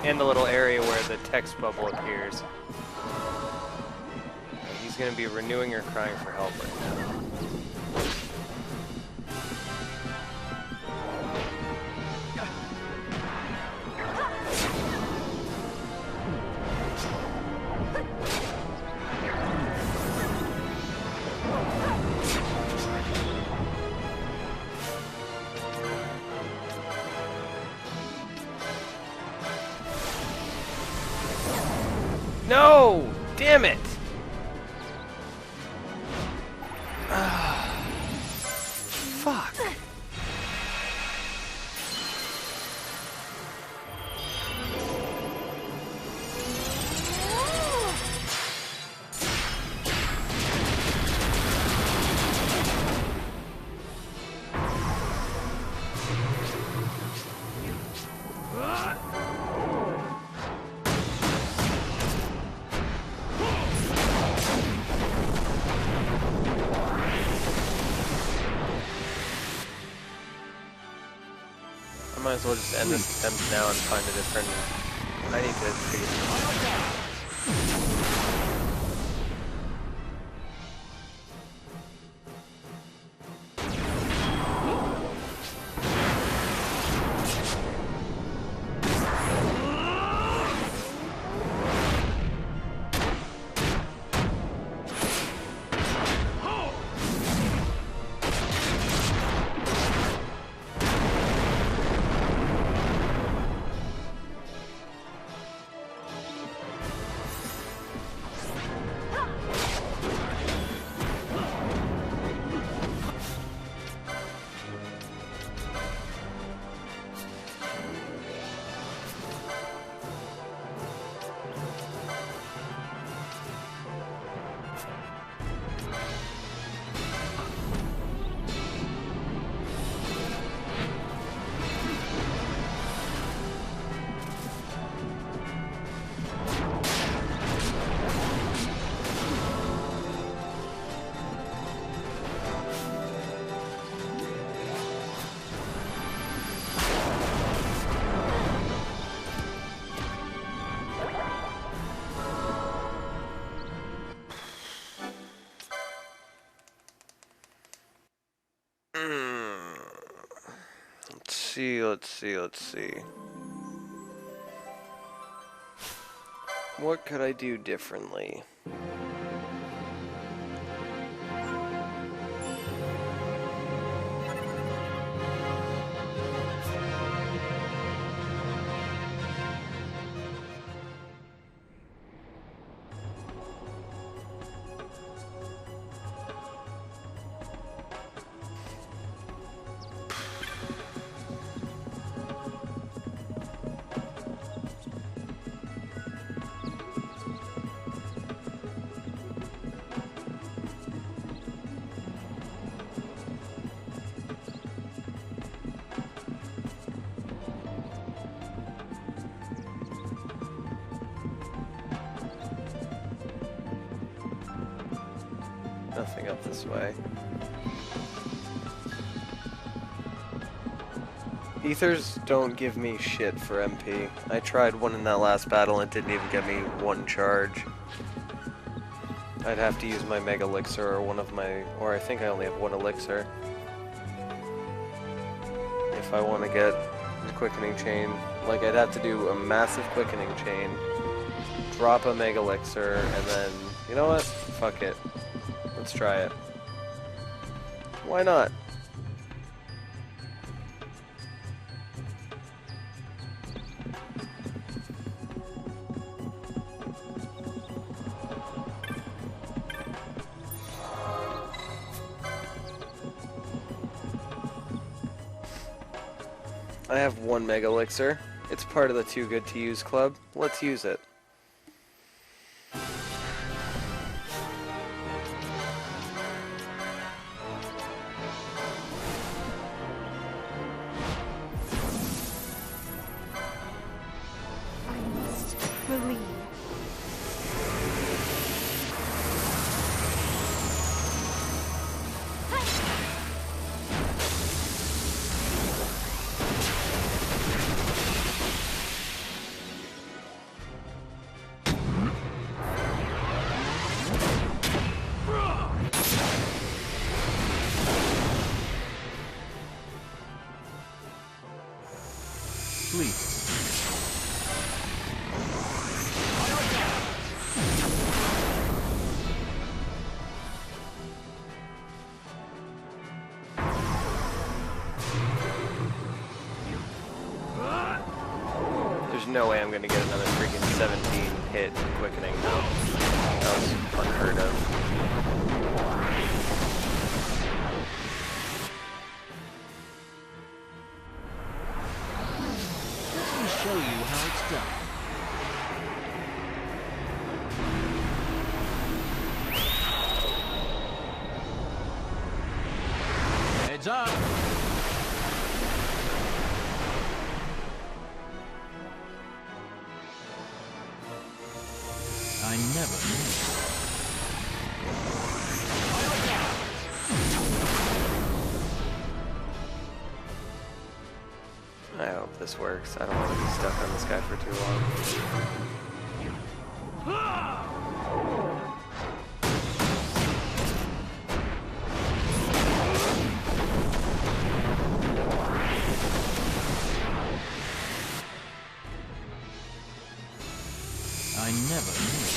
And the little area where the text bubble appears. He's gonna be renewing or crying for help right now. No! Damn it! Fuck. I might as well just end this attempt now and find a different... I need to figure... Let's see. What could I do differently? Nothing up this way. Ethers don't give me shit for MP. I tried one in that last battle and it didn't even get me one charge. I'd have to use my Mega Elixir or one of my... or I think I only have one Elixir. If I want to get the Quickening Chain. Like, I'd have to do a massive Quickening Chain, drop a Mega Elixir, and then... you know what? Fuck it. Let's try it. Why not? I have one Mega Elixir. It's part of the Too Good to Use club. Let's use it. no way I'm gonna get another freaking 17 hit quickening though. That was unheard of. Let me show you how it's done. Heads up! I never miss. I hope this works. I don't want to be stuck on this guy for too long. I never miss.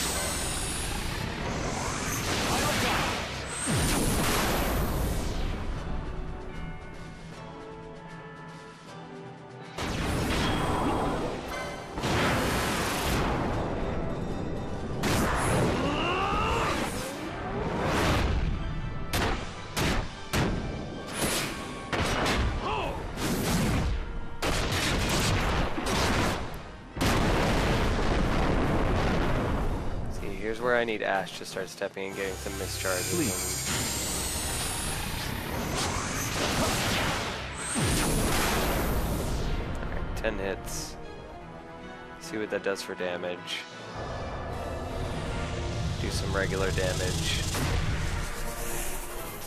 Here's where I need Ash to start stepping and getting some mischarges. Alright, 10 hits. See what that does for damage. Do some regular damage.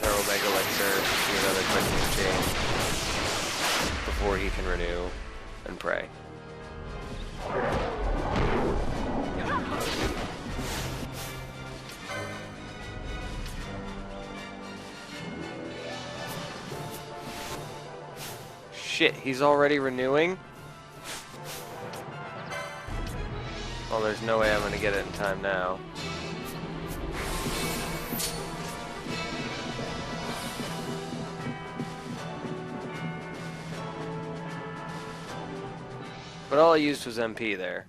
Throw Mega Elixir, do another quick exchange before he can renew and pray. Shit, he's already renewing? Well, there's no way I'm gonna get it in time now. But all I used was MP there.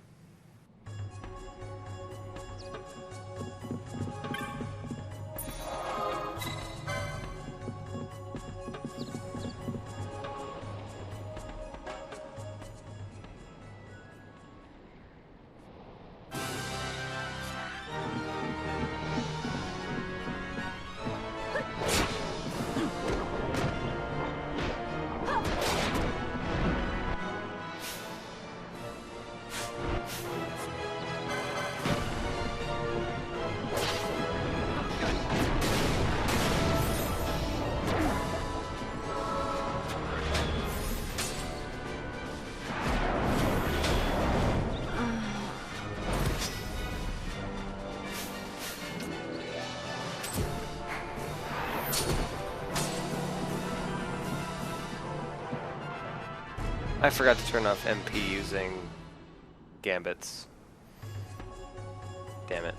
I forgot to turn off MP using gambits. Damn it.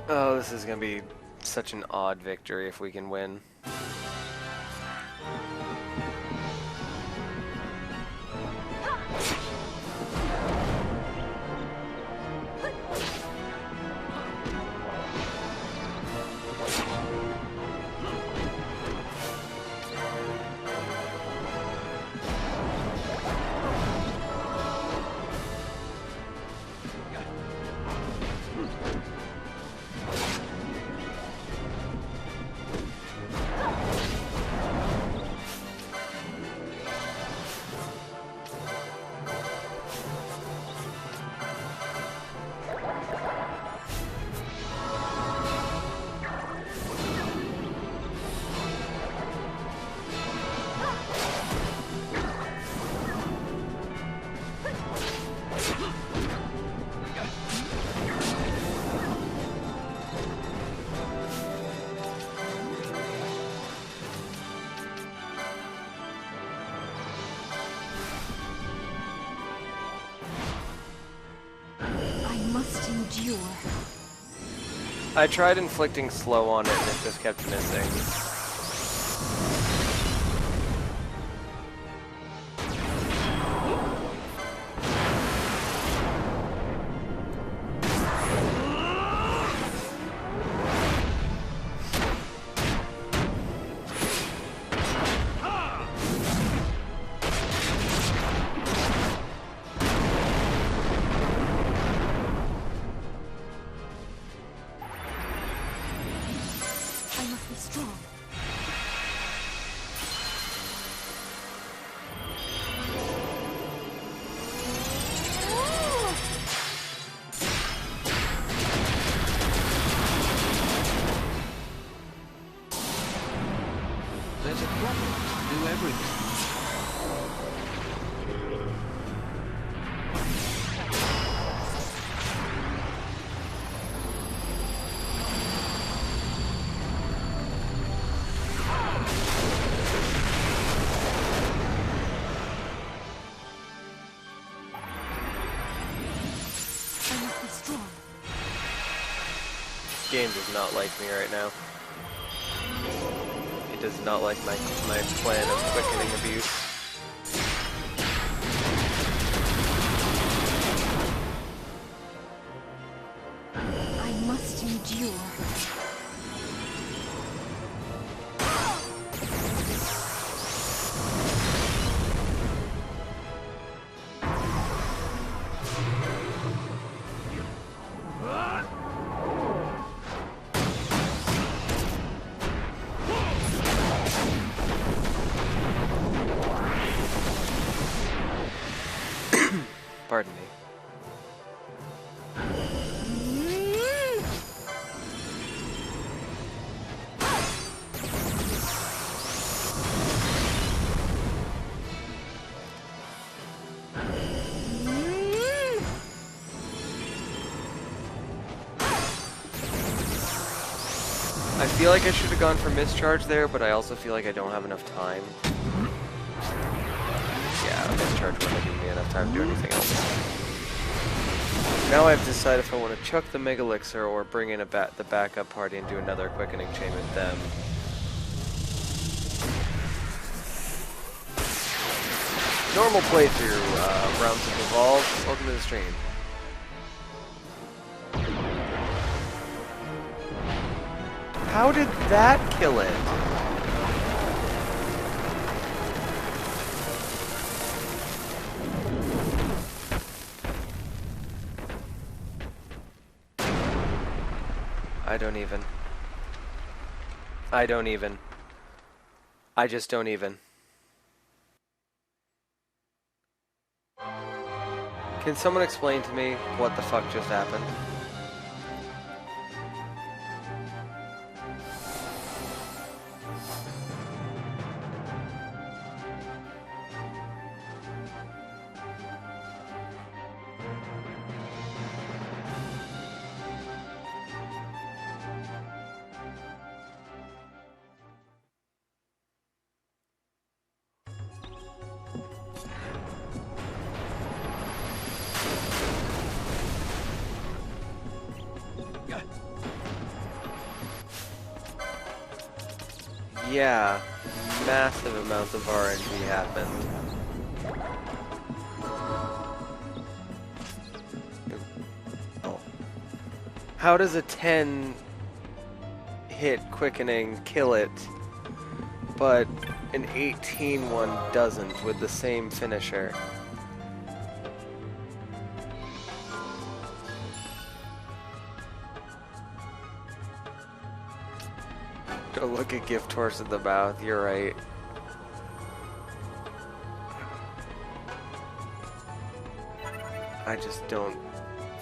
Oh, this is gonna be such an odd victory if we can win. endure. I tried inflicting slow on it and it just kept missing. I must be strong. There's a problem to do everything. I must be strong. This game does not like me right now. It does not like my plan of quickening abuse. I must endure. Pardon me. I feel like I should have gone for mischarge there, but I also feel like I don't have enough time. Yeah, mischarge wouldn't give me enough time to do anything else. Now I have to decide if I want to chuck the Mega Elixir or bring in the backup party and do another quickening chain with them. Normal playthrough, rounds of Evolve. Welcome to the stream. How did that kill it? I don't even. I just don't even. Can someone explain to me what the fuck just happened? Yeah, massive amounts of RNG happened. Oh. How does a 10 hit quickening kill it, but an 18 one doesn't with the same finisher? Don't look a gift horse in the mouth, you're right. I just don't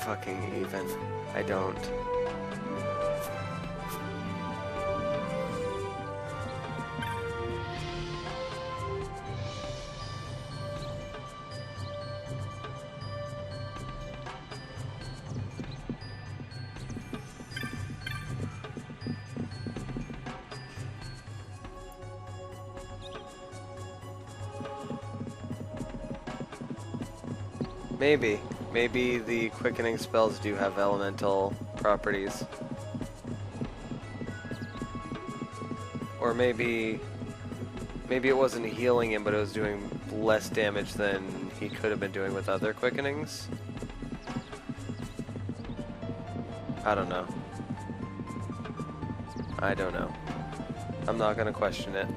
fucking even. I don't. Maybe. Maybe the quickening spells do have elemental properties. Or maybe it wasn't healing him, but it was doing less damage than he could have been doing with other quickenings. I don't know. I don't know. I'm not gonna question it.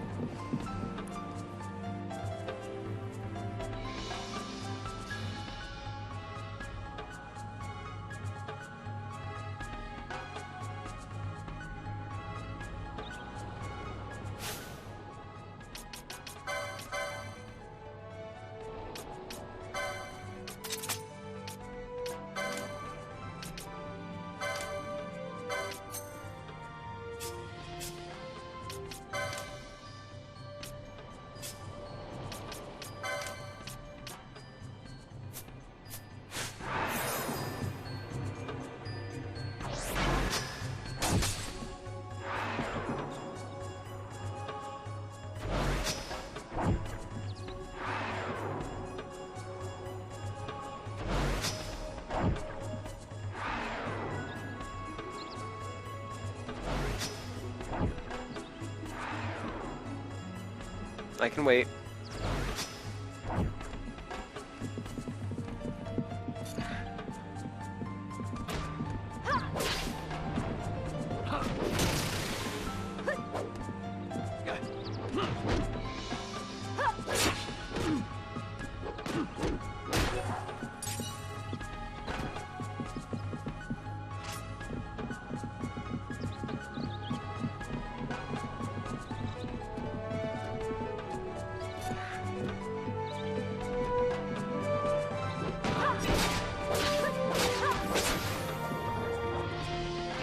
I can wait.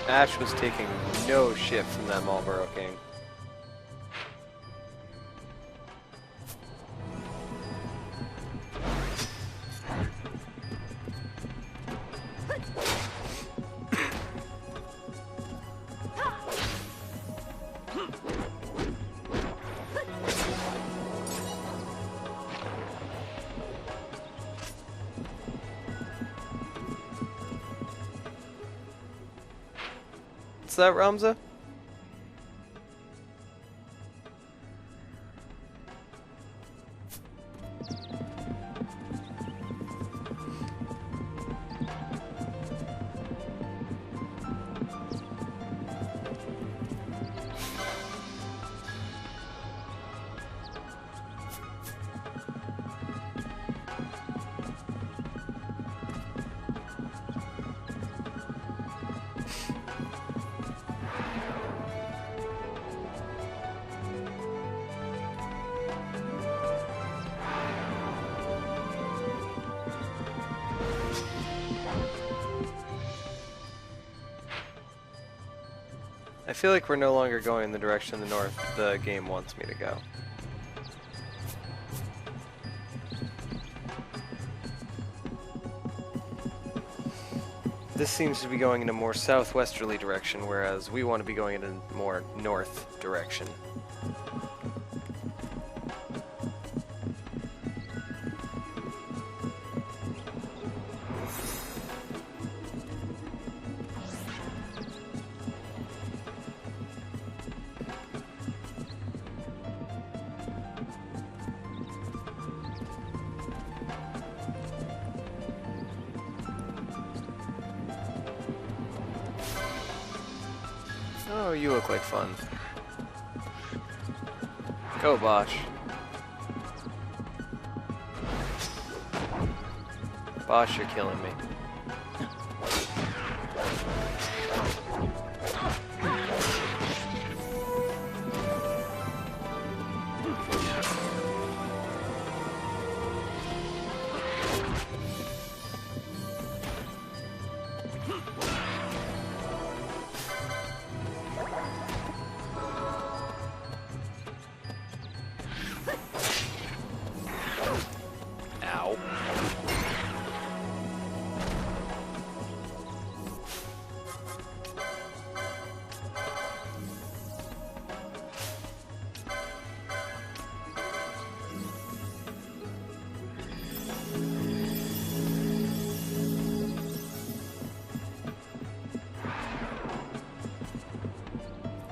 Ash was taking no shit from that Marlboro King. What's that, Ramza? I feel like we're no longer going in the direction the the game wants me to go. This seems to be going in a more southwesterly direction, whereas we want to be going in a more north direction. Oh, you look like fun. Go, Bosch. Bosch, you're killing me.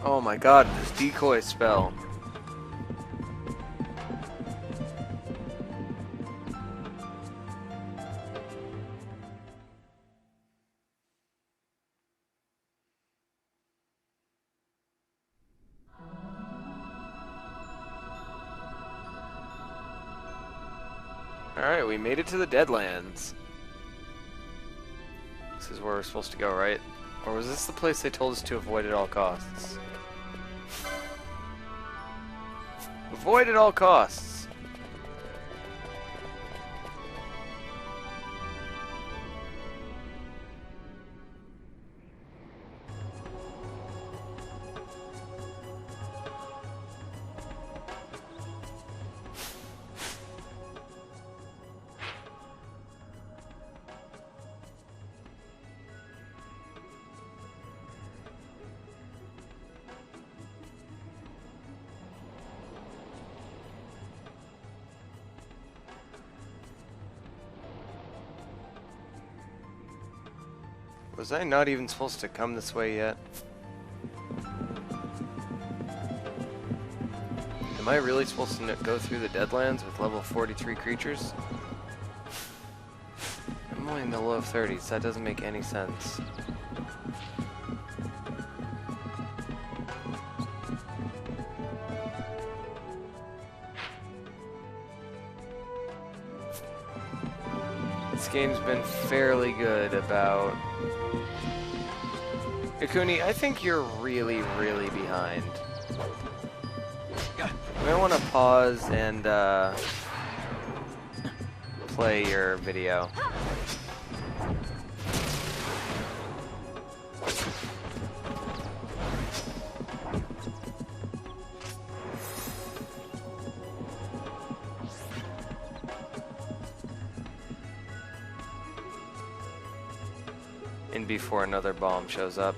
Oh my god, this decoy spell. Alright, we made it to the Deadlands. This is where we're supposed to go, right? Or was this the place they told us to avoid at all costs? Avoid at all costs! Was I not even supposed to come this way yet? Am I really supposed to go through the Deadlands with level 43 creatures? I'm only in the low 30s, that doesn't make any sense. This game's been fairly good about... Ikuni, I think you're really, really behind. You might want to pause and play your video. And before another bomb shows up.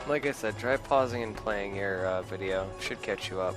Like I said, try pausing and playing your video. Should catch you up.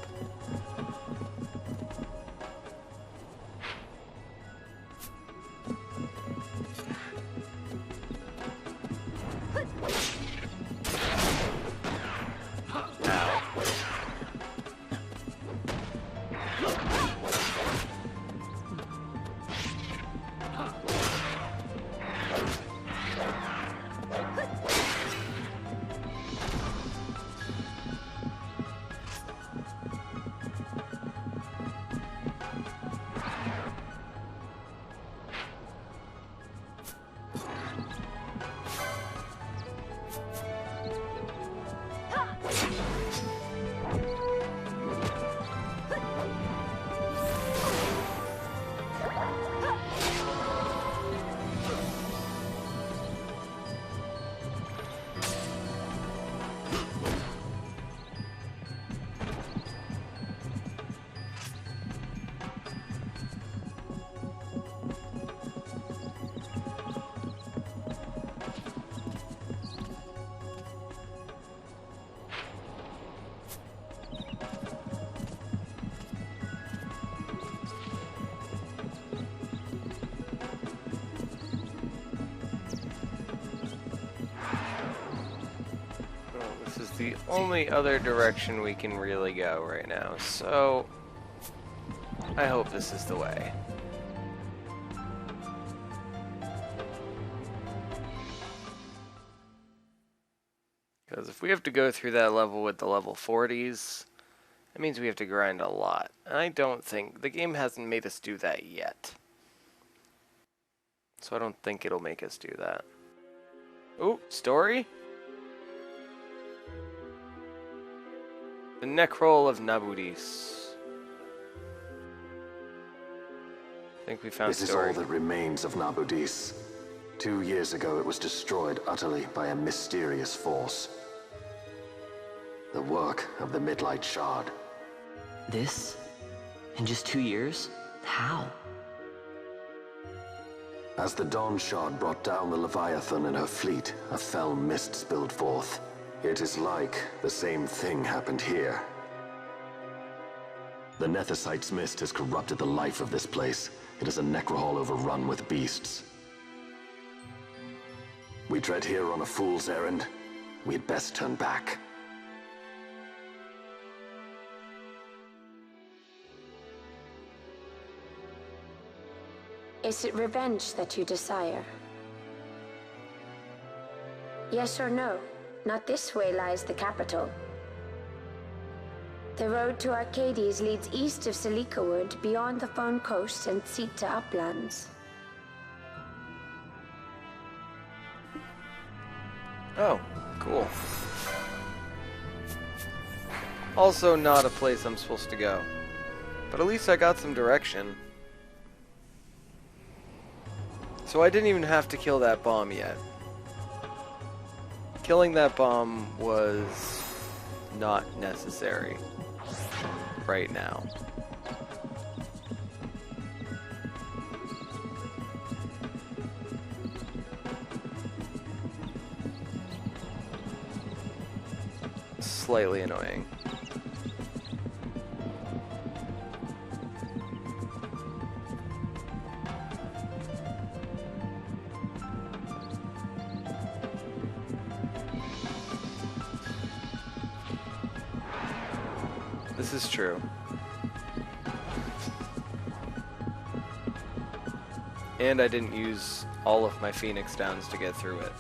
The only other direction we can really go right now, so I hope this is the way. Because if we have to go through that level with the level 40s, That means we have to grind a lot. I don't think... The game hasn't made us do that yet. So I don't think it'll make us do that. Ooh, story? The Necroll of Nabudis. I think we found This story. is all that remains of Nabudis. 2 years ago, it was destroyed utterly by a mysterious force. The work of the Midlight Shard. This? In just 2 years? How? As the Dawn Shard brought down the Leviathan and her fleet, a fell mist spilled forth. It is like the same thing happened here. The Nethicite's mist has corrupted the life of this place. It is a necrohol overrun with beasts. We tread here on a fool's errand. We had best turn back. Is it revenge that you desire? Yes or no? Not this way lies the capital. The road to Arcades leads east of Silikawood, beyond the Fawn Coast and Sita uplands. Oh, cool. Also not a place I'm supposed to go. But at least I got some direction. So I didn't even have to kill that bomb yet. Killing that bomb was not necessary right now. Slightly annoying. This is true. And I didn't use all of my Phoenix Downs to get through it.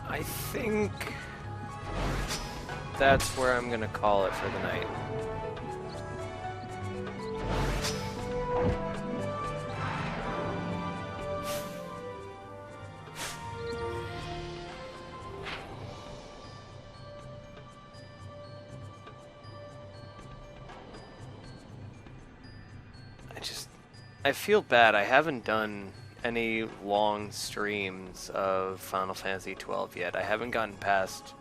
I think that's where I'm gonna call it for the night. I feel bad. I haven't done any long streams of Final Fantasy XII yet. I haven't gotten past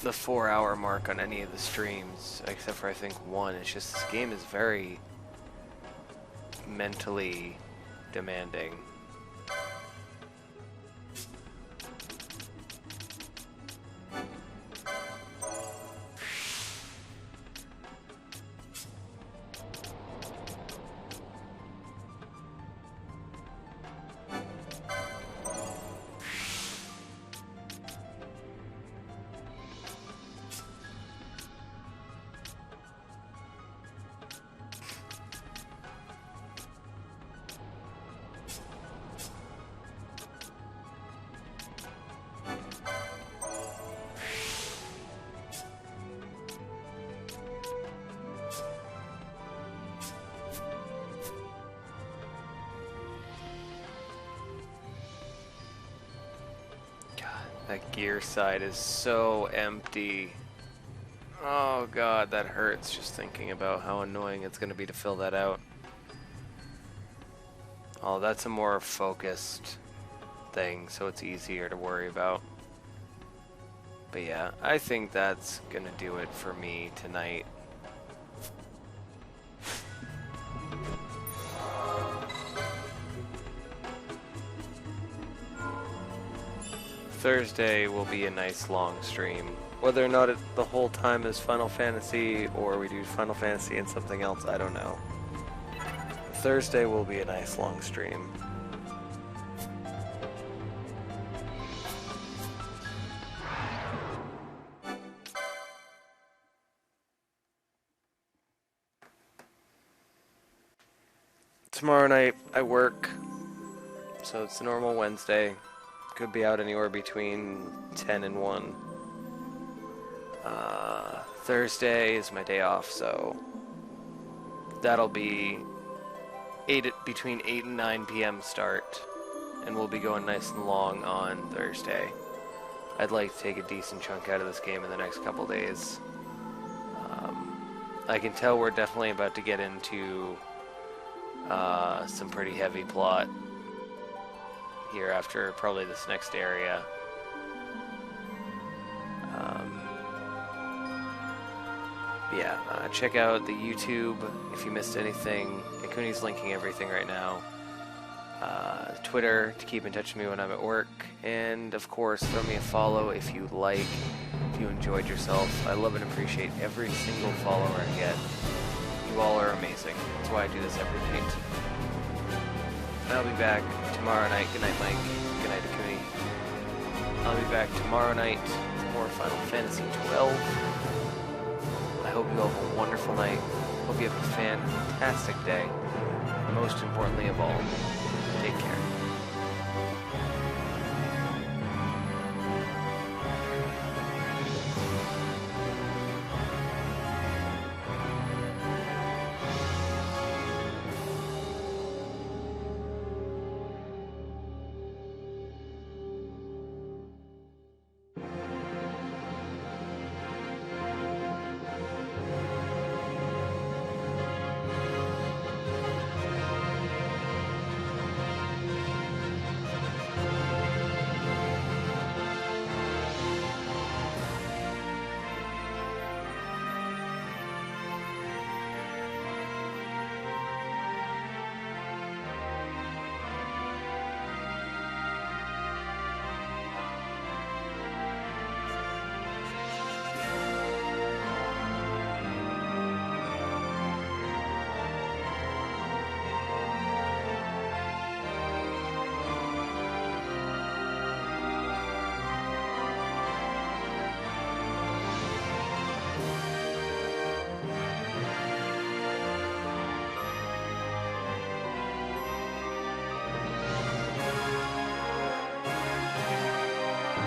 the 4-hour mark on any of the streams, except for I think one. It's just this game is very mentally demanding. That gear side is so empty. Oh god, that hurts just thinking about how annoying it's going to be to fill that out. Oh, that's a more focused thing, so it's easier to worry about. But yeah, I think that's going to do it for me tonight. Thursday will be a nice long stream. Whether or not the whole time is Final Fantasy or we do Final Fantasy and something else, I don't know. Thursday will be a nice long stream. Tomorrow night I work, so it's a normal Wednesday. Could be out anywhere between 10 and 1. Thursday is my day off, so that'll be between 8 and 9 p.m. start, and we'll be going nice and long on Thursday. I'd like to take a decent chunk out of this game in the next couple days. I can tell we're definitely about to get into some pretty heavy plot here after probably this next area. Yeah, check out the YouTube if you missed anything. Ikuni's linking everything right now. Twitter to keep in touch with me when I'm at work. And of course, throw me a follow if you like, if you enjoyed yourself. I love and appreciate every single follower I get. You all are amazing. That's why I do this every night. I'll be back tomorrow night. Good night, Mike. Good night, Ikuni. I'll be back tomorrow night for more Final Fantasy XII. I hope you all have a wonderful night. Hope you have a fantastic day. And most importantly of all, take care.